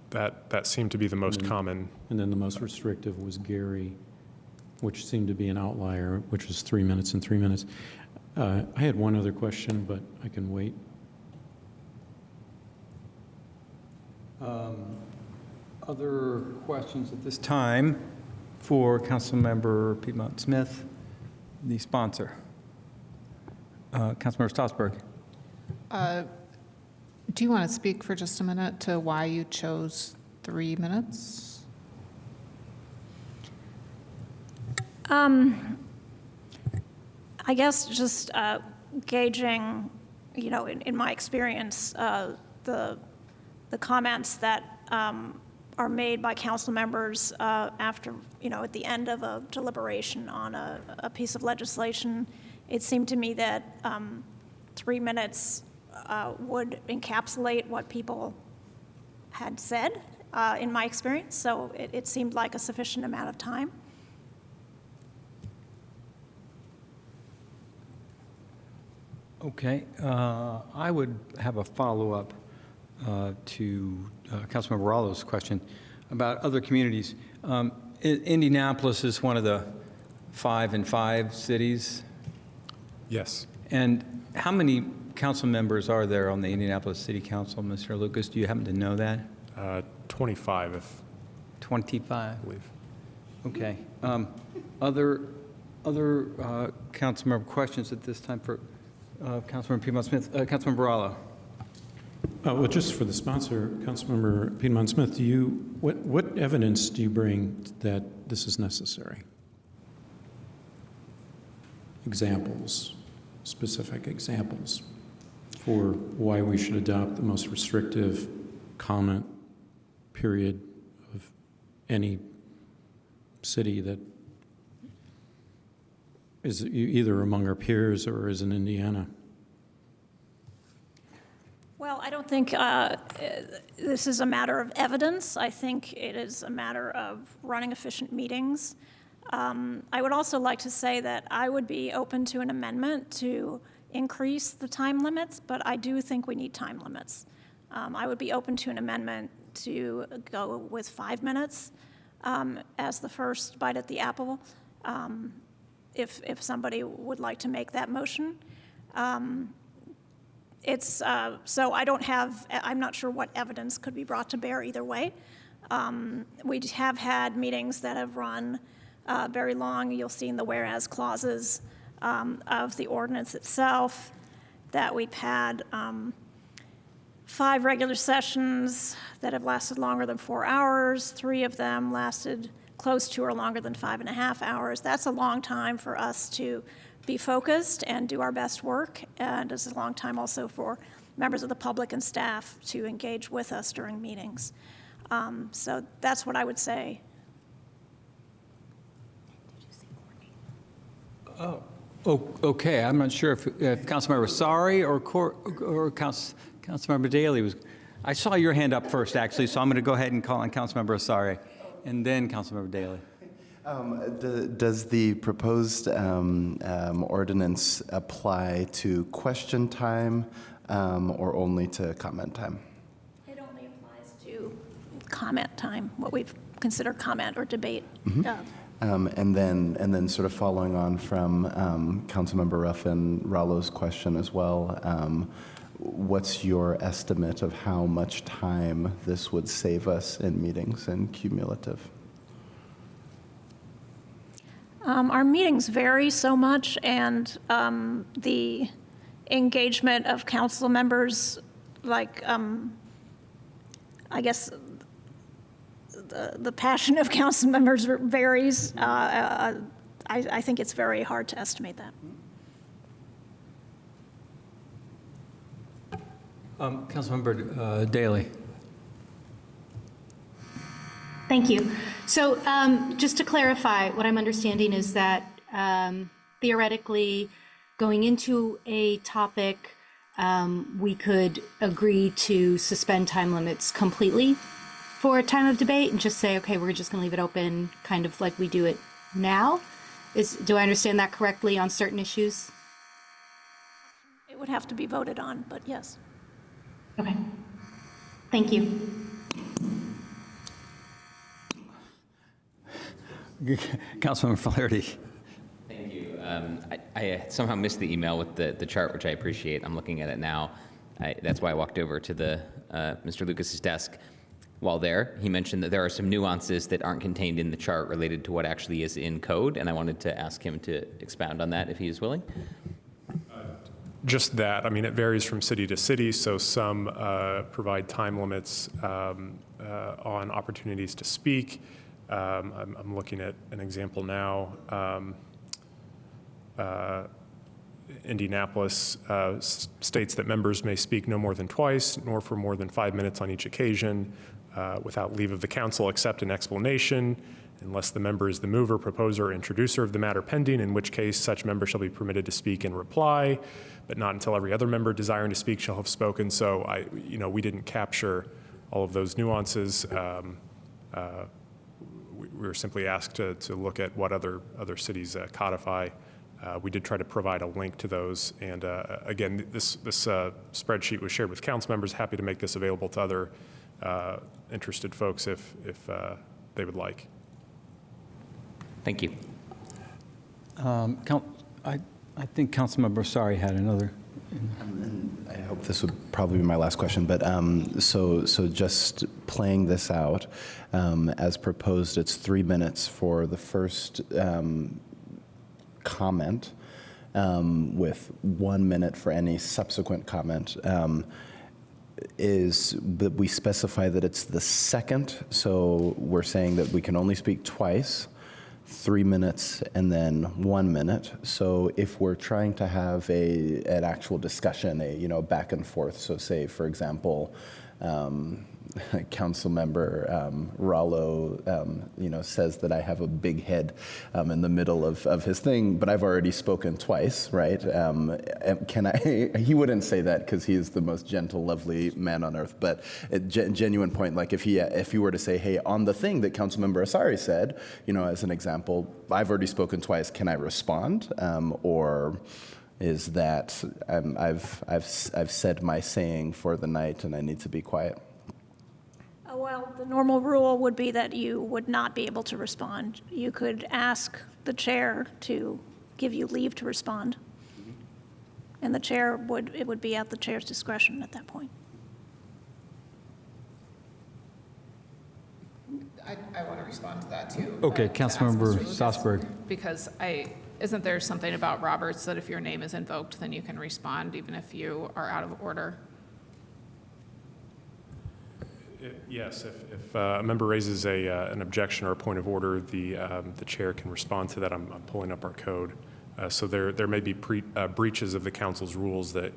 That seemed to be the most common. And then the most restrictive was Gary, which seemed to be an outlier, which was 3 minutes and 3 minutes. I had one other question, but I can wait. Other questions at this time for Councilmember Piedmont Smith, the sponsor? Councilmember Strasburg. Do you want to speak for just a minute to why you chose 3 minutes? I guess just gauging, in my experience, the comments that are made by council members after, at the end of a deliberation on a piece of legislation. It seemed to me that 3 minutes would encapsulate what people had said, in my experience. So it seemed like a sufficient amount of time. Okay, I would have a follow-up to Councilmember Rallo's question about other communities. Indianapolis is one of the 5 and 5 cities. Yes. And how many council members are there on the Indianapolis City Council, Mr. Lucas? Do you happen to know that? 25. 25? I believe. Okay. Other council member questions at this time for Councilmember Piedmont Smith? Councilmember Rallo. Well, just for the sponsor, Councilmember Piedmont Smith, what evidence do you bring that this is necessary? Examples, specific examples for why we should adopt the most restrictive comment period of any city that is either among our peers or is in Indiana. Well, I don't think this is a matter of evidence. I think it is a matter of running efficient meetings. I would also like to say that I would be open to an amendment to increase the time limits, but I do think we need time limits. I would be open to an amendment to go with 5 minutes as the first bite at the apple, if somebody would like to make that motion. So I'm not sure what evidence could be brought to bear either way. We have had meetings that have run very long. You'll see in the whereas clauses of the ordinance itself that we've had 5 regular sessions that have lasted longer than 4 hours. 3 of them lasted close to or longer than 5.5 hours. That's a long time for us to be focused and do our best work, and it's a long time also for members of the public and staff to engage with us during meetings. So that's what I would say. Oh, okay. I'm not sure if Councilmember Sari or Councilmember Daley was. I saw your hand up first, actually, so I'm going to go ahead and call on Councilmember Sari, and then Councilmember Daley. Does the proposed ordinance apply to question time or only to comment time? It only applies to comment time, what we've considered comment or debate. And then sort of following on from Councilmember Ruffin Rallo's question as well, what's your estimate of how much time this would save us in meetings and cumulative? Our meetings vary so much, and the engagement of council members, like, I guess the passion of council members varies. I think it's very hard to estimate that. Councilmember Daley. Thank you. So just to clarify, what I'm understanding is that theoretically, going into a topic, we could agree to suspend time limits completely for a time of debate and just say, okay, we're just going to leave it open kind of like we do it now. Do I understand that correctly on certain issues? would have to be voted on, but yes. Okay. Thank you. Councilmember Flaherty. Thank you. I somehow missed the email with the chart, which I appreciate. I'm looking at it now. That's why I walked over to Mr. Lucas's desk. While there, he mentioned that there are some nuances that aren't contained in the chart related to what actually is in code, and I wanted to ask him to expound on that if he is willing. Just that. I mean, it varies from city to city, so some provide time limits on opportunities to speak. I'm looking at an example now. Indianapolis states that members may speak no more than twice, nor for more than 5 minutes on each occasion, without leave of the council, except an explanation, unless the member is the mover, proposer, or introducer of the matter pending, in which case such member shall be permitted to speak in reply, but not until every other member desiring to speak shall have spoken. So we didn't capture all of those nuances. We were simply asked to look at what other cities codify. We did try to provide a link to those, and again, this spreadsheet was shared with council members. Happy to make this available to other interested folks if they would like. Thank you. I think Councilmember Sari had another. I hope this would probably be my last question, but so just playing this out, as proposed, it's 3 minutes for the first comment, with 1 minute for any subsequent comment. But we specify that it's the second, so we're saying that we can only speak twice, 3 minutes, and then 1 minute. So if we're trying to have an actual discussion, a back and forth, so say, for example, council member Rollo, says that I have a big head in the middle of his thing, but I've already spoken twice, right? Can I? He wouldn't say that because he is the most gentle, lovely man on earth. But a genuine point, like if he were to say, hey, on the thing that Councilmember Asari said, as an example, I've already spoken twice. Can I respond? Or is that I've said my saying for the night and I need to be quiet? Well, the normal rule would be that you would not be able to respond. You could ask the chair to give you leave to respond. And it would be at the chair's discretion at that point. I want to respond to that too. Okay, Councilmember Strasburg. Because isn't there something about Roberts that if your name is invoked, then you can respond even if you are out of order? Yes, if a member raises an objection or a point of order, the chair can respond to that. I'm pulling up our code. So there may be breaches of the council's rules that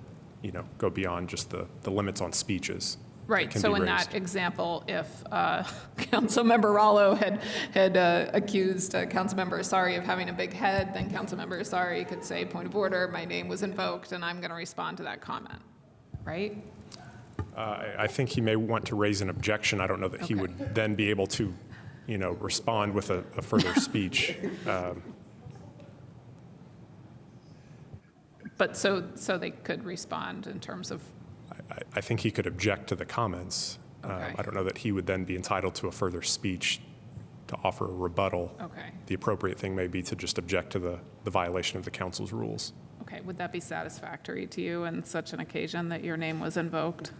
go beyond just the limits on speeches. Right. So in that example, if Councilmember Rollo had accused Councilmember Asari of having a big head, then Councilmember Asari could say, point of order, my name was invoked, and I'm going to respond to that comment. Right? I think he may want to raise an objection. I don't know that he would then be able to, respond with a further speech. But so they could respond in terms of. I think he could object to the comments. Okay. I don't know that he would then be entitled to a further speech to offer a rebuttal. Okay. The appropriate thing may be to just object to the violation of the council's rules. Okay. Would that be satisfactory to you in such an occasion that your name was invoked?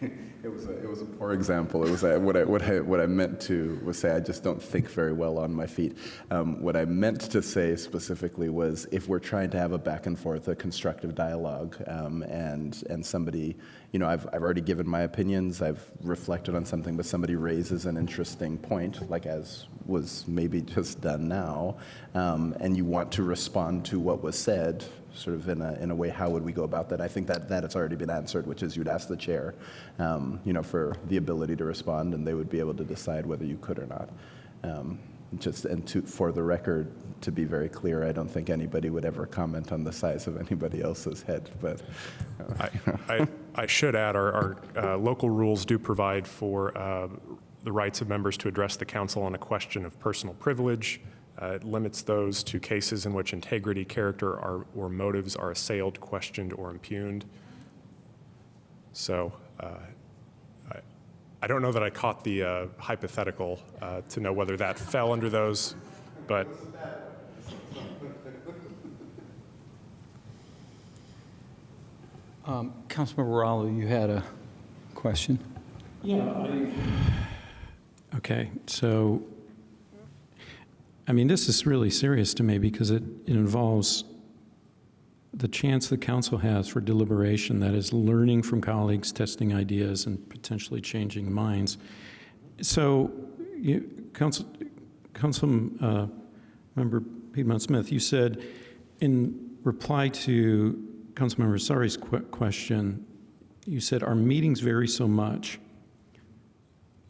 It was a poor example. It was what I meant to was say I just don't think very well on my feet. What I meant to say specifically was if we're trying to have a back and forth, a constructive dialogue, and somebody, I've already given my opinions, I've reflected on something, but somebody raises an interesting point, like as was maybe just done now, and you want to respond to what was said, sort of in a way, how would we go about that? I think that it's already been answered, which is you'd ask the chair, for the ability to respond, and they would be able to decide whether you could or not. For the record, to be very clear, I don't think anybody would ever comment on the size of anybody else's head, but. I should add, our local rules do provide for the rights of members to address the council on a question of personal privilege. It limits those to cases in which integrity, character, or motives are assailed, questioned, or impugned. So I don't know that I caught the hypothetical to know whether that fell under those, but Councilmember Raleigh, you had a question? Okay, so, I mean, this is really serious to me because it involves the chance the council has for deliberation, that is learning from colleagues, testing ideas, and potentially changing minds. So, Councilmember Piedmont Smith, you said in reply to Councilmember Sari's question, you said our meetings vary so much.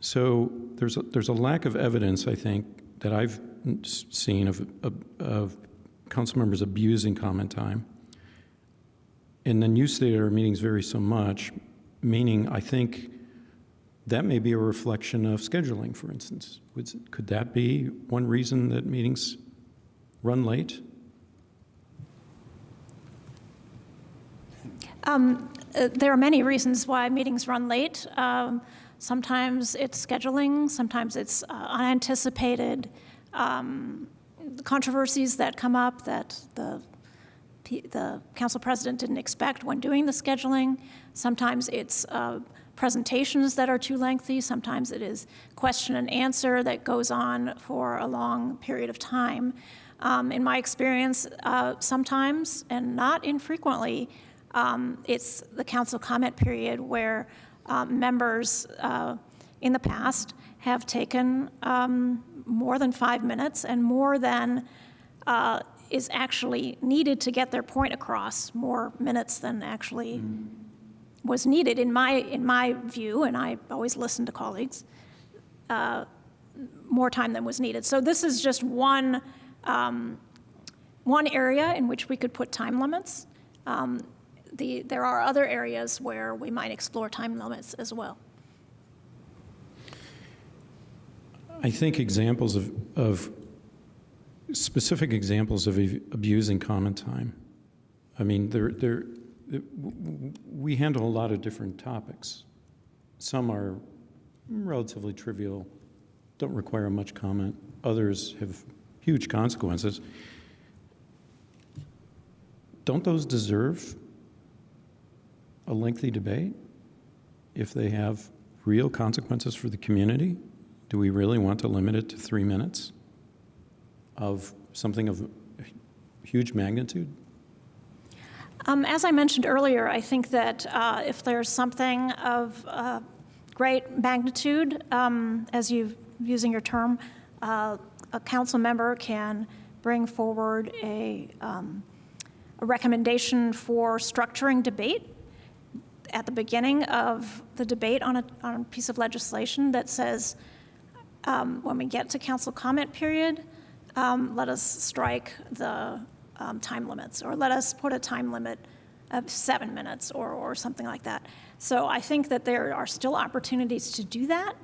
So there's a lack of evidence, I think, that I've seen of council members abusing comment time. And then you stated our meetings vary so much, meaning I think that may be a reflection of scheduling, for instance. Could that be one reason that meetings run late? There are many reasons why meetings run late. Sometimes it's scheduling, sometimes it's unanticipated controversies that come up that the council president didn't expect when doing the scheduling. Sometimes it's presentations that are too lengthy. Sometimes it is question and answer that goes on for a long period of time. In my experience, sometimes, and not infrequently, it's the council comment period where members in the past have taken more than 5 minutes and more than is actually needed to get their point across, more minutes than actually was needed in my view, and I always listen to colleagues, more time than was needed. So this is just one area in which we could put time limits. There are other areas where we might explore time limits as well. I think examples of specific examples of abusing comment time. I mean, we handle a lot of different topics. Some are relatively trivial, don't require much comment. Others have huge consequences. Don't those deserve a lengthy debate if they have real consequences for the community? Do we really want to limit it to 3 minutes of something of huge magnitude? As I mentioned earlier, I think that if there's something of great magnitude, as using your term, a council member can bring forward a recommendation for structuring debate at the beginning of the debate on a piece of legislation that says, when we get to council comment period, let us strike the time limits, or let us put a time limit of 7 minutes or something like that. So I think that there are still opportunities to do that,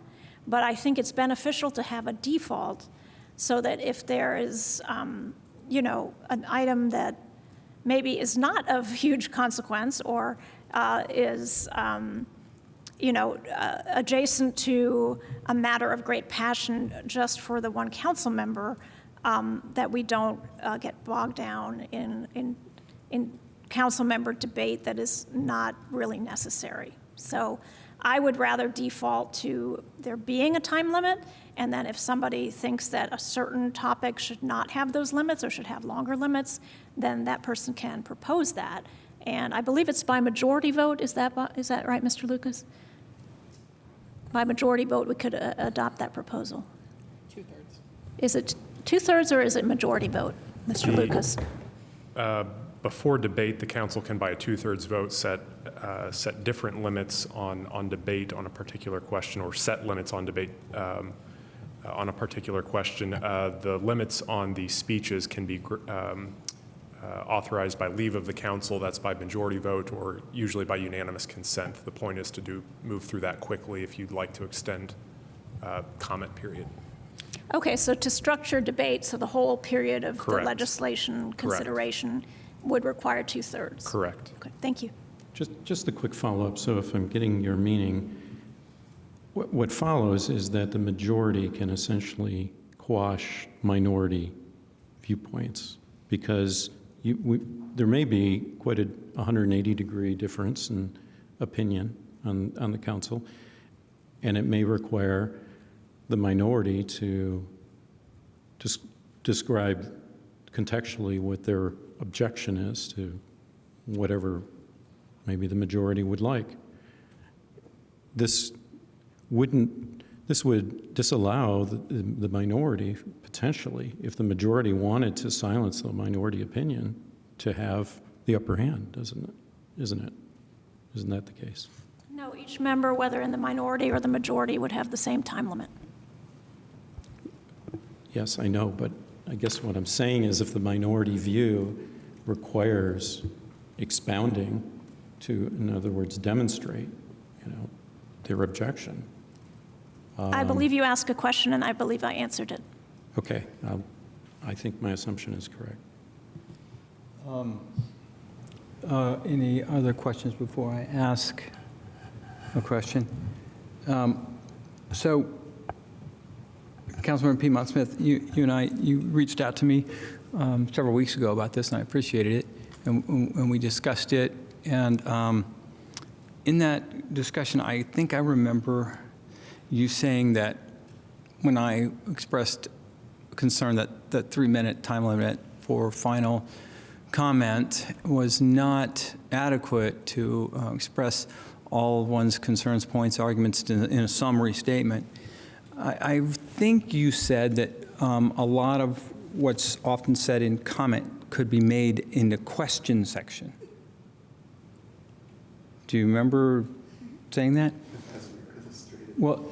but I think it's beneficial to have a default so that if there is, an item that maybe is not of huge consequence or is adjacent to a matter of great passion just for the one council member, that we don't get bogged down in council member debate that is not really necessary. So I would rather default to there being a time limit, and then if somebody thinks that a certain topic should not have those limits or should have longer limits, then that person can propose that. And I believe it's by majority vote. Is that right, Mr. Lucas? By majority vote, we could adopt that proposal. 2/3. Is it 2/3 or is it majority vote, Mr. Lucas? Before debate, the council can, by a 2/3 vote, set different limits on debate on a particular question, or set limits on debate on a particular question. The limits on the speeches can be authorized by leave of the council. That's by majority vote or usually by unanimous consent. The point is to move through that quickly if you'd like to extend comment period. Okay, so to structure debate, so the whole period of the Correct. legislation consideration would require 2/3? Correct. Okay, thank you. Just a quick follow-up, so if I'm getting your meaning, what follows is that the majority can essentially quash minority viewpoints, because there may be quite a 180-degree difference in opinion on the council, and it may require the minority to describe contextually what their objection is to whatever maybe the majority would like. This would disallow the minority, potentially, if the majority wanted to silence the minority opinion, to have the upper hand, isn't it? Isn't that the case? No, each member, whether in the minority or the majority, would have the same time limit. Yes, I know, but I guess what I'm saying is if the minority view requires expounding to, in other words, demonstrate, their objection. I believe you asked a question, and I believe I answered it. Okay, I think my assumption is correct. Any other questions before I ask a question? So, Councilmember Piedmont Smith, you reached out to me several weeks ago about this, and I appreciated it, and we discussed it. And in that discussion, I think I remember you saying that when I expressed concern that the 3-minute time limit for final comment was not adequate to express all one's concerns, points, arguments in a summary statement. I think you said that a lot of what's often said in comment could be made in the question section. Do you remember saying that? Well,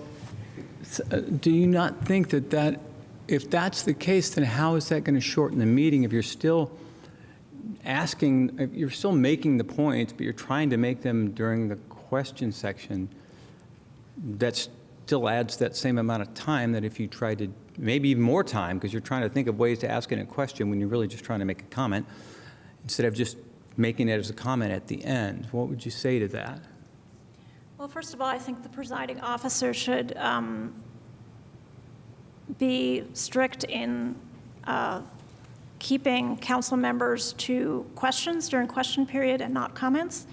do you not think that if that's the case, then how is that going to shorten the meeting if you're still if you're still making the points, but you're trying to make them during the question section? That still adds that same amount of time that if you try to, maybe even more time, because you're trying to think of ways to ask a question when you're really just trying to make a comment, instead of just making it as a comment at the end. What would you say to that? Well, first of all, I think the presiding officer should be strict in keeping council members to questions during question period and not comments.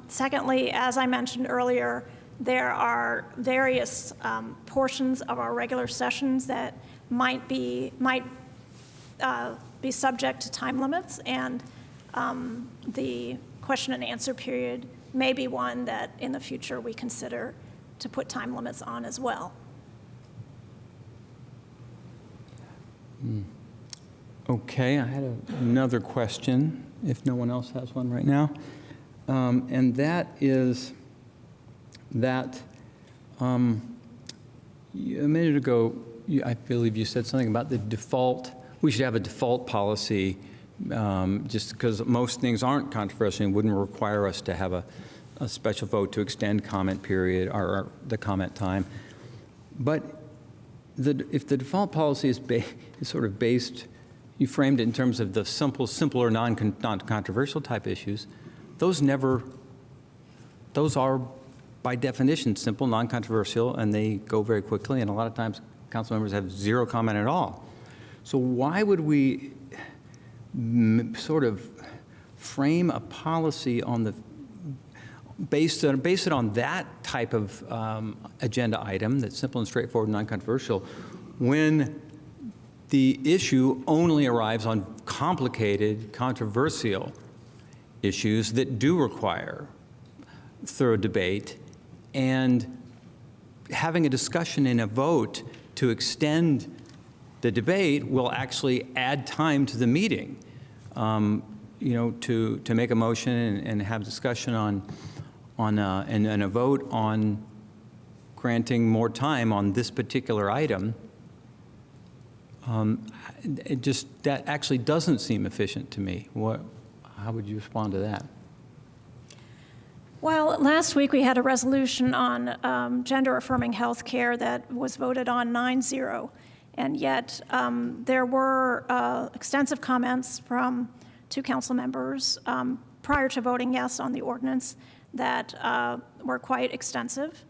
Secondly, as I mentioned earlier, there are various portions of our regular sessions that might be subject to time limits, and the question and answer period may be one that in the future we consider to put time limits on as well. Okay, I had another question, if no one else has one right now. And that is that a minute ago, I believe you said something about the default. We should have a default policy just because most things aren't controversial and wouldn't require us to have a special vote to extend comment period or the comment time. But if the default policy is sort of based, you framed it in terms of the simpler, non-controversial type issues, those are by definition simple, non-controversial, and they go very quickly, and a lot of times council members have zero comment at all. So why would we sort of frame a policy on based it on that type of agenda item that's simple and straightforward, non-controversial, when the issue only arrives on complicated, controversial issues that do require thorough debate, and having a discussion and a vote to extend the debate will actually add time to the meeting. To make a motion and have discussion and a vote on granting more time on this particular item, that actually doesn't seem efficient to me. How would you respond to that? Well, last week we had a resolution on gender-affirming health care that was voted on 9-0. And yet, there were extensive comments from 2 council members prior to voting yes on the ordinance that were quite extensive.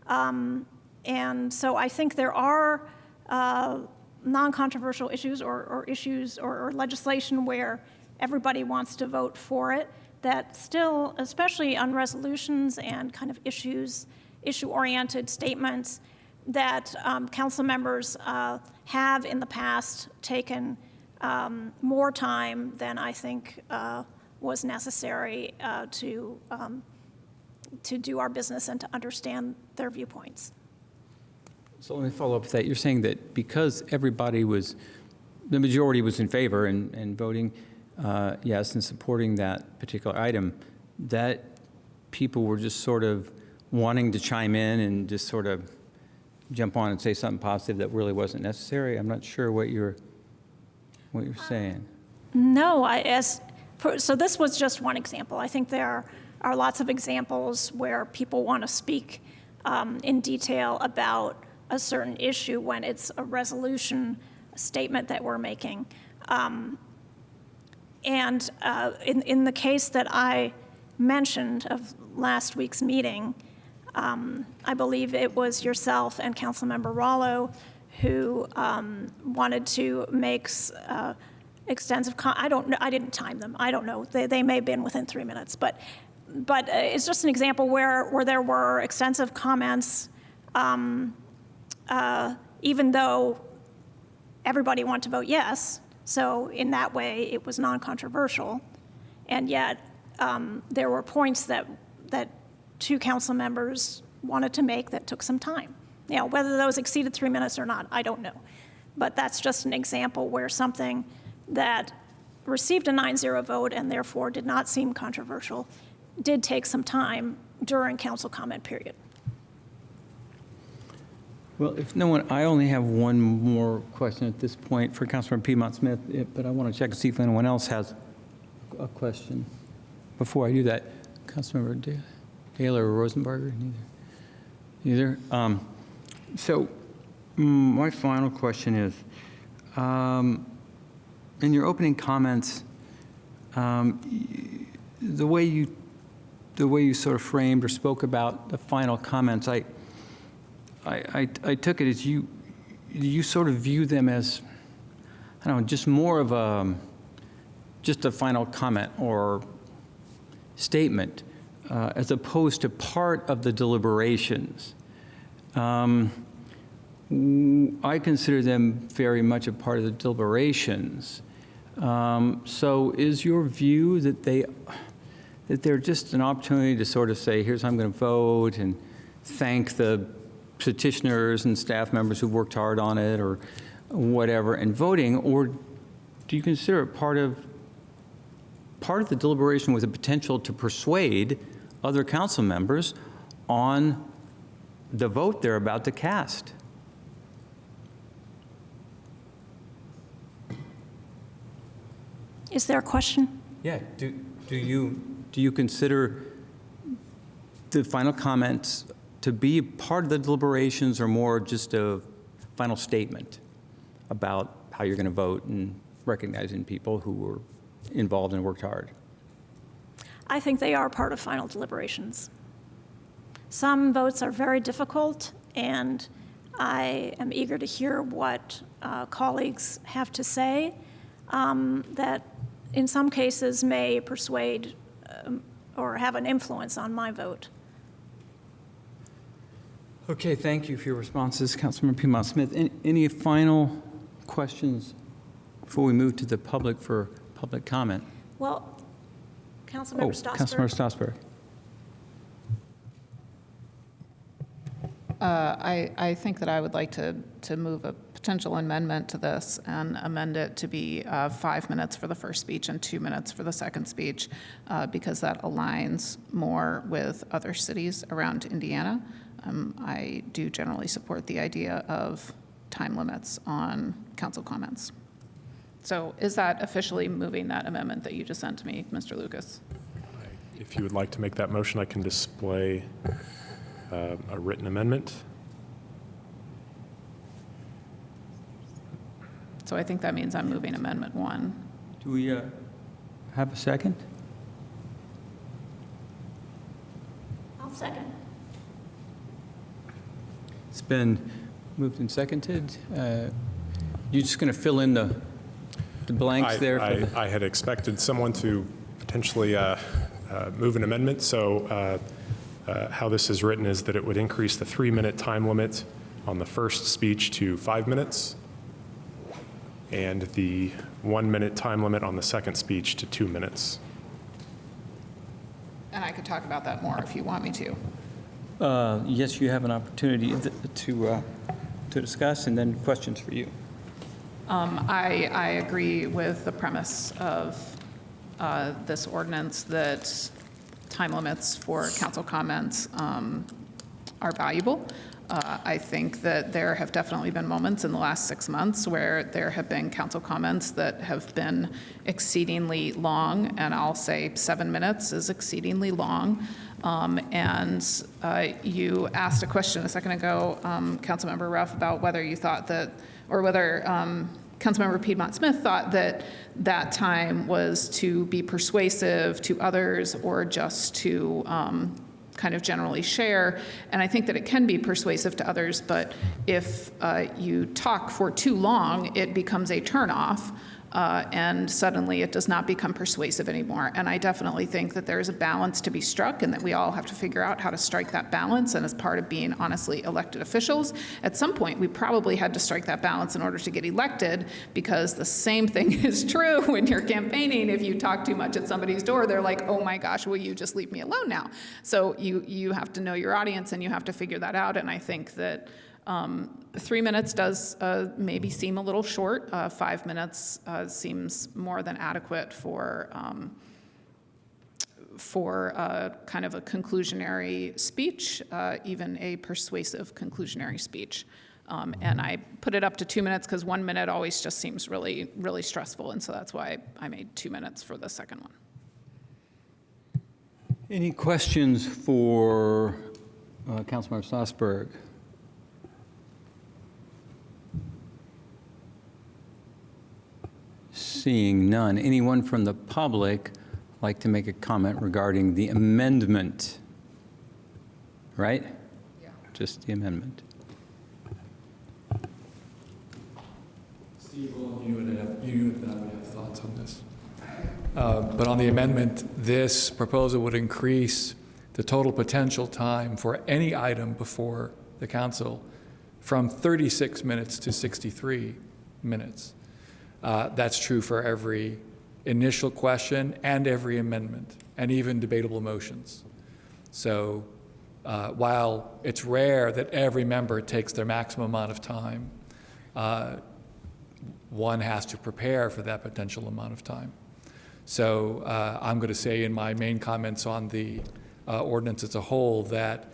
And so I think there are non-controversial issues or issues or legislation where everybody wants to vote for it, that still, especially on resolutions and kind of issue-oriented statements, that council members have in the past taken more time than I think was necessary to do our business and to understand their viewpoints. So let me follow up with that. You're saying that because the majority was in favor and voting yes and supporting that particular item, that people were just sort of wanting to chime in and just sort of jump on and say something positive that really wasn't necessary? I'm not sure what you're saying. No, so this was just one example. I think there are lots of examples where people want to speak in detail about a certain issue when it's a resolution statement that we're making. And in the case that I mentioned of last week's meeting, I believe it was yourself and Councilmember Rollo who wanted to make extensive, I didn't time them. I don't know. They may have been within 3 minutes, but it's just an example where there were extensive comments, even though everybody wanted to vote yes. So in that way, it was non-controversial, and yet there were points that 2 council members wanted to make that took some time. You know, whether those exceeded 3 minutes or not, I don't know. But that's just an example where something that received a 9-0 vote and therefore did not seem controversial did take some time during council comment period. Well, if no one, I only have one more question at this point for Councilmember Piedmont Smith, but I want to check and see if anyone else has a question. Before I do that, Councilmember Taylor or Rosenberger? Neither. So my final question is, in your opening comments, the way you sort of framed or spoke about the final comments, I took it as you sort of view them as, I don't know, just more of just a final comment or statement, as opposed to part of the deliberations. I consider them very much a part of the deliberations. So is your view that they're just an opportunity to sort of say, here's how I'm going to vote, and thank the petitioners and staff members who worked hard on it or whatever and voting, or do you consider it part of the deliberation with the potential to persuade other council members on the vote they're about to cast? Is there a question? Yeah. Do you consider the final comments to be part of the deliberations or more just a final statement about how you're going to vote and recognizing people who were involved and worked hard? I think they are part of final deliberations. Some votes are very difficult, and I am eager to hear what colleagues have to say that in some cases may persuade or have an influence on my vote. Okay, thank you for your responses, Councilmember Piedmont Smith. Any final questions before we move to the public for public comment? Well, Councilmember Stossberg. Councilmember Stossberg. I think that I would like to move a potential amendment to this and amend it to be 5 minutes for the first speech and 2 minutes for the second speech, because that aligns more with other cities around Indiana. I do generally support the idea of time limits on council comments. So is that officially moving that amendment that you just sent to me, Mr. Lucas? If you would like to make that motion, I can display a written amendment. So I think that means I'm moving Amendment 1. Do we have a second? I'll second. It's been moved and seconded. You're just going to fill in the blanks there? I had expected someone to potentially move an amendment. So how this is written is that it would increase the 3-minute time limit on the first speech to 5 minutes, and the 1-minute time limit on the second speech to 2 minutes. And I could talk about that more if you want me to. Yes, you have an opportunity to discuss, and then questions for you. I agree with the premise of this ordinance that time limits for council comments are valuable. I think that there have definitely been moments in the last 6 months where there have been council comments that have been exceedingly long, and I'll say 7 minutes is exceedingly long. And you asked a question a second ago, Councilmember Ruff, about whether you thought that, or whether Councilmember Piedmont Smith thought that that time was to be persuasive to others or just to kind of generally share. And I think that it can be persuasive to others, but if you talk for too long, it becomes a turnoff. And suddenly it does not become persuasive anymore. And I definitely think that there is a balance to be struck and that we all have to figure out how to strike that balance. And as part of being honestly elected officials, at some point we probably had to strike that balance in order to get elected, because the same thing is true when you're campaigning. If you talk too much at somebody's door, they're like, oh my gosh, will you just leave me alone now? So you have to know your audience and you have to figure that out. And I think that 3 minutes does maybe seem a little short. 5 minutes seems more than adequate for kind of a conclusionary speech, even a persuasive conclusionary speech. And I put it up to 2 minutes because 1 minute always just seems really, really stressful. And so that's why I made 2 minutes for the second one. Any questions for Councilmember Strasburg? Seeing none. Anyone from the public like to make a comment regarding the amendment? Right? Yeah. Just the amendment. Steve, you would have thoughts on this. But on the amendment, this proposal would increase the total potential time for any item before the council from 36 minutes to 63 minutes. That's true for every initial question and every amendment, and even debatable motions. So while it's rare that every member takes their maximum amount of time, one has to prepare for that potential amount of time. So I'm going to say in my main comments on the ordinance as a whole that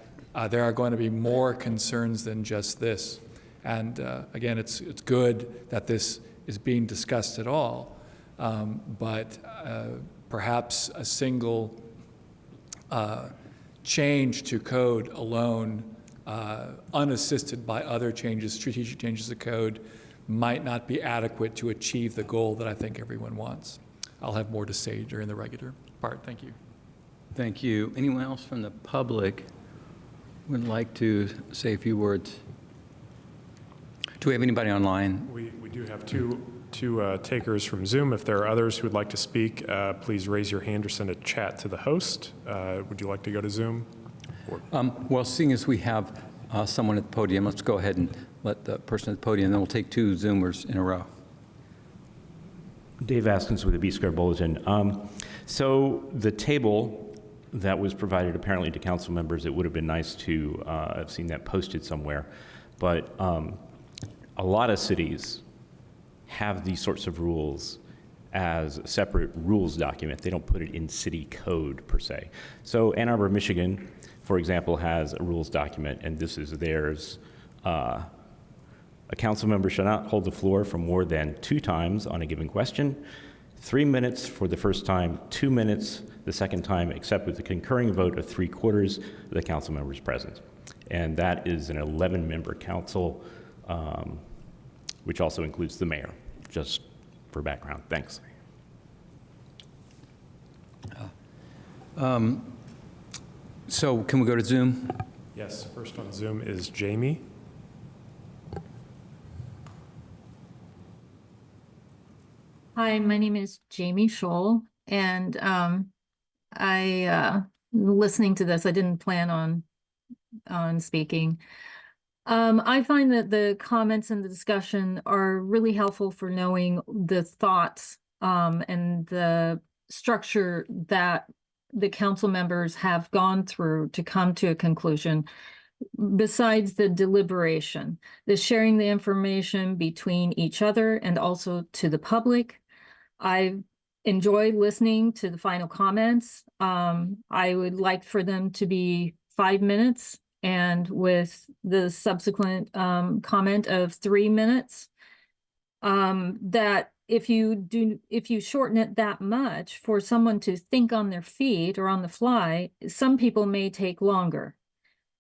there are going to be more concerns than just this. And again, it's good that this is being discussed at all, but perhaps a single change to code alone, unassisted by other changes, strategic changes to code, might not be adequate to achieve the goal that I think everyone wants. I'll have more to say during the regular part. Thank you. Thank you. Anyone else from the public would like to say a few words? Do we have anybody online? We do have two takers from Zoom. If there are others who would like to speak, please raise your hand or send a chat to the host. Would you like to go to Zoom? Well, seeing as we have someone at the podium, let's go ahead and let the person at the podium, and then we'll take 2 Zoomers in a row. Dave Askins with the B-Square Bulletin. So the table that was provided apparently to council members, it would have been nice to have seen that posted somewhere, but a lot of cities have these sorts of rules as a separate rules document. They don't put it in city code per se. So Ann Arbor, Michigan, for example, has a rules document, and this is theirs. A council member shall not hold the floor for more than 2 times on a given question, 3 minutes for the first time, 2 minutes the second time, except with the concurring vote of 3/4 of the council members present. And that is an 11-member council, which also includes the mayor. just for background. Thanks. So can we go to Zoom? Yes, first on Zoom is Jamie. Hi, my name is Jamie Scholl, and listening to this, I didn't plan on speaking. I find that the comments and the discussion are really helpful for knowing the thoughts and the structure that the council members have gone through to come to a conclusion. Besides the deliberation, the sharing the information between each other and also to the public. I've enjoyed listening to the final comments. I would like for them to be 5 minutes and with the subsequent comment of 3 minutes. That if you shorten it that much for someone to think on their feet or on the fly, some people may take longer.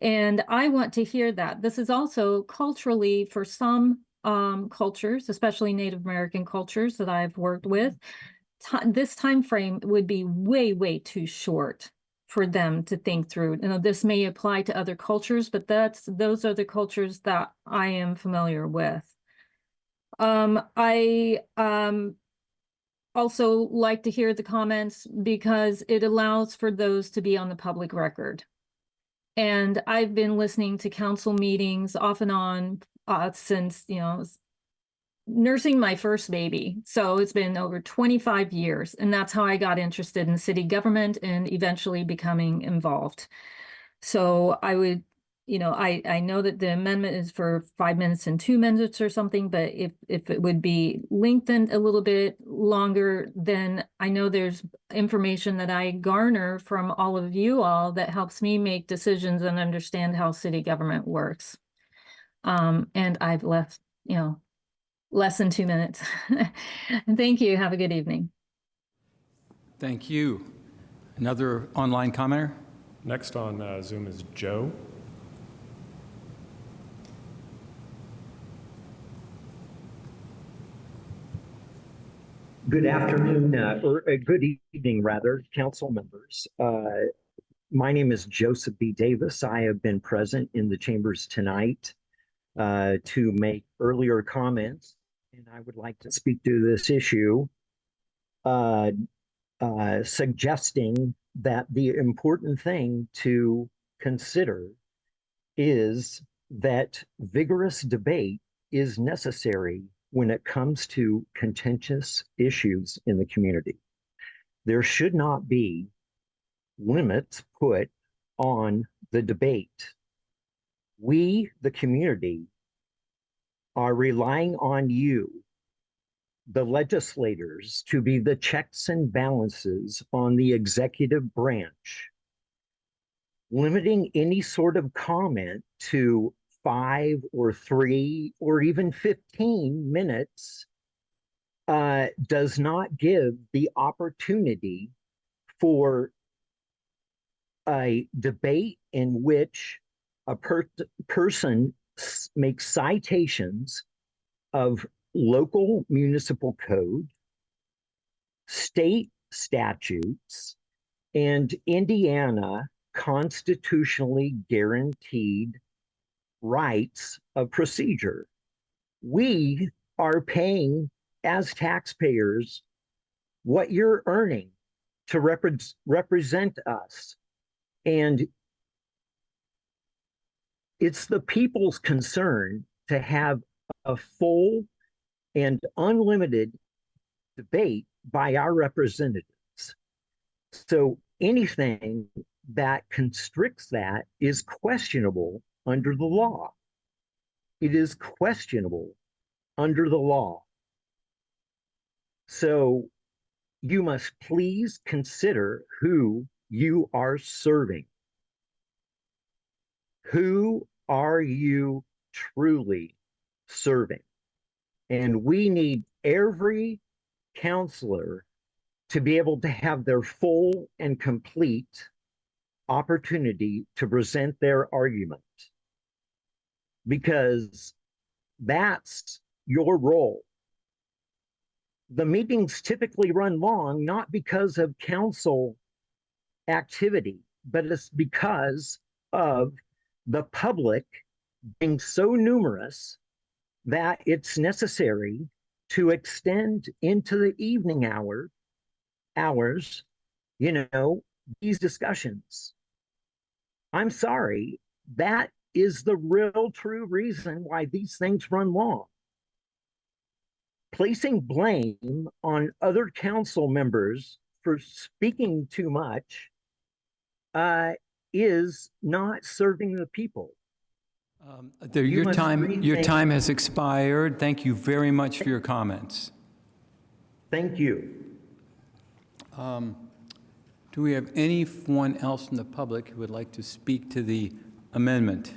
And I want to hear that. This is also culturally for some cultures, especially Native American cultures that I've worked with, this time frame would be way too short for them to think through. You know, this may apply to other cultures, but those are the cultures that I am familiar with. I also like to hear the comments because it allows for those to be on the public record. And I've been listening to council meetings off and on since, nursing my first baby. So it's been over 25 years. And that's how I got interested in city government and eventually becoming involved. So I would, I know that the amendment is for 5 minutes and 2 minutes or something, but if it would be lengthened a little bit longer, then I know there's information that I garner from all of you all that helps me make decisions and understand how city government works. And I've left, less than 2 minutes. Thank you. Have a good evening. Thank you. Another online commenter? Next on Zoom is Joe. Good afternoon, or good evening, rather, council members. My name is Joseph B. Davis. I have been present in the chambers tonight to make earlier comments, and I would like to speak to this issue, suggesting that the important thing to consider is that vigorous debate is necessary when it comes to contentious issues in the community. There should not be limits put on the debate. We, the community, are relying on you, the legislators, to be the checks and balances on the executive branch. Limiting any sort of comment to 5 or 3 or even 15 minutes does not give the opportunity for a debate in which a person makes citations of local municipal code, state statutes, and Indiana constitutionally guaranteed rights of procedure. We are paying as taxpayers what you're earning to represent us. And it's the people's concern to have a full and unlimited debate by our representatives. So anything that constricts that is questionable under the law. It is questionable under the law. So you must please consider who you are serving. Who are you truly serving? And we need every counselor to be able to have their full and complete opportunity to present their argument, because that's your role. the meetings typically run long, not because of council activity, but it's because of the public being so numerous that it's necessary to extend into the evening hours, these discussions. I'm sorry, that is the real true reason why these things run long. Placing blame on other council members for speaking too much is not serving the people. Your must rethink- time has expired. Thank you very much for your comments. Thank you. Do we have anyone else in the public who would like to speak to the amendment?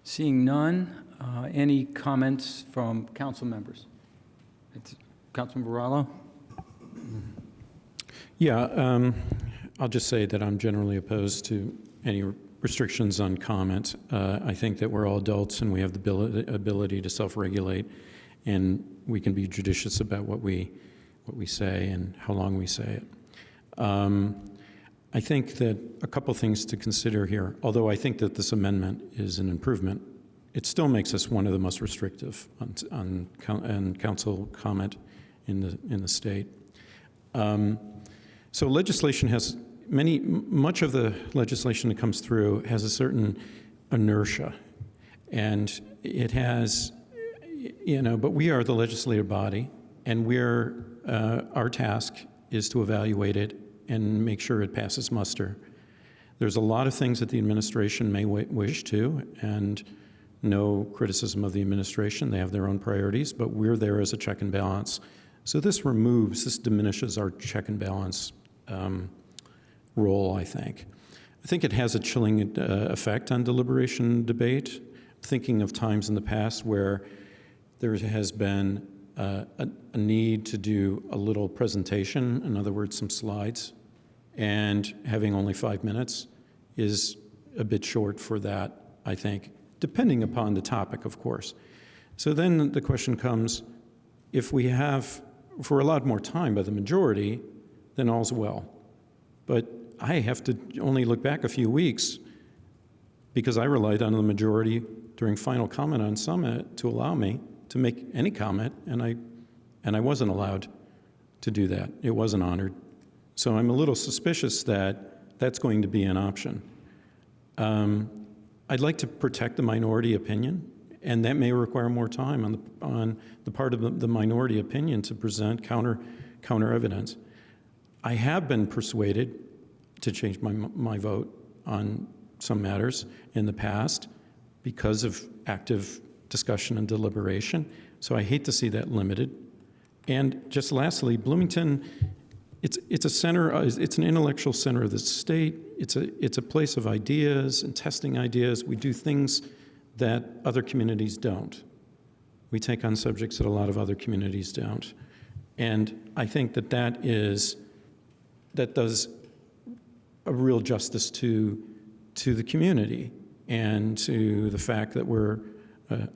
Seeing none, any comments from council members? Councilmember Rallo? Yeah, I'll just say that I'm generally opposed to any restrictions on comment. I think that we're all adults and we have the ability to self-regulate, and we can be judicious about what we say and how long we say it. I think that a couple things to consider here. Although I think that this amendment is an improvement, it still makes us one of the most restrictive on council comment in the state. So legislation has much of the legislation that comes through has a certain inertia, and it has, but we are the legislative body, and our task is to evaluate it and make sure it passes muster. There's a lot of things that the administration may wish to, and no criticism of the administration. They have their own priorities, but we're there as a check and balance. So this diminishes our check and balance role, I think. I think it has a chilling effect on deliberation debate, thinking of times in the past where there has been a need to do a little presentation, in other words, some slides, and having only 5 minutes is a bit short for that, I think, depending upon the topic, of course. So then the question comes, if we're allowed more time by the majority, then all's well. But I have to only look back a few weeks because I relied on the majority during final comment on Summit to allow me to make any comment, and I wasn't allowed to do that. It wasn't honored. So I'm a little suspicious that that's going to be an option. I'd like to protect the minority opinion, and that may require more time on the part of the minority opinion to present counter evidence. I have been persuaded to change my vote on some matters in the past because of active discussion and deliberation. So I hate to see that limited. And just lastly, Bloomington, it's a center. It's an intellectual center of the state. It's a place of ideas and testing ideas. We do things that other communities don't. We take on subjects that a lot of other communities don't. And I think that does a real justice to the community and to the fact that we're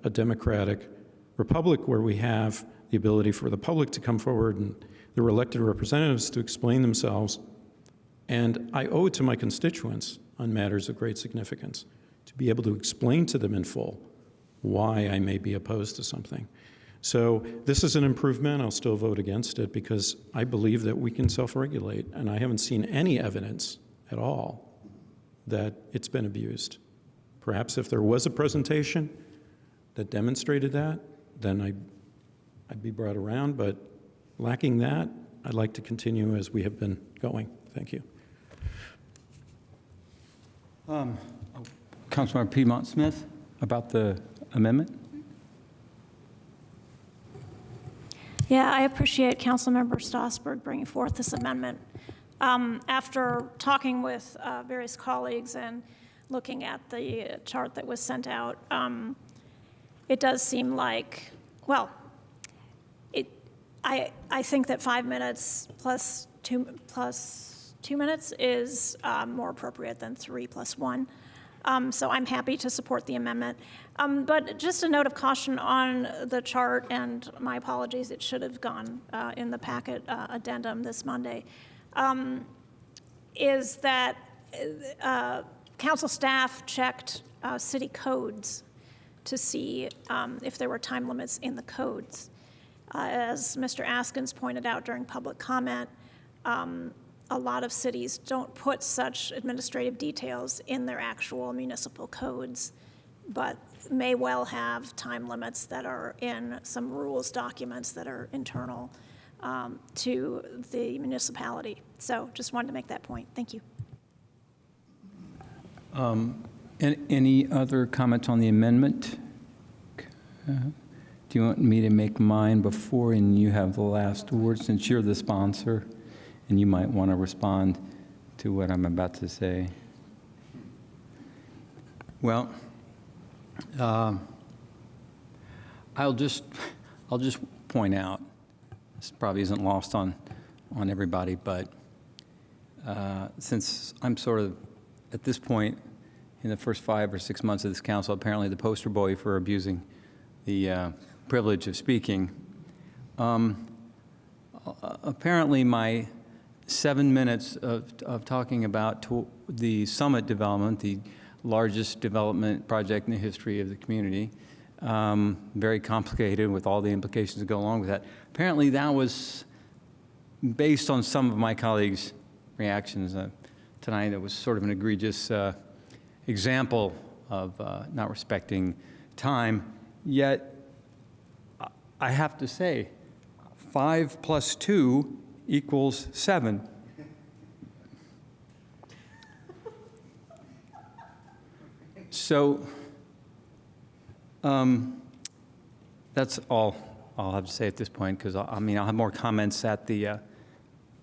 a democratic republic where we have the ability for the public to come forward and their elected representatives to explain themselves. And I owe it to my constituents on matters of great significance to be able to explain to them in full why I may be opposed to something. So this is an improvement. I'll still vote against it because I believe that we can self-regulate, and I haven't seen any evidence at all that it's been abused. Perhaps if there was a presentation that demonstrated that, then I'd be brought around, but lacking that, I'd like to continue as we have been going. Thank you. Councilmember Piedmont Smith, about the amendment? Yeah, I appreciate Councilmember Strasburg bringing forth this amendment. After talking with various colleagues and looking at the chart that was sent out, it does seem like, well, I think that 5 minutes plus two minutes is more appropriate than 3 + 1. So I'm happy to support the amendment. But just a note of caution on the chart, and my apologies, it should have gone in the packet addendum this Monday, is that council staff checked city codes to see if there were time limits in the codes. As Mr. Askins pointed out during public comment, a lot of cities don't put such administrative details in their actual municipal codes, but may well have time limits that are in some rules documents that are internal to the municipality. So just wanted to make that point. Thank you. Any other comments on the amendment? Do you want me to make mine before, and you have the last word since you're the sponsor, and you might want to respond to what I'm about to say? Well, I'll just point out, this probably isn't lost on everybody, but since I'm sort of at this point in the first 5 or 6 months of this council, apparently the poster boy for abusing the privilege of speaking. Apparently my 7 minutes of talking about the Summit development, the largest development project in the history of the community, very complicated with all the implications that go along with that. Apparently that was based on some of my colleagues' reactions tonight. It was sort of an egregious example of not respecting time. Yet, I have to say, 5 + 2 = 7. So, that's all I'll have to say at this point, because I'll have more comments at the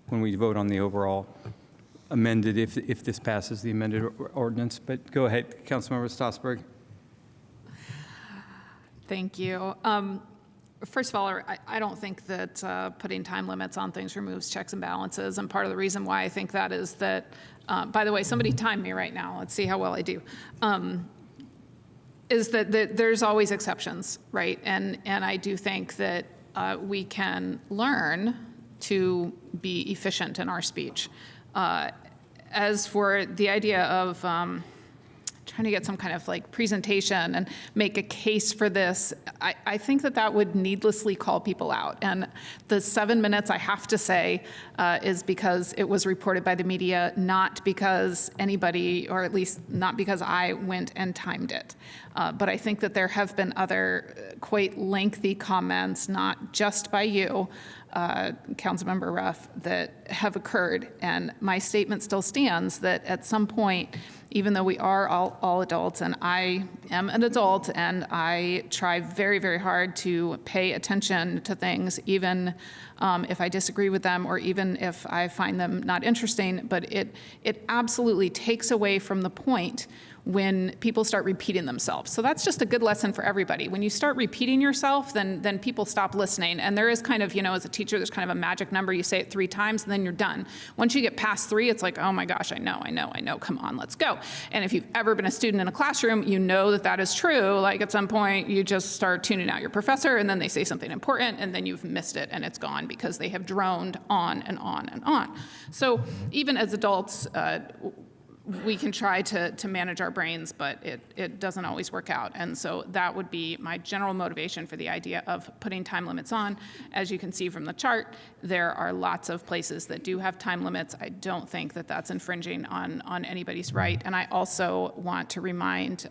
when we vote on the overall amended, if this passes the amended ordinance. But go ahead, Councilmember Stossberg. Thank you. First of all, I don't think that putting time limits on things removes checks and balances. And part of the reason why I think that is that, by the way, somebody time me right now. Let's see how well I do. Is that there's always exceptions, right? And I do think that we can learn to be efficient in our speech. As for the idea of trying to get some kind of like presentation and make a case for this, I think that would needlessly call people out. And the 7 minutes, I have to say, is because it was reported by the media, not because anybody, or at least not because I went and timed it. But I think that there have been other quite lengthy comments, not just by you, Councilmember Ruff, that have occurred. And my statement still stands that at some point, even though we are all adults, and I am an adult, and I try very, very hard to pay attention to things, even if I disagree with them or even if I find them not interesting, but it absolutely takes away from the point when people start repeating themselves. So that's just a good lesson for everybody. When you start repeating yourself, then people stop listening. And there is kind of, as a teacher, there's kind of a magic number. You say it 3 times and then you're done. Once you get past 3, it's like, oh my gosh, I know, come on, let's go. And if you've ever been a student in a classroom, you know that is true. Like at some point, you just start tuning out your professor and then they say something important and then you've missed it and it's gone because they have droned on and on and on. So even as adults, we can try to manage our brains, but it doesn't always work out. And so that would be my general motivation for the idea of putting time limits on. As you can see from the chart, there are lots of places that do have time limits. I don't think that that's infringing on anybody's right. And I also want to remind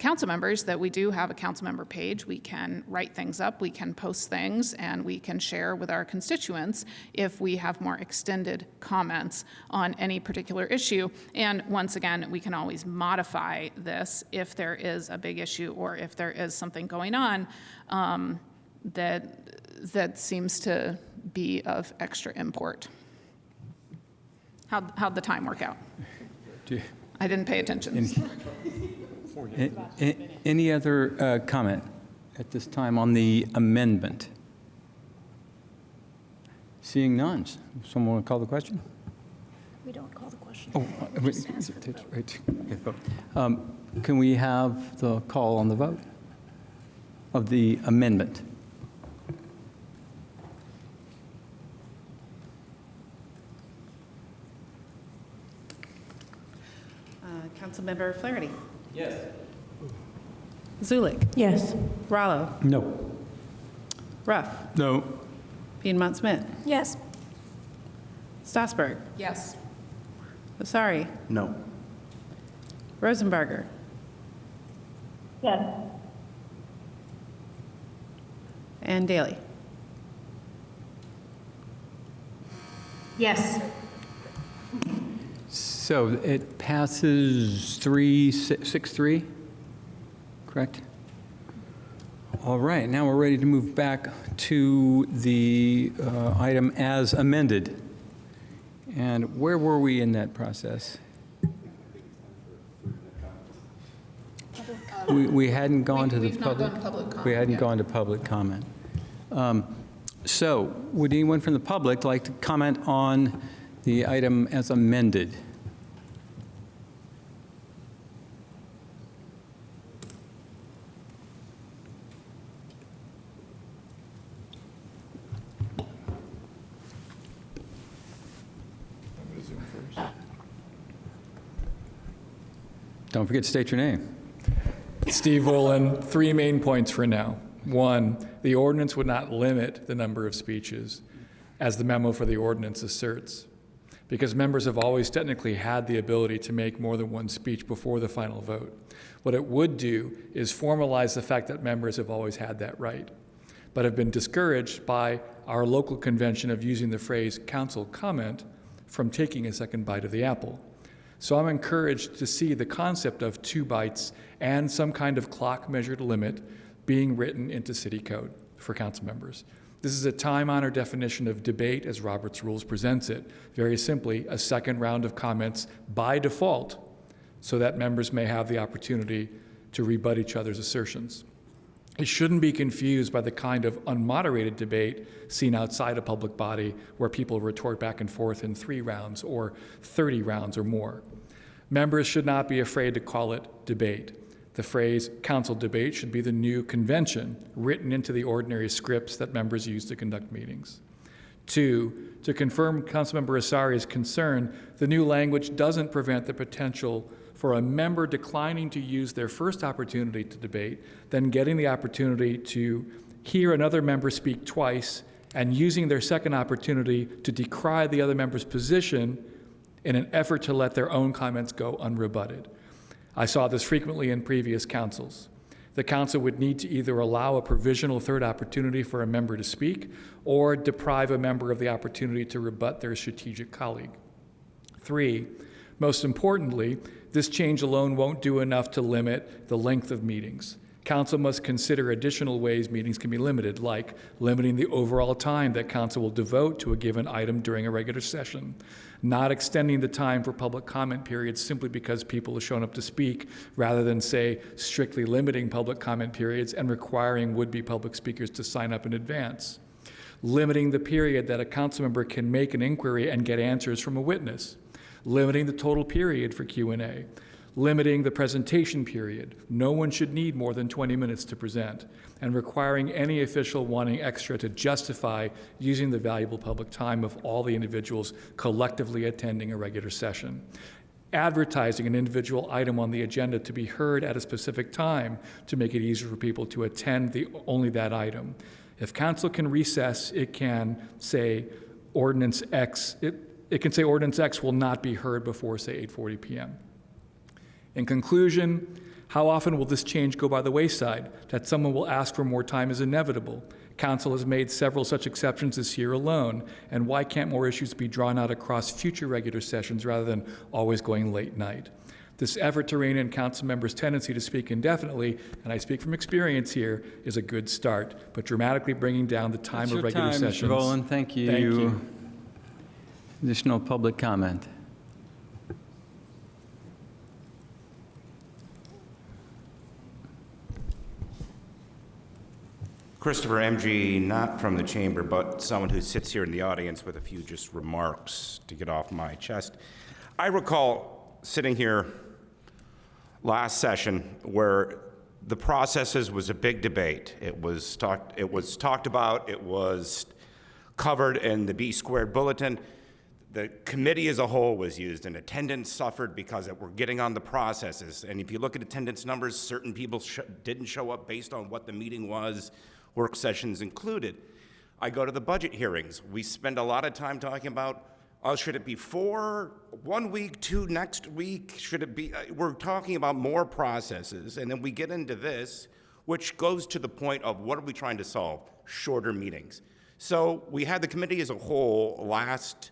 council members that we do have a council member page. We can write things up, we can post things, and we can share with our constituents if we have more extended comments on any particular issue. And once again, we can always modify this if there is a big issue or if there is something going on that seems to be of extra import. How'd the time work out? I didn't pay attention. Any other comment at this time on the amendment? Seeing none, someone want to call the question? We don't call the question. Oh, We just ask for the vote. right. Okay, vote. Can we have the call on the vote of the amendment? Councilmember Flaherty. Yes. Zulik. Yes. Rallo. No. Ruff. No. Piedmont Smith. Yes. Stossberg. Yes. Vasari. No. Rosenberger. Yes. And Daley. Yes. So it passes 6-3, correct? All right, now we're ready to move back to the item as amended. And where were we in that process? We hadn't gone to the We've not public. done public comment We hadn't yet. gone to public comment. So would anyone from the public like to comment on the item as amended? Don't forget to state your name. Steve Woolen, 3 main points for now. 1, the ordinance would not limit the number of speeches, as the memo for the ordinance asserts, because members have always technically had the ability to make more than 1 speech before the final vote. What it would do is formalize the fact that members have always had that right, but have been discouraged by our local convention of using the phrase council comment from taking a second bite of the apple. So I'm encouraged to see the concept of 2 bites and some kind of clock-measured limit being written into city code for council members. This is a time-honored definition of debate as Robert's Rules presents it. Very simply, a second round of comments by default so that members may have the opportunity to rebut each other's assertions. It shouldn't be confused by the kind of unmoderated debate seen outside a public body where people retort back and forth in 3 rounds or 30 rounds or more. Members should not be afraid to call it debate. The phrase council debate should be the new convention written into the ordinary scripts that members use to conduct meetings. 2, to confirm Councilmember Asari's concern, the new language doesn't prevent the potential for a member declining to use their first opportunity to debate, then getting the opportunity to hear another member speak twice and using their second opportunity to decry the other member's position in an effort to let their own comments go unrebutted. I saw this frequently in previous councils. The council would need to either allow a provisional third opportunity for a member to speak or deprive a member of the opportunity to rebut their strategic colleague. 3, most importantly, this change alone won't do enough to limit the length of meetings. Council must consider additional ways meetings can be limited, like limiting the overall time that council will devote to a given item during a regular session, not extending the time for public comment periods simply because people have shown up to speak, rather than, say, strictly limiting public comment periods and requiring would-be public speakers to sign up in advance, limiting the period that a council member can make an inquiry and get answers from a witness, limiting the total period for Q&A, limiting the presentation period. No one should need more than 20 minutes to present, and requiring any official wanting extra to justify using the valuable public time of all the individuals collectively attending a regular session. Advertising an individual item on the agenda to be heard at a specific time to make it easier for people to attend only that item. If council can recess, it can say ordinance X, it can say ordinance X will not be heard before, say, 8:40 p.m. In conclusion, how often will this change go by the wayside? That someone will ask for more time is inevitable. Council has made several such exceptions this year alone, and why can't more issues be drawn out across future regular sessions rather than always going late night? This effort to rein in council members' tendency to speak indefinitely, and I speak from experience here, is a good start, but dramatically bringing down the time of regular sessions. Mr. Volan, thank you. Thank you. Additional public comment. Christopher MG, not from the chamber, but someone who sits here in the audience with a few just remarks to get off my chest. I recall sitting here last session where the processes was a big debate. It was talked about, it was covered in the B Squared Bulletin. The committee as a whole was used, and attendance suffered because we're getting on the processes. And if you look at attendance numbers, certain people didn't show up based on what the meeting was, work sessions included. I go to the budget hearings. We spend a lot of time talking about, should it be 4, 1 week, 2 next week? Should it be, we're talking about more processes, and then we get into this, which goes to the point of what are we trying to solve? Shorter meetings. So we had the committee as a whole last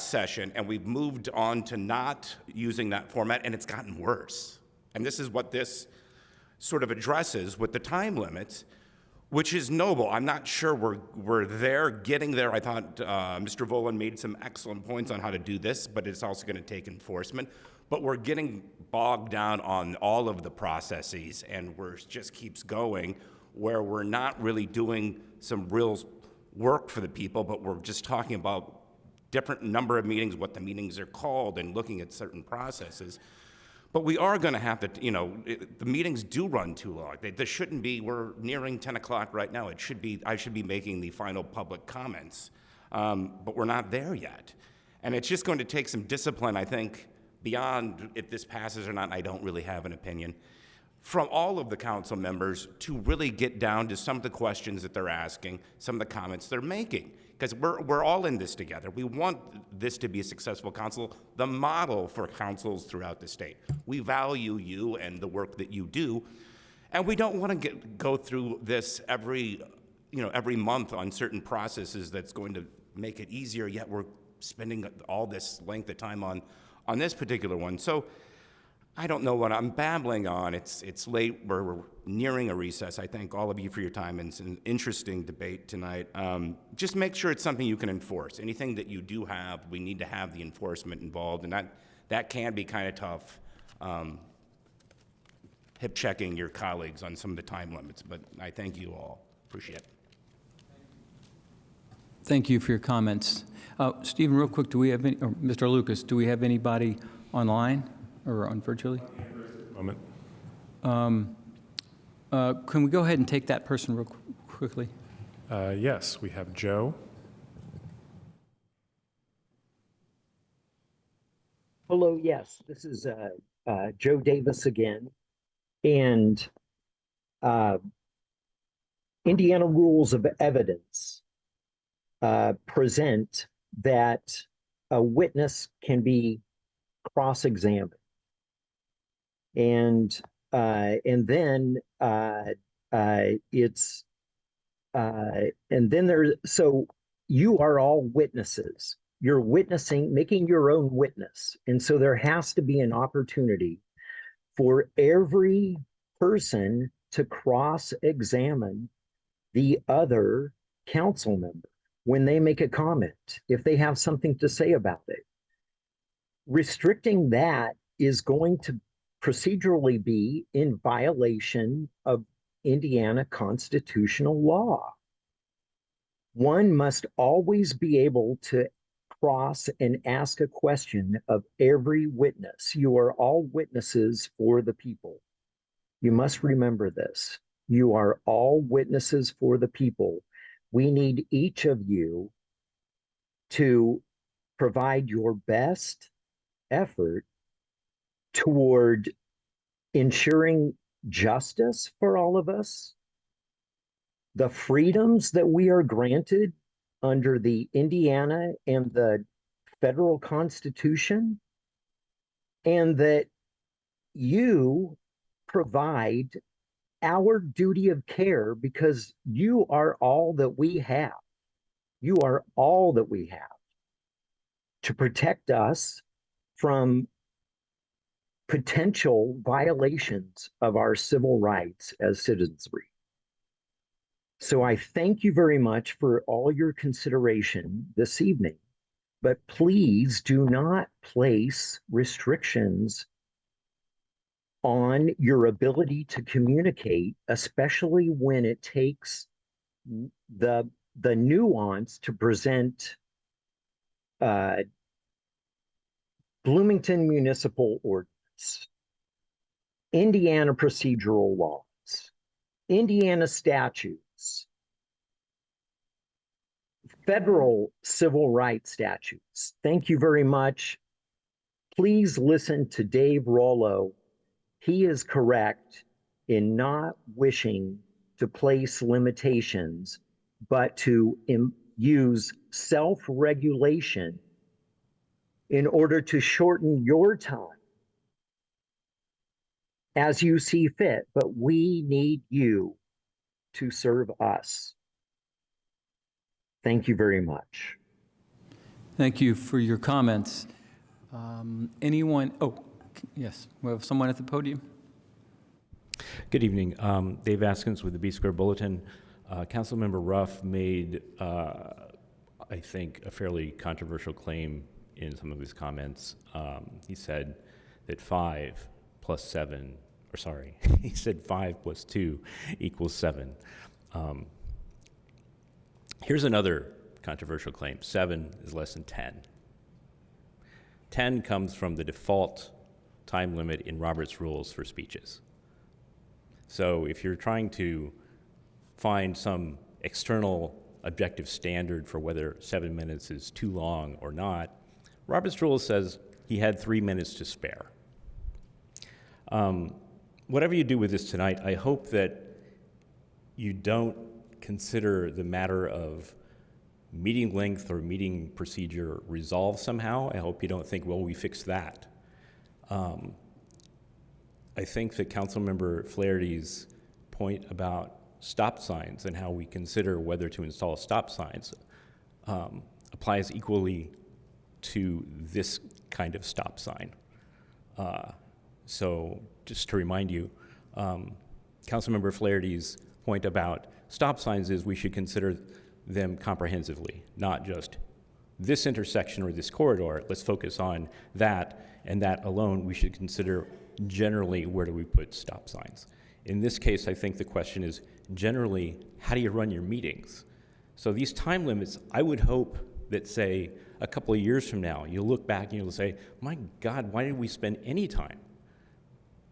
session, and we've moved on to not using that format, and it's gotten worse. And this is what this sort of addresses with the time limits, which is noble. I'm not sure we're getting there. I thought Mr. Volan made some excellent points on how to do this, but it's also going to take enforcement. But we're getting bogged down on all of the processes, and just keeps going, where we're not really doing some real work for the people, but we're just talking about different number of meetings, what the meetings are called, and looking at certain processes. But we are going to have to, the meetings do run too long. This shouldn't be, we're nearing 10 o'clock right now. I should be making the final public comments, but we're not there yet. And it's just going to take some discipline, I think, beyond if this passes or not. I don't really have an opinion, from all of the council members to really get down to some of the questions that they're asking, some of the comments they're making. Because we're all in this together. We want this to be a successful council, the model for councils throughout the state. We value you and the work that you do, and we don't want to go through this every month on certain processes that's going to make it easier, yet we're spending all this length of time on this particular one. So I don't know what I'm babbling on. It's late. We're nearing a recess. I thank all of you for your time, and it's an interesting debate tonight. Just make sure it's something you can enforce. Anything that you do have, we need to have the enforcement involved, and that can be kind of tough, hip checking your colleagues on some of the time limits. But I thank you all. Appreciate it. Thank you for your comments. Stephen, real quick, do we have any, or Mr. Lucas, do we have anybody online or on virtually? Moment. Can we go ahead and take that person real quickly? Yes, we have Joe. Hello, yes, this is Joe Davis again. And Indiana rules of evidence present that a witness can be cross-examined. And then so you are all witnesses. You're witnessing, making your own witness. And so there has to be an opportunity for every person to cross-examine the other council member when they make a comment, if they have something to say about it. Restricting that is going to procedurally be in violation of Indiana constitutional law. One must always be able to cross and ask a question of every witness. You are all witnesses for the people. You must remember this. You are all witnesses for the people. We need each of you to provide your best effort toward ensuring justice for all of us, the freedoms that we are granted under the Indiana and the federal Constitution, and that you provide our duty of care, because you are all that we have. You are all that we have to protect us from potential violations of our civil rights as citizenry. So I thank you very much for all your consideration this evening, but please do not place restrictions on your ability to communicate, especially when it takes the nuance to present Bloomington municipal ordinance, Indiana procedural laws, Indiana statutes, federal civil rights statutes. Thank you very much. Please listen to Dave Rollo. He is correct in not wishing to place limitations, but to use self-regulation in order to shorten your time as you see fit. But we need you to serve us. Thank you very much. Thank you for your comments. Anyone? Oh, yes, we have someone at the podium. Good evening. Dave Askins with the B Square Bulletin. Councilmember Ruff made, I think, a fairly controversial claim in some of his comments. He said that 5 plus 7, or sorry, he said 5 plus 2 equals 7. Here's another controversial claim. 7 is less than 10. 10 comes from the default time limit in Robert's rules for speeches. So if you're trying to find some external objective standard for whether 7 minutes is too long or not, Robert's rule says he had 3 minutes to spare. Whatever you do with this tonight, I hope that you don't consider the matter of meeting length or meeting procedure resolved somehow. I hope you don't think, well, we fixed that. I think that Councilmember Flaherty's point about stop signs and how we consider whether to install stop signs applies equally to this kind of stop sign. So just to remind you, Councilmember Flaherty's point about stop signs is we should consider them comprehensively, not just this intersection or this corridor. Let's focus on that, and that alone we should consider generally where do we put stop signs. In this case, I think the question is generally, how do you run your meetings? So these time limits, I would hope that, say, a couple of years from now, you'll look back and you'll say, my God, why did we spend any time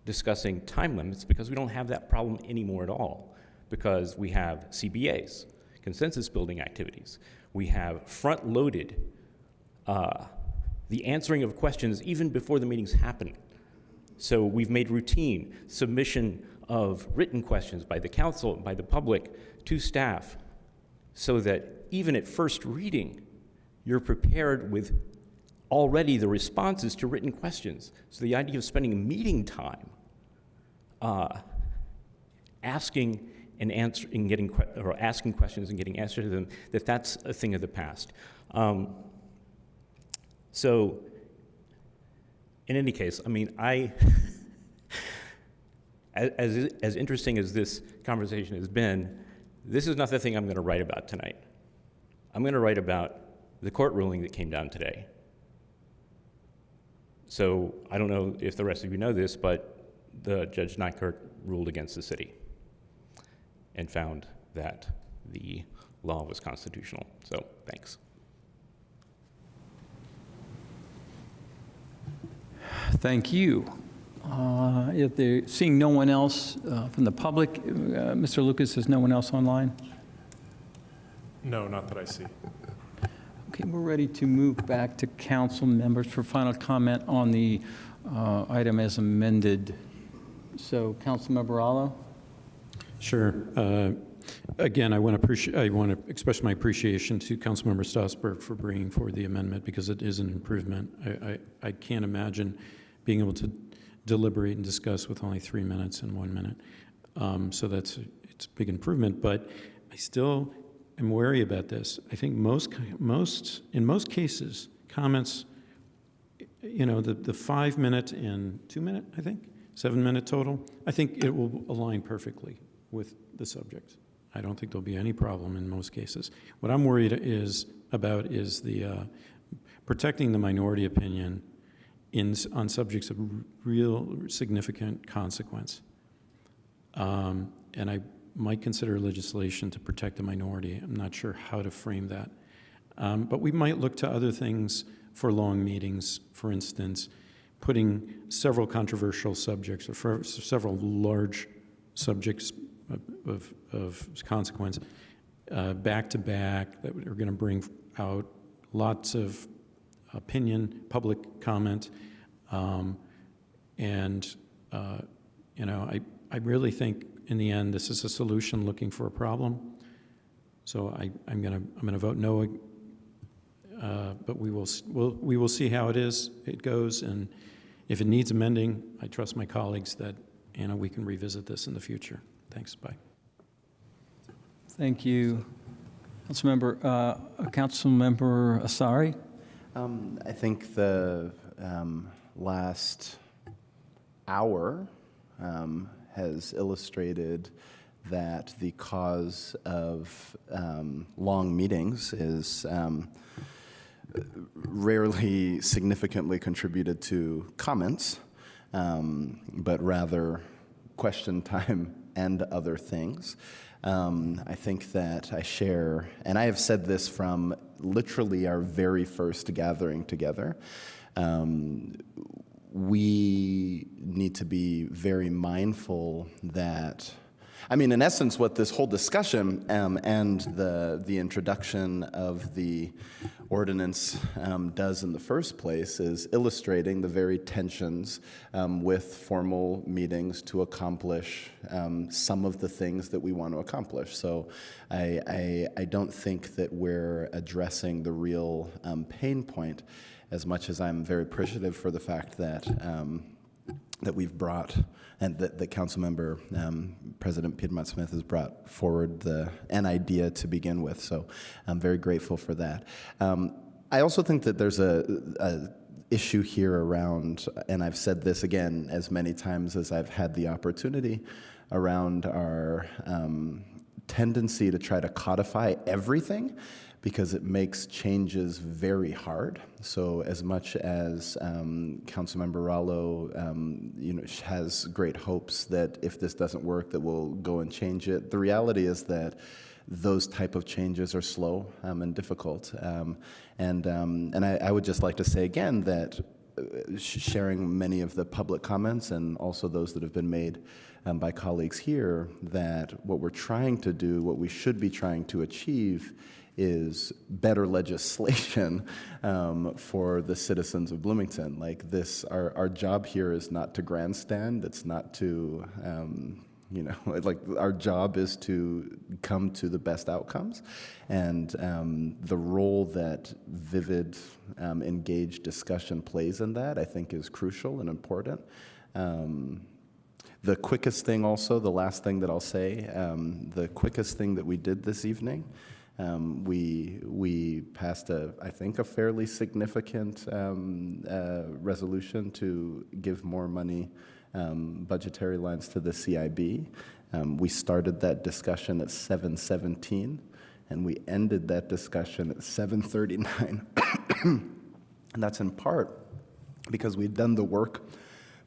discussing time limits? Because we don't have that problem anymore at all, because we have CBAs, consensus building activities. We have front-loaded the answering of questions even before the meetings happen. So we've made routine submission of written questions by the council, by the public, to staff, so that even at first reading, you're prepared with already the responses to written questions. So the idea of spending meeting time asking and answering, asking questions and getting answers to them, that's a thing of the past. So in any case, I mean, as interesting as this conversation has been, this is not the thing I'm going to write about tonight. I'm going to write about the court ruling that came down today. So I don't know if the rest of you know this, but the Judge Nykerk ruled against the city and found that the law was constitutional. So thanks. Thank you. If they're seeing no one else from the public, Mr. Lucas, is no one else online? No, not that I see. Okay, we're ready to move back to council members for final comment on the item as amended. So, Councilmember Allo? Sure. Again, I want to express my appreciation to Councilmember Strasburg for bringing forward the amendment, because it is an improvement. I can't imagine being able to deliberate and discuss with only 3 minutes and 1 minute. So it's a big improvement, but I still am wary about this. I think in most cases, comments, the 5 minute and 2 minute, I think, 7 minute total, I think it will align perfectly with the subject. I don't think there'll be any problem in most cases. What I'm worried about is the protecting the minority opinion on subjects of real significant consequence. And I might consider legislation to protect the minority. I'm not sure how to frame that. But we might look to other things for long meetings, for instance, putting several controversial subjects or several large subjects of consequence back to back that are going to bring out lots of opinion, public comment, and I really think in the end this is a solution looking for a problem. So I'm gonna vote no, but we will see how it goes, and if it needs amending, I trust my colleagues that we can revisit this in the future. Thanks. Bye. Thank you, Councilmember Asari. I think the last hour has illustrated that the cause of long meetings is rarely significantly contributed to comments, but rather question time and other things. I think that I share, and I have said this from literally our very first gathering together, we need to be very mindful that, in essence, what this whole discussion and the introduction of the ordinance does in the first place is illustrating the very tensions with formal meetings to accomplish some of the things that we want to accomplish. So I don't think that we're addressing the real pain point, as much as I'm very appreciative for the fact that that we've brought, and that Councilmember President Piedmont Smith has brought forward an idea to begin with. So I'm very grateful for that. I also think that there's a issue here around, and I've said this again as many times as I've had the opportunity, around our tendency to try to codify everything, because it makes changes very hard. So as much as Councilmember Rallo has great hopes that if this doesn't work that we'll go and change it, the reality is that those type of changes are slow and difficult. And I would just like to say again that sharing many of the public comments and also those that have been made by colleagues here, that what we're trying to do, what we should be trying to achieve, is better legislation for the citizens of Bloomington. Like this, our job here is not to grandstand. It's not to, our job is to come to the best outcomes. And the role that vivid, engaged discussion plays in that, I think, is crucial and important. The quickest thing also, the last thing that I'll say, the quickest thing that we did this evening, we passed I think a fairly significant resolution to give more money, budgetary lines to the CIB. We started that discussion at 7:17, and we ended that discussion at 7:39. And that's in part because we'd done the work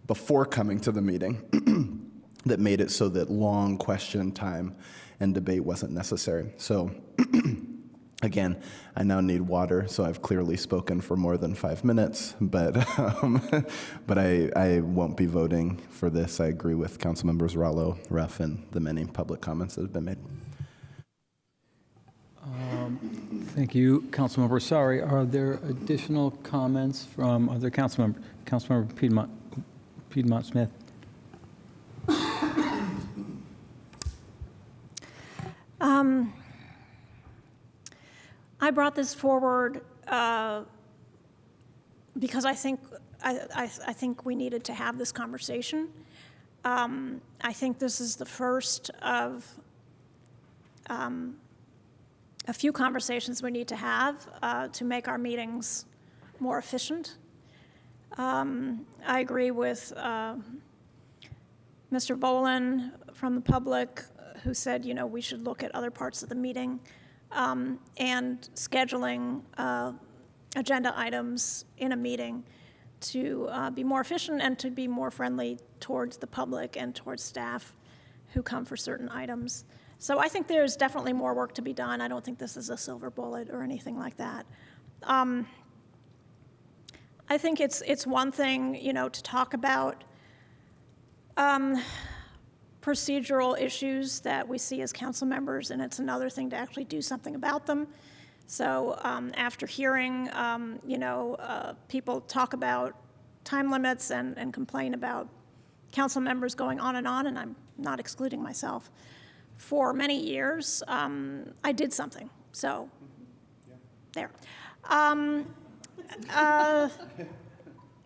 before coming to the meeting that made it so that long question time and debate wasn't necessary. So again, I now need water, so I've clearly spoken for more than 5 minutes, but I won't be voting for this. I agree with Councilmembers Rallo, Ruff, and the many public comments that have been made. Thank you, Councilmember Asari. Are there additional comments from other council members? Councilmember Piedmont Smith. I brought this forward because I think we needed to have this conversation. I think this is the first of a few conversations we need to have to make our meetings more efficient. I agree with Mr. Bolin from the public, who said, we should look at other parts of the meeting and scheduling agenda items in a meeting be more efficient and to be more friendly towards the public and towards staff who come for certain items. So I think there's definitely more work to be done. I don't think this is a silver bullet or anything like that. I think it's one thing, to talk about procedural issues that we see as council members, and it's another thing to actually do something about them. So after hearing, people talk about time limits and complain about council members going on, and I'm not excluding myself, for many years, I did something. So there.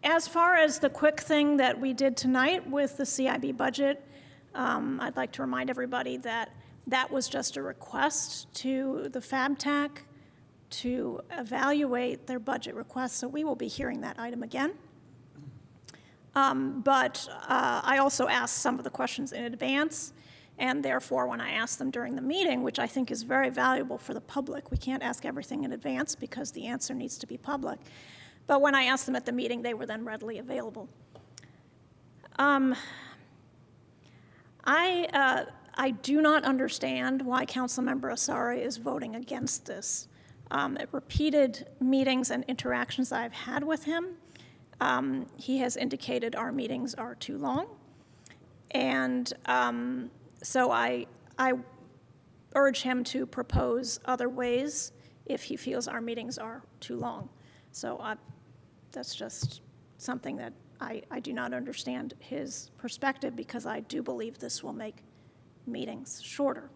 As far as the quick thing that we did tonight with the CIB budget, I'd like to remind everybody that that was just a request to the FabTac to evaluate their budget requests, so we will be hearing that item again. But I also asked some of the questions in advance, and therefore when I asked them during the meeting, which I think is very valuable for the public, we can't ask everything in advance because the answer needs to be public. But when I asked them at the meeting, they were then readily available. I do not understand why Councilmember Asari is voting against this. At repeated meetings and interactions I've had with him, he has indicated our meetings are too long. And so I urge him to propose other ways if he feels our meetings are too long. So that's just something that I do not understand his perspective, because I do believe this will make meetings shorter.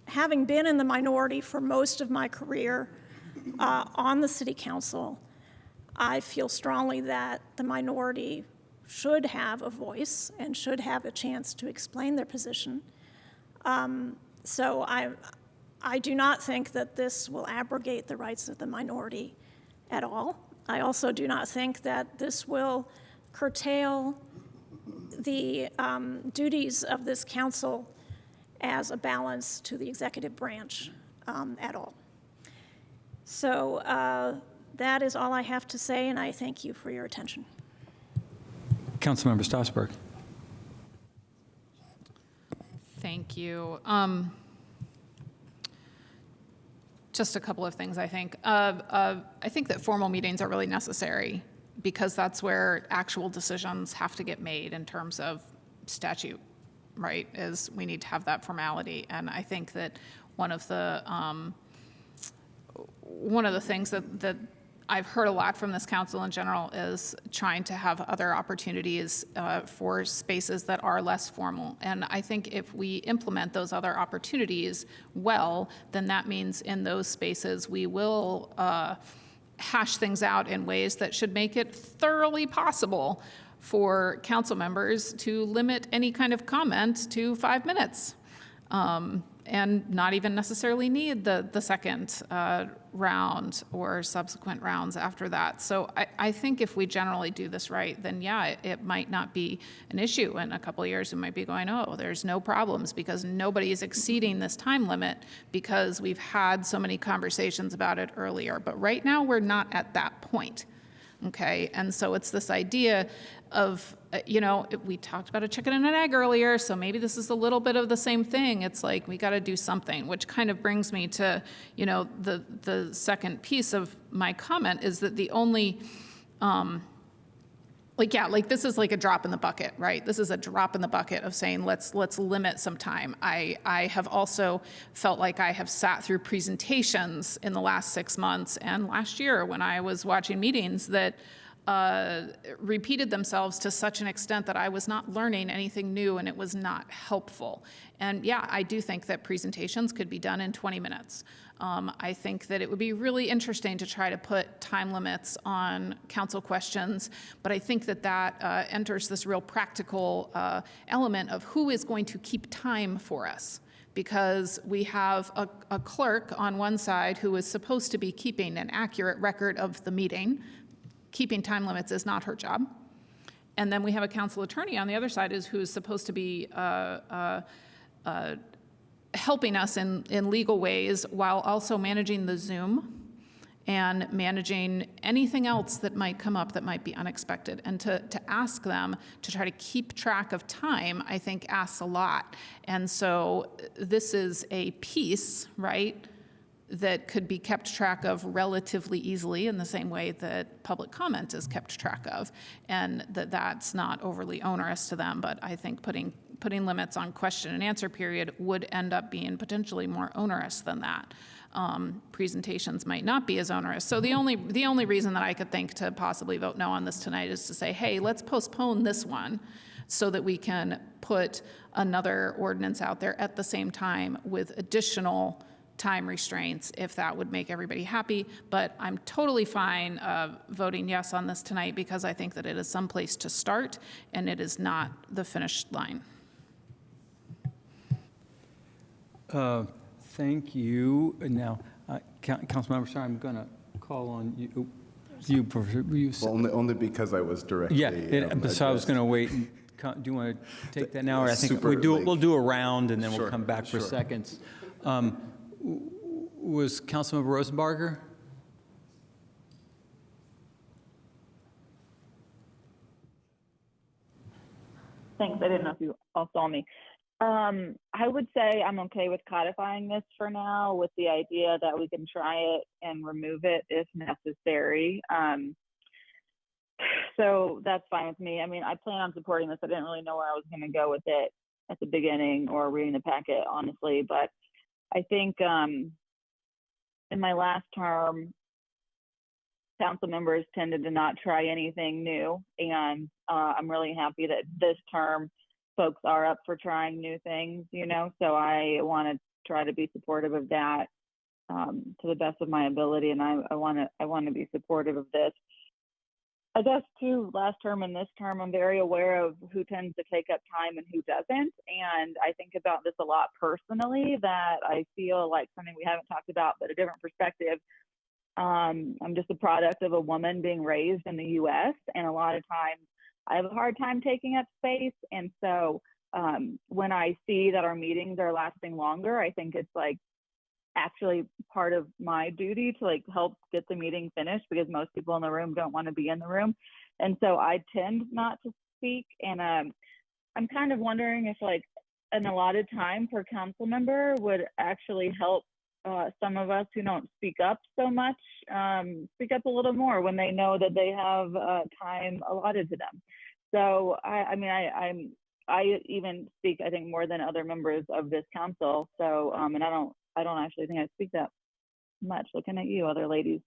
Having been in the minority for most of my career on the city council, I feel strongly that the minority should have a voice and should have a chance to explain their position. So I do not think that this will abrogate the rights of the minority at all. I also do not think that this will curtail the duties of this council as a balance to the executive branch at all. So that is all I have to say, and I thank you for your attention. Councilmember Strasburg. Thank you. Just a couple of things, I think. I think that formal meetings are really necessary, because that's where actual decisions have to get made in terms of statute, right? Is we need to have that formality. And I think that one of the things that I've heard a lot from this council in general is trying to have other opportunities for spaces that are less formal. And I think if we implement those other opportunities well, then that means in those spaces we will hash things out in ways that should make it thoroughly possible for council members to limit any kind of comment to 5 minutes. And not even necessarily need the second round or subsequent rounds after that. So I think if we generally do this right, then yeah, it might not be an issue. In a couple of years, we might be going, oh, there's no problems because nobody is exceeding this time limit because we've had so many conversations about it earlier. But right now, we're not at that point. Okay, and so it's this idea of, we talked about a chicken and an egg earlier, so maybe this is a little bit of the same thing. It's like, we got to do something, which kind of brings me to, the second piece of my comment is that the only, this is like a drop in the bucket, right? This is a drop in the bucket of saying, let's limit some time. I have also felt like I have sat through presentations in the last 6 months and last year when I was watching meetings that repeated themselves to such an extent that I was not learning anything new and it was not helpful. And yeah, I do think that presentations could be done in 20 minutes. I think that it would be really interesting to try to put time limits on council questions, but I think that enters this real practical element of who is going to keep time for us. Because we have a clerk on one side who is supposed to be keeping an accurate record of the meeting. Keeping time limits is not her job. And then we have a council attorney on the other side who's supposed to be helping us in legal ways while also managing the Zoom and managing anything else that might come up that might be unexpected. And to ask them to try to keep track of time, I think asks a lot. And so this is a piece, right, that could be kept track of relatively easily in the same way that public comment is kept track of, and that's not overly onerous to them. But I think putting limits on question and answer period would end up being potentially more onerous than that. Presentations might not be as onerous. So the only reason that I could think to possibly vote no on this tonight is to say, hey, let's postpone this one so that we can put another ordinance out there at the same time with additional time restraints, if that would make everybody happy. But I'm totally fine voting yes on this tonight, because I think that it is some place to start and it is not the finish line. Thank you. Now, Councilmember, sorry, I'm going to call on you. Only because I was directly. Yeah, so I was going to wait. Do you want to take that now? Or I think we'll do a round and then we'll come back for seconds. Was Councilmember Rosenbarger? Thanks. I didn't know if you all saw me. I would say I'm okay with codifying this for now, with the idea that we can try it and remove it if necessary. So that's fine with me. I mean, I plan on supporting this. I didn't really know where I was going to go with it at the beginning or reading the packet, honestly, but I think in my last term, council members tended to not try anything new, and I'm really happy that this term folks are up for trying new things, you know, so I want to try to be supportive of that to the best of my ability, and I want to be supportive of this. I guess too, last term and this term, I'm very aware of who tends to take up time and who doesn't. And I think about this a lot personally, that I feel like something we haven't talked about, but a different perspective. I'm just a product of a woman being raised in the US, and a lot of times I have a hard time taking up space. And so when I see that our meetings are lasting longer, I think it's like actually part of my duty to like help get the meeting finished, because most people in the room don't want to be in the room. And so I tend not to speak. And I'm kind of wondering if like an allotted time per council member would actually help some of us who don't speak up so much, speak up a little more when they know that they have time allotted to them. So I even speak, I think, more than other members of this council. So and I don't actually think I speak that much, looking at you other ladies.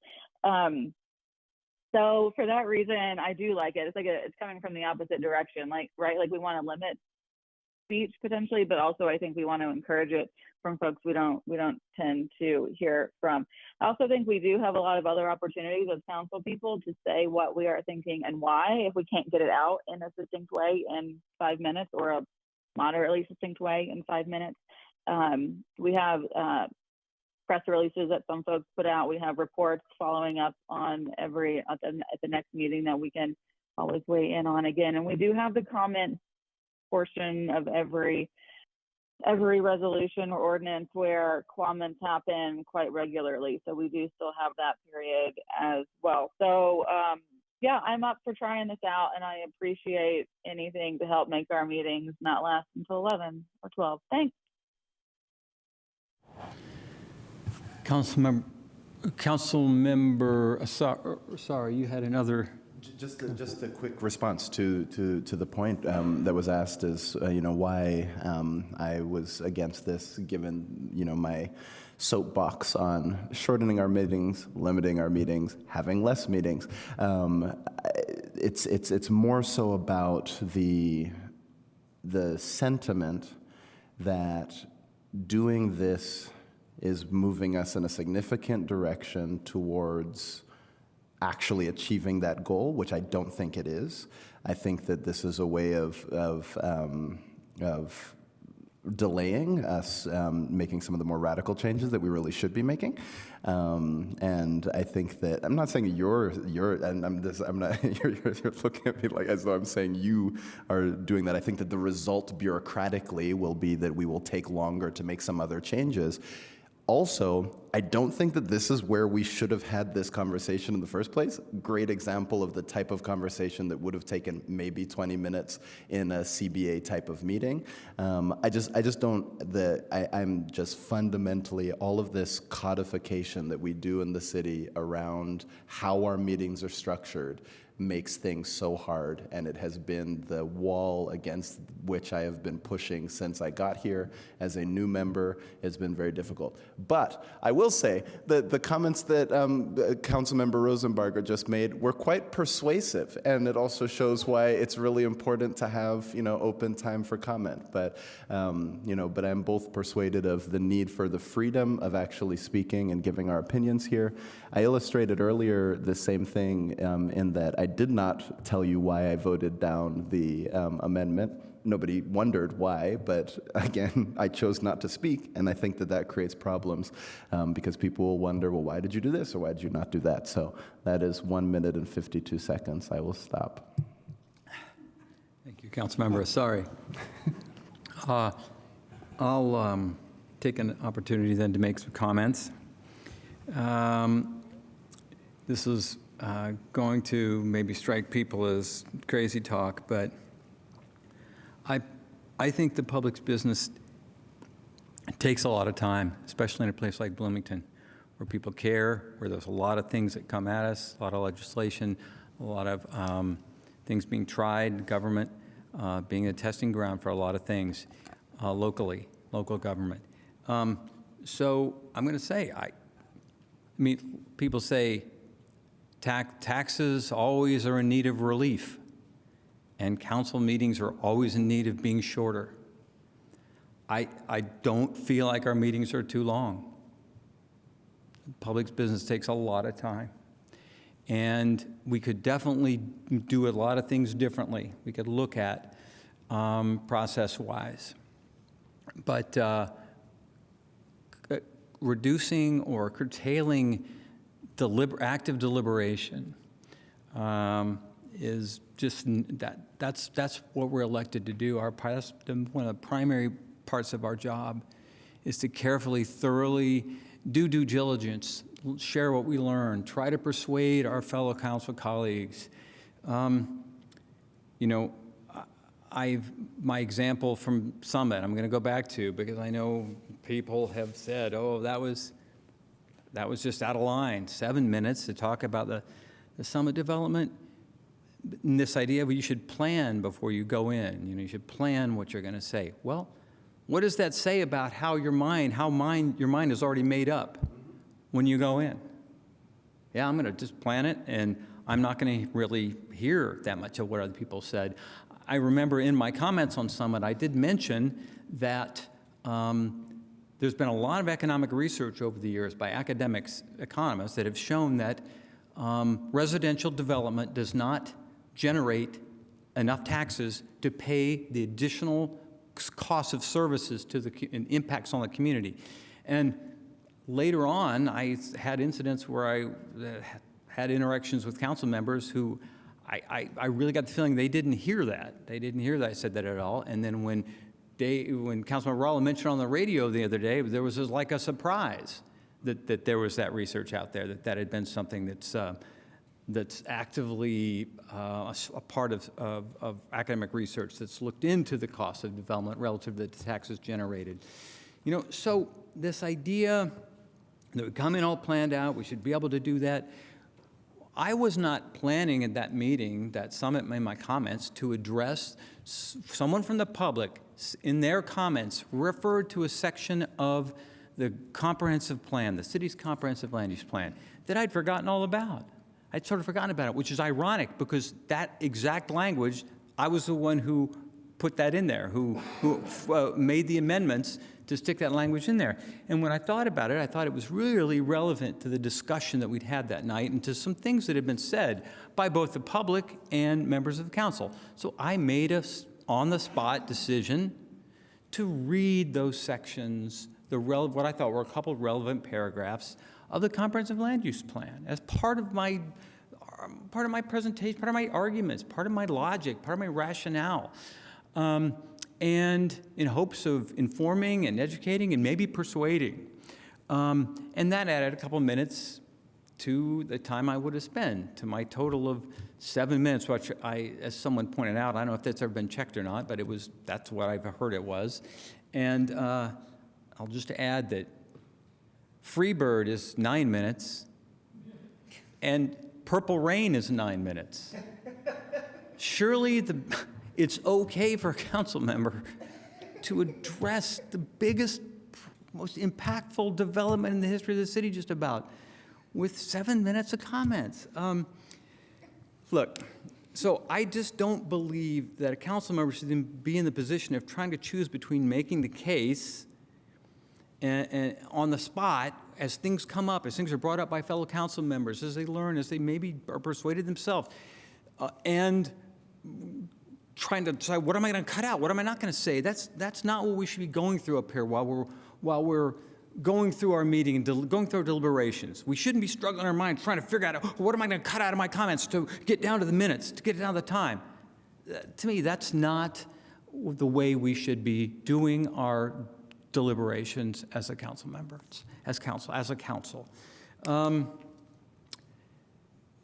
So for that reason, I do like it. It's like it's coming from the opposite direction, like, right? Like we want to limit speech potentially, but also I think we want to encourage it from folks we don't tend to hear from. I also think we do have a lot of other opportunities as council people to say what we are thinking and why, if we can't get it out in a succinct way in 5 minutes, or a moderately succinct way in 5 minutes. We have press releases that some folks put out. We have reports following up on at the next meeting that we can always weigh in on again. And we do have the comment portion of every resolution or ordinance where comments happen quite regularly. So we do still have that period as well. So yeah, I'm up for trying this out, and I appreciate anything to help make our meetings not last until 11 or 12. Thanks. Councilmember, sorry, you had another. Just a quick response to the point that was asked is, why I was against this, given, my soapbox on shortening our meetings, limiting our meetings, having less meetings. It's more so about the sentiment that doing this is moving us in a significant direction towards actually achieving that goal, which I don't think it is. I think that this is a way of delaying us making some of the more radical changes that we really should be making. And I think that I'm not saying you're looking at me like as though I'm saying you are doing that. I think that the result bureaucratically will be that we will take longer to make some other changes. Also, I don't think that this is where we should have had this conversation in the first place. Great example of the type of conversation that would have taken maybe 20 minutes in a CBA type of meeting. I'm just fundamentally, all of this codification that we do in the city around how our meetings are structured makes things so hard, and it has been the wall against which I have been pushing since I got here as a new member. It's been very difficult. But I will say that the comments that Councilmember Rosenbarger just made were quite persuasive, and it also shows why it's really important to have, open time for comment. But but I'm both persuaded of the need for the freedom of actually speaking and giving our opinions here. I illustrated earlier the same thing in that I did not tell you why I voted down the amendment. Nobody wondered why, but again, I chose not to speak, and I think that that creates problems because people will wonder, well, why did you do this or why did you not do that? So that is 1 minute and 52 seconds. I will stop. Thank you, Councilmember. Sorry. I'll take an opportunity then to make some comments. This is going to maybe strike people as crazy talk, but I think the public's business takes a lot of time, especially in a place like Bloomington, where people care, where there's a lot of things that come at us, a lot of legislation, a lot of things being tried, government being a testing ground for a lot of things locally, local government. So I'm going to say, I mean, people say taxes always are in need of relief, and council meetings are always in need of being shorter. I don't feel like our meetings are too long. Public business takes a lot of time. And we could definitely do a lot of things differently. We could look at process-wise. But reducing or curtailing active deliberation is just that's what we're elected to do. One of the primary parts of our job is to carefully, thoroughly do due diligence, share what we learn, try to persuade our fellow council colleagues. My example from Summit, I'm going to go back to, because I know people have said, oh, that was just out of line. 7 minutes to talk about the Summit development. And this idea of you should plan before you go in. You should plan what you're going to say. Well, what does that say about how your mind is already made up when you go in? Yeah, I'm going to just plan it, and I'm not going to really hear that much of what other people said. I remember in my comments on Summit, I did mention that there's been a lot of economic research over the years by economists that have shown that residential development does not generate enough taxes to pay the additional costs of services and impacts on the community. And later on, I had incidents where I had interactions with council members who I really got the feeling they didn't hear that. They didn't hear that I said that at all. And then when Councilmember Rowland mentioned on the radio the other day, there was like a surprise that there was that research out there, that had been something that's actively a part of academic research that's looked into the cost of development relative to the taxes generated. So this idea that we come in all planned out, we should be able to do that. I was not planning at that meeting, that Summit, in my comments, to address someone from the public in their comments referred to a section of the comprehensive plan, the city's comprehensive land use plan, that I'd forgotten all about. I'd sort of forgotten about it, which is ironic because that exact language, I was the one who put that in there, who made the amendments to stick that language in there. And when I thought about it, I thought it was really relevant to the discussion that we'd had that night and to some things that had been said by both the public and members of the council. So I made a on-the-spot decision to read those sections, what I thought were a couple of relevant paragraphs of the comprehensive land use plan as part of my presentation, part of my arguments, part of my logic, part of my rationale. And in hopes of informing and educating and maybe persuading. And that added a couple minutes to the time I would have spent, to my total of 7 minutes, which as someone pointed out, I don't know if that's ever been checked or not, but that's what I've heard it was. And I'll just add that Freebird is 9 minutes, and Purple Rain is 9 minutes. Surely it's okay for a council member to address the biggest, most impactful development in the history of the city just about, with 7 minutes of comments. Look, so I just don't believe that a council member should be in the position of trying to choose between making the case and on the spot as things come up, as things are brought up by fellow council members, as they learn, as they maybe are persuaded themselves, and trying to decide, what am I going to cut out? What am I not going to say? That's not what we should be going through up here while we're going through our meeting and going through our deliberations. We shouldn't be struggling in our minds trying to figure out, what am I going to cut out of my comments to get down to the minutes, to get down to the time. To me, that's not the way we should be doing our deliberations as a council members, as a council.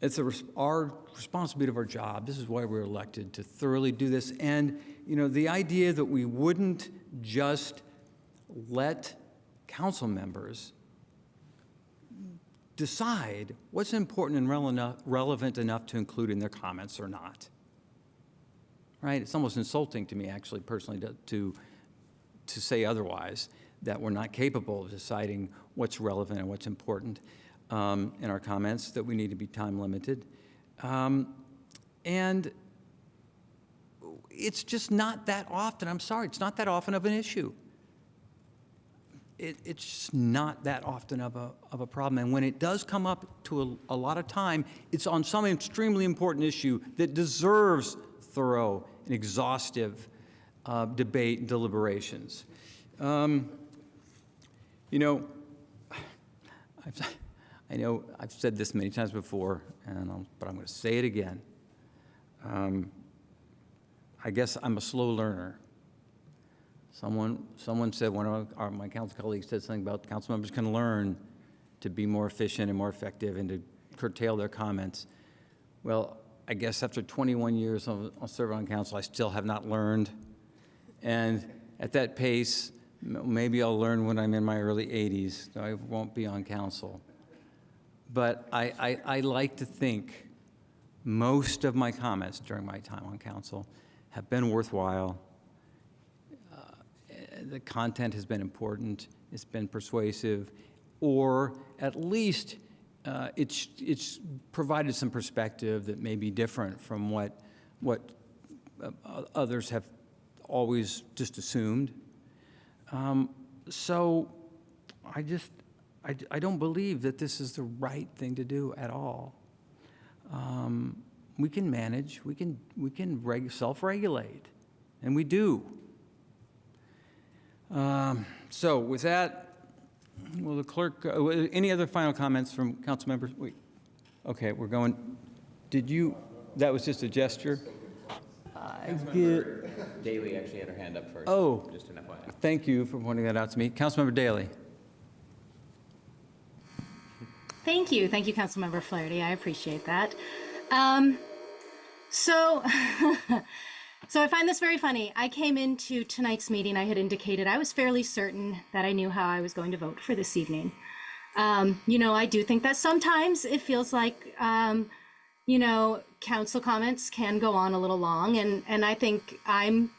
It's our responsibility of our job. This is why we're elected, to thoroughly do this. And, the idea that we wouldn't just let council members decide what's important and relevant enough to include in their comments or not. Right? It's almost insulting to me, actually, personally, to say otherwise, that we're not capable of deciding what's relevant and what's important in our comments, that we need to be time limited. And it's just not that often, I'm sorry, it's not that often of an issue. It's just not that often of a problem. And when it does come up to a lot of time, it's on some extremely important issue that deserves thorough and exhaustive debate and deliberations. I know I've said this many times before, but I'm going to say it again. I guess I'm a slow learner. Someone said, one of my council colleagues said something about council members can learn to be more efficient and more effective and to curtail their comments. Well, I guess after 21 years of serving on council, I still have not learned. And at that pace, maybe I'll learn when I'm in my early 80s. So I won't be on council. But I like to think most of my comments during my time on council have been worthwhile. The content has been important, it's been persuasive, or at least it's provided some perspective that may be different from what others have always just assumed. So I don't believe that this is the right thing to do at all. We can manage, we can self-regulate, and we do. So with that, will the clerk, any other final comments from council members? Wait. Okay, we're going, that was just a gesture? Daly actually had her hand up first. Oh, just an FYI. Thank you for pointing that out to me. Councilmember Daly. Thank you, Councilmember Flaherty. I appreciate that. So I find this very funny. I came into tonight's meeting, I had indicated I was fairly certain that I knew how I was going to vote for this evening. I do think that sometimes it feels like, council comments can go on a little long, and I think I'm,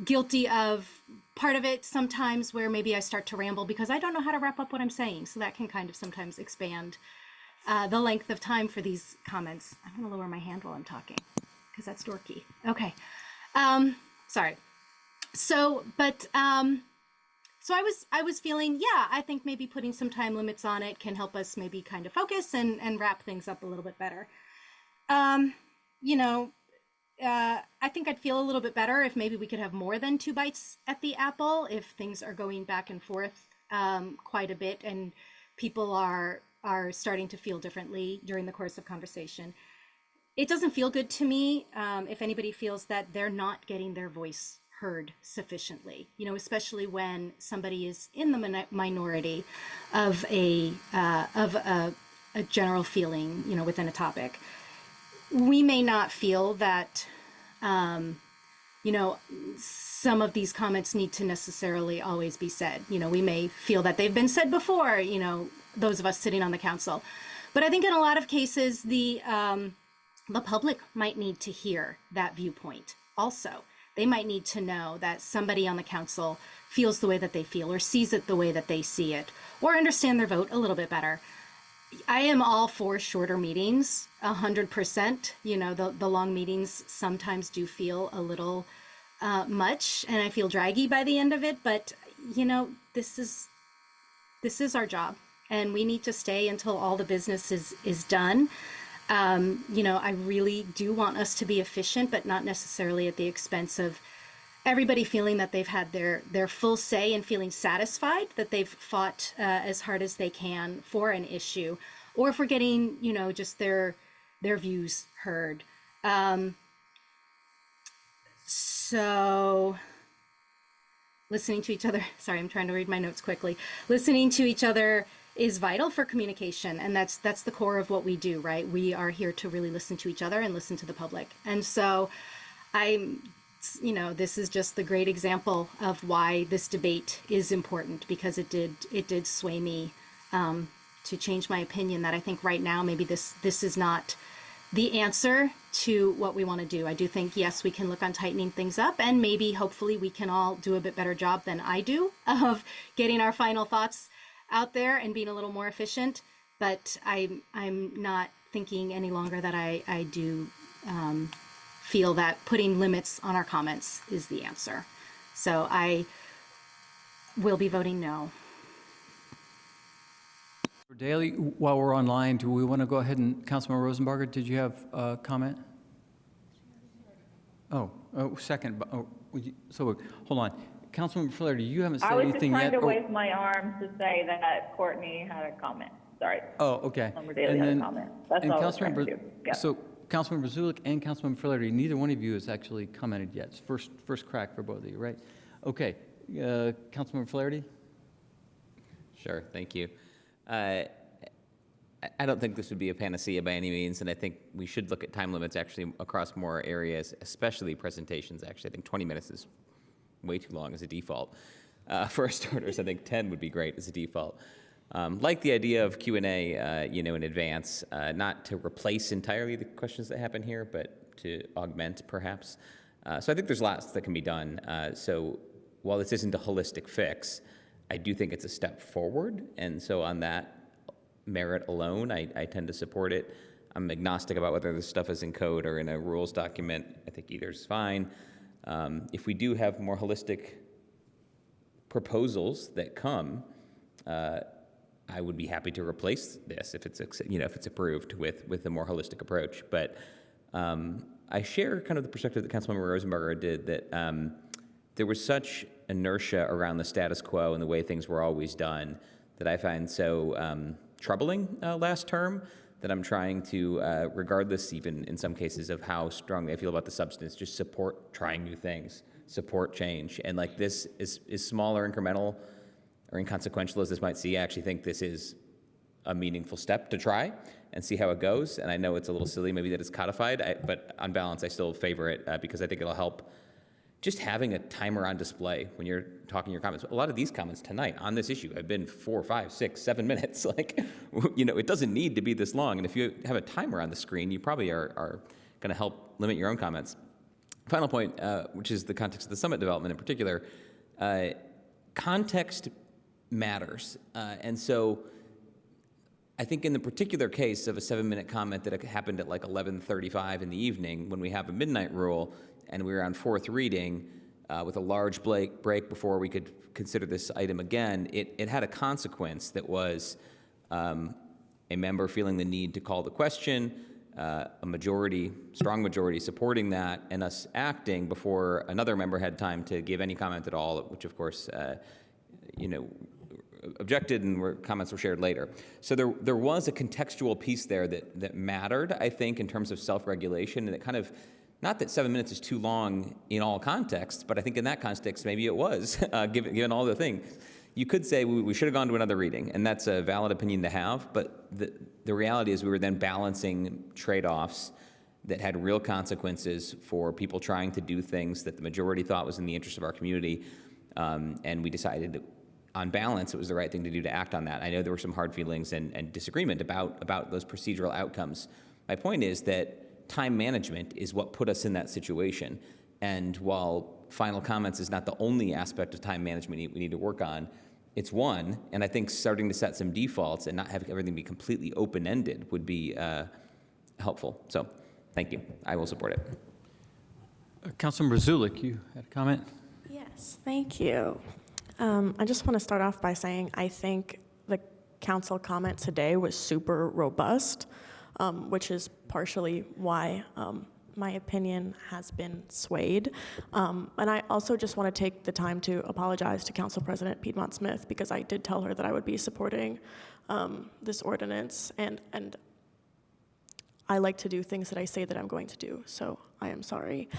guilty of part of it sometimes where maybe I start to ramble because I don't know how to wrap up what I'm saying. So that can kind of sometimes expand the length of time for these comments. I'm going to lower my hand while I'm talking because that's dorky. Okay. Sorry. So I was feeling, I think maybe putting some time limits on it can help us maybe kind of focus and wrap things up a little bit better. I think I'd feel a little bit better if maybe we could have more than 2 bites at the apple, if things are going back and forth quite a bit and people are starting to feel differently during the course of conversation. It doesn't feel good to me if anybody feels that they're not getting their voice heard sufficiently, especially when somebody is in the minority of a general feeling, within a topic. We may not feel that, some of these comments need to necessarily always be said. We may feel that they've been said before, those of us sitting on the council. But I think in a lot of cases, the public might need to hear that viewpoint also. They might need to know that somebody on the council feels the way that they feel, or sees it the way that they see it, or understand their vote a little bit better. I am all for shorter meetings, 100%. The long meetings sometimes do feel a little much, and I feel draggy by the end of it, but this is our job, and we need to stay until all the business is done. I really do want us to be efficient, but not necessarily at the expense of everybody feeling that they've had their full say and feeling satisfied that they've fought as hard as they can for an issue, or for getting, just their views heard. So listening to each other, sorry, I'm trying to read my notes quickly. Listening to each other is vital for communication, and that's the core of what we do, right? We are here to really listen to each other and listen to the public. And so this is just the great example of why this debate is important, because it did sway me to change my opinion that I think right now maybe this is not the answer to what we want to do. I do think, yes, we can look on tightening things up, and maybe hopefully we can all do a bit better job than I do of getting our final thoughts out there and being a little more efficient. But I'm not thinking any longer that I do feel that putting limits on our comments is the answer. So I will be voting no. Daly, while we're online, do we want to go ahead and, Councilmember Rosenbarger, did you have a comment? Oh, second. So hold on. Councilmember Flaherty, you haven't said anything yet. I was just trying to wave my arm to say that Courtney had a comment. Sorry. Oh, okay. Councilmember Daly had a comment. That's all I was trying to do. Yeah. So Councilmember Zulik and Councilmember Flaherty, neither one of you has actually commented yet. It's first crack for both of you, right? Okay. Councilmember Flaherty? Sure, thank you. I don't think this would be a panacea by any means, and I think we should look at time limits actually across more areas, especially presentations. Actually, I think 20 minutes is way too long as a default. For starters, I think 10 would be great as a default. Like the idea of Q&A, in advance, not to replace entirely the questions that happen here, but to augment perhaps. So I think there's lots that can be done. So while this isn't a holistic fix, I do think it's a step forward, and so on that merit alone, I tend to support it. I'm agnostic about whether this stuff is in code or in a rules document. I think either is fine. If we do have more holistic proposals that come, I would be happy to replace this if it's approved with a more holistic approach. But I share kind of the perspective that Councilmember Rosenberger did, that there was such inertia around the status quo and the way things were always done that I find so troubling last term, that I'm trying to, regardless even in some cases of how strongly I feel about the substance, just support trying new things, support change. And like this is small or incremental or inconsequential as this might seem, I actually think this is a meaningful step to try and see how it goes. And I know it's a little silly maybe that it's codified, but on balance, I still favor it because I think it'll help. Just having a timer on display when you're talking your comments. A lot of these comments tonight on this issue have been 4, 5, 6, 7 minutes. Like, it doesn't need to be this long. And if you have a timer on the screen, you probably are going to help limit your own comments. Final point, which is the context of the summit development in particular. Context matters. And so I think in the particular case of a 7-minute comment that happened at like 11:35 in the evening when we have a midnight rule, and we were on fourth reading with a large break before we could consider this item again, it had a consequence that was a member feeling the need to call the question, a strong majority supporting that, and us acting before another member had time to give any comment at all, which of course, objected and comments were shared later. So there was a contextual piece there that mattered, I think, in terms of self-regulation, and it kind of Not that 7 minutes is too long in all contexts, but I think in that context, maybe it was, given all the things. You could say we should have gone to another reading, and that's a valid opinion to have, but the reality is we were then balancing trade-offs that had real consequences for people trying to do things that the majority thought was in the interest of our community, and we decided on balance it was the right thing to do to act on that. I know there were some hard feelings and disagreement about those procedural outcomes. My point is that time management is what put us in that situation, and while final comments is not the only aspect of time management we need to work on, it's one, and I think starting to set some defaults and not have everything be completely open-ended would be helpful. So, thank you. I will support it. Councilmember Zulik, you had a comment? Yes, thank you. I just want to start off by saying I think the council comment today was super robust, which is partially why my opinion has been swayed. And I also just want to take the time to apologize to Council President Piedmont Smith, because I did tell her that I would be supporting this ordinance, and I like to do things that I say that I'm going to do, so I am sorry.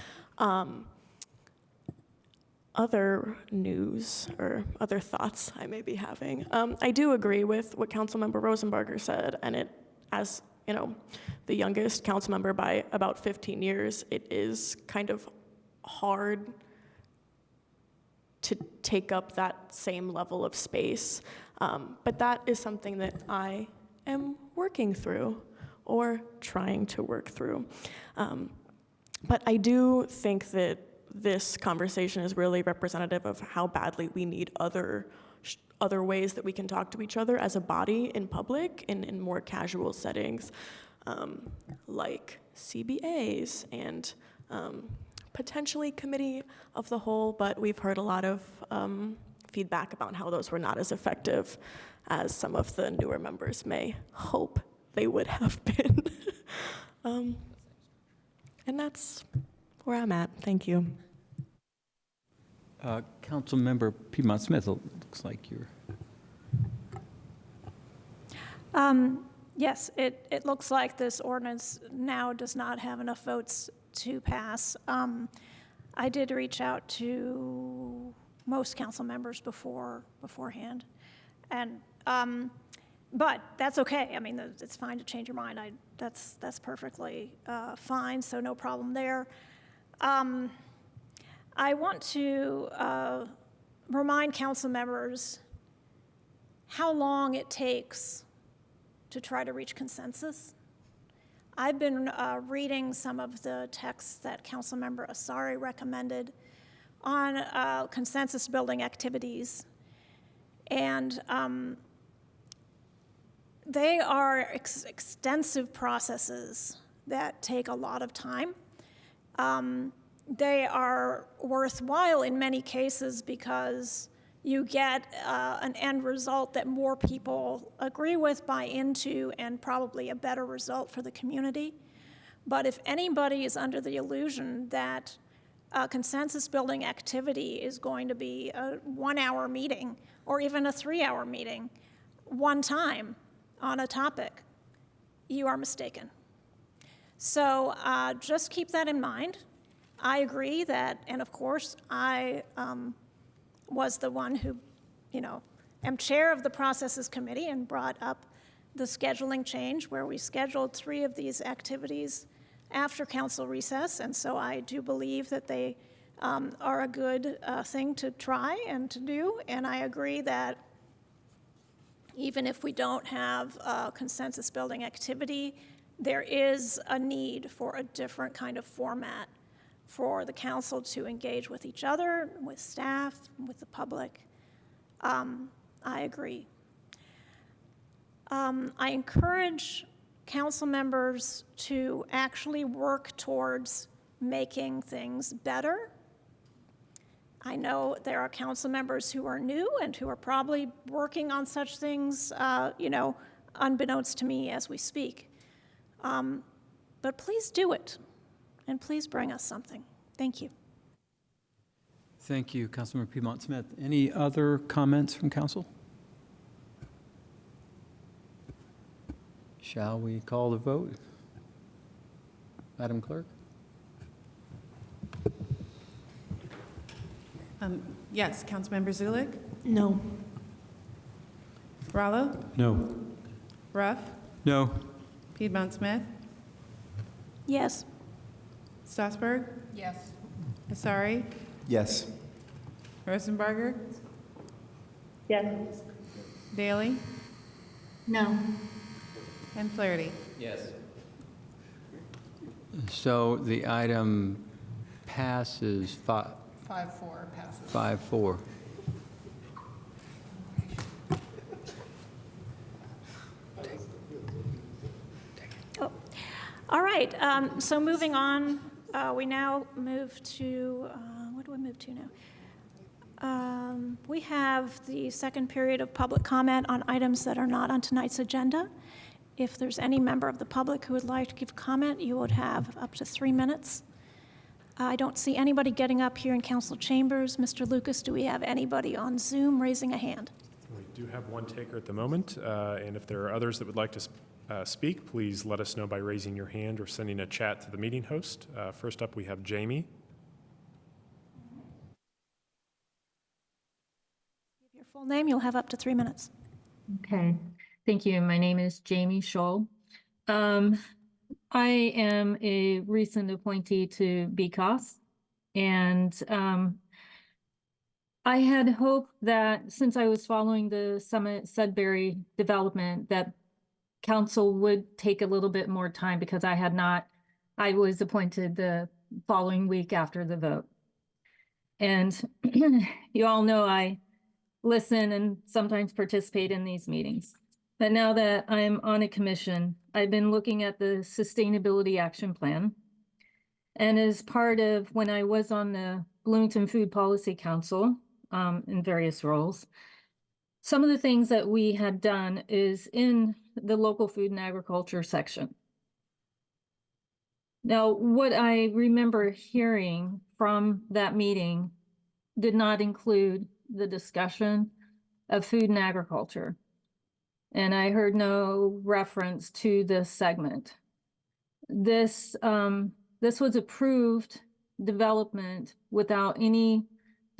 Other news or other thoughts I may be having. I do agree with what Councilmember Rosenbarger said, and it, as you know, the youngest council member by about 15 years, it is kind of hard to take up that same level of space. But that is something that I am working through or trying to work through. But I do think that this conversation is really representative of how badly we need other ways that we can talk to each other as a body in public, in more casual settings, like CBAs and potentially committee of the whole, but we've heard a lot of feedback about how those were not as effective as some of the newer members may hope they would have been. And that's where I'm at. Thank you. Councilmember Piedmont Smith, it looks like you're... Yes, it looks like this ordinance now does not have enough votes to pass. I did reach out to most council members beforehand, and but that's okay. I mean, it's fine to change your mind. That's perfectly fine. So no problem there. I want to remind council members how long it takes to try to reach consensus. I've been reading some of the texts that Councilmember Asari recommended on consensus building activities, and they are extensive processes that take a lot of time. They are worthwhile in many cases because you get an end result that more people agree with, buy into, and probably a better result for the community. But if anybody is under the illusion that a consensus building activity is going to be a 1-hour meeting or even a 3-hour meeting one time on a topic, you are mistaken. So just keep that in mind. I agree that, and of course, I was the one who, am chair of the processes committee and brought up the scheduling change where we scheduled 3 of these activities after council recess, and so I do believe that they are a good thing to try and to do, and I agree that even if we don't have a consensus building activity, there is a need for a different kind of format for the council to engage with each other, with staff, with the public. I agree. I encourage council members to actually work towards making things better. I know there are council members who are new and who are probably working on such things, unbeknownst to me as we speak. But please do it, and please bring us something. Thank you. Thank you, Councilmember Piedmont Smith. Any other comments from council? Shall we call the vote? Madam Clerk? Yes, Councilmember Zulik? No. Rallo? No. Ruff? No. Piedmont Smith? Yes. Strasburg? Yes. Asari? Yes. Rosenbarger? Yes. Daley? No. And Flaherty? Yes. So the item passes 5-4 passes. 5-4. Oh. All right, so moving on, we now move to, what do we move to now? We have the second period of public comment on items that are not on tonight's agenda. If there's any member of the public who would like to give comment, you would have up to 3 minutes. I don't see anybody getting up here in council chambers. Mr. Lucas, do we have anybody on Zoom raising a hand? We do have one taker at the moment, and if there are others that would like to speak, please let us know by raising your hand or sending a chat to the meeting host. First up, we have Jamie. Give your full name, you'll have up to 3 minutes. Okay, thank you. My name is Jamie Scholl. I am a recent appointee to BCOS, and I had hoped that since I was following the Summit Sudbury development, that council would take a little bit more time because I was appointed the following week after the vote. And you all know I listen and sometimes participate in these meetings. But now that I'm on a commission, I've been looking at the Sustainability Action Plan. And as part of when I was on the Bloomington Food Policy Council in various roles, some of the things that we had done is in the local food and agriculture section. Now, what I remember hearing from that meeting did not include the discussion of food and agriculture. And I heard no reference to this segment. This was approved development without any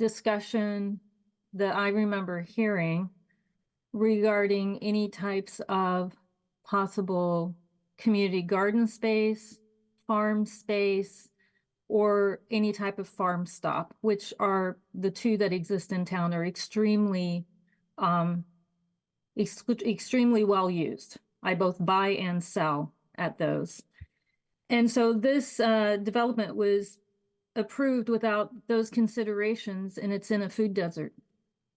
discussion that I remember hearing regarding any types of possible community garden space, farm space, or any type of farm stop, which are the two that exist in town, are extremely well used. I both buy and sell at those. And so this development was approved without those considerations, and it's in a food desert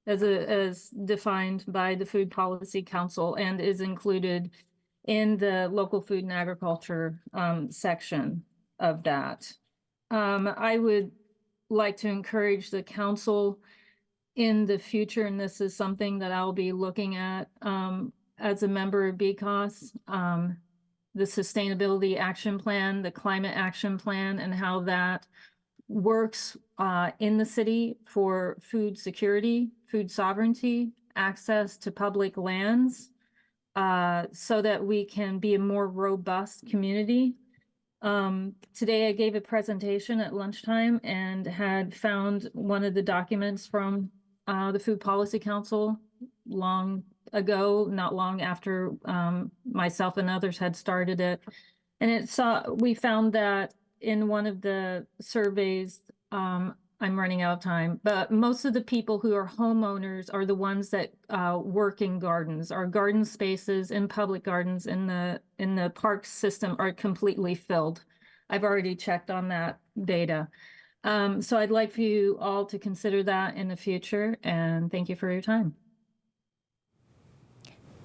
as defined by the Food Policy Council and is included in the local food and agriculture section of that. I would like to encourage the council in the future, and this is something that I'll be looking at as a member of BCOS, the Sustainability Action Plan, the Climate Action Plan, and how that works in the city for food security, food sovereignty, access to public lands, so that we can be a more robust community. Today I gave a presentation at lunchtime and had found one of the documents from the Food Policy Council long ago, not long after myself and others had started it. And we found that in one of the surveys, I'm running out of time, but most of the people who are homeowners are the ones that work in gardens. Our garden spaces in public gardens in the park system are completely filled. I've already checked on that data. So I'd like for you all to consider that in the future, and thank you for your time.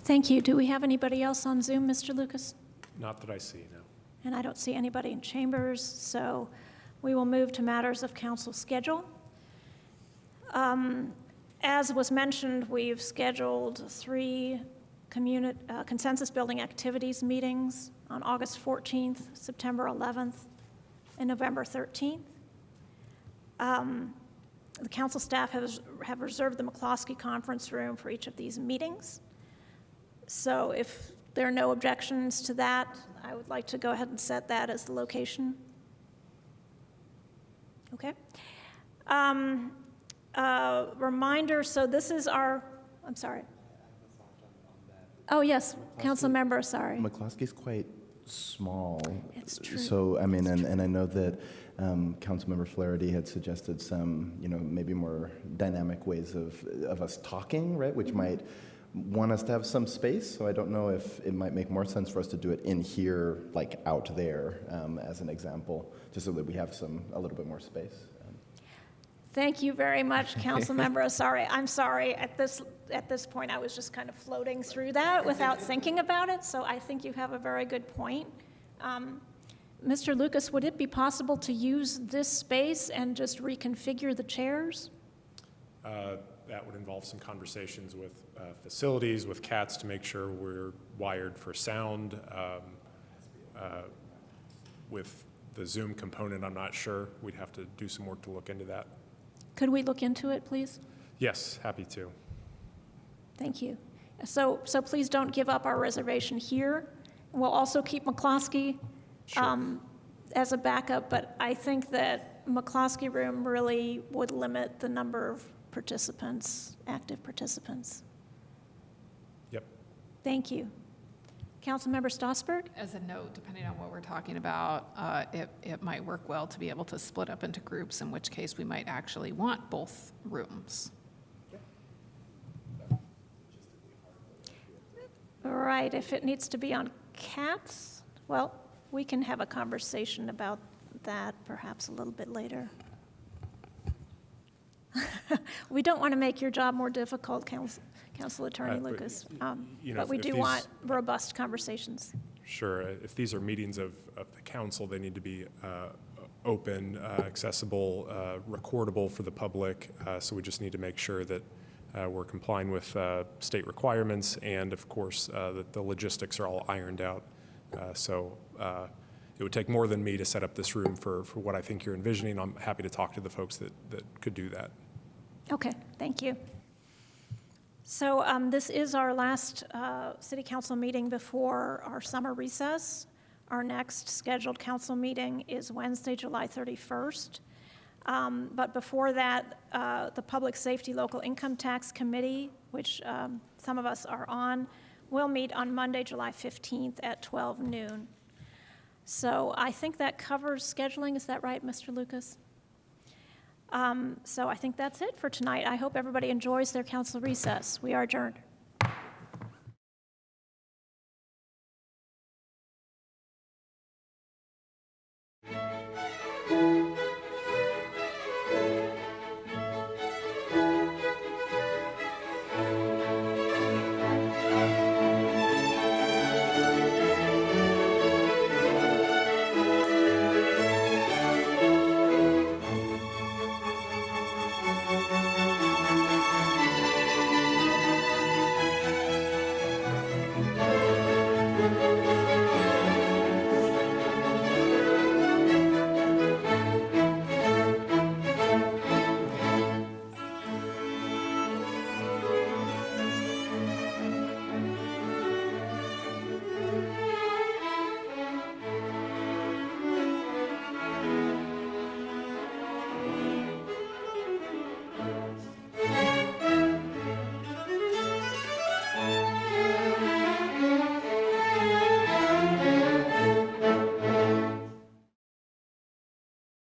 Thank you. Do we have anybody else on Zoom, Mr. Lucas? Not that I see, no. And I don't see anybody in chambers, so we will move to matters of council schedule. As was mentioned, we've scheduled 3 consensus building activities meetings on August 14th, September 11th, and November 13th. The council staff have reserved the McCloskey conference room for each of these meetings. So if there are no objections to that, I would like to go ahead and set that as the location. Okay. reminder, so this is our, I'm sorry. Oh, yes, council member, sorry. McCloskey's quite small. It's true. So, I mean, and I know that Councilmember Flaherty had suggested some, maybe more dynamic ways of us talking, right, which might want us to have some space. So I don't know if it might make more sense for us to do it in here, like out there, as an example, just so that we have a little bit more space. Thank you very much, Councilmember Asari. I'm sorry, at this point, I was just kind of floating through that without thinking about it, so I think you have a very good point. Mr. Lucas, would it be possible to use this space and just reconfigure the chairs? That would involve some conversations with facilities, with CATS to make sure we're wired for sound. With the Zoom component, I'm not sure. We'd have to do some work to look into that. Could we look into it, please? Yes, happy to. Thank you. So please don't give up our reservation here. We'll also keep McCloskey as a backup, but I think that McCloskey room really would limit the number of participants, active participants. Yep. Thank you. Councilmember Stossberg? As a note, depending on what we're talking about, it might work well to be able to split up into groups, in which case we might actually want both rooms. All right, if it needs to be on CATS, well, we can have a conversation about that perhaps a little bit later. We don't want to make your job more difficult, Council Attorney Lucas, but we do want robust conversations. Sure. If these are meetings of the council, they need to be open, accessible, recordable for the public. So we just need to make sure that we're complying with state requirements, and of course that the logistics are all ironed out. So it would take more than me to set up this room for what I think you're envisioning. I'm happy to talk to the folks that could do that. Okay, thank you. So this is our last city council meeting before our summer recess. Our next scheduled council meeting is Wednesday, July 31st. But before that, the Public Safety Local Income Tax Committee, which some of us are on, will meet on Monday, July 15th at 12 noon. So I think that covers scheduling. Is that right, Mr. Lucas? So I think that's it for tonight. I hope everybody enjoys their council recess. We are adjourned.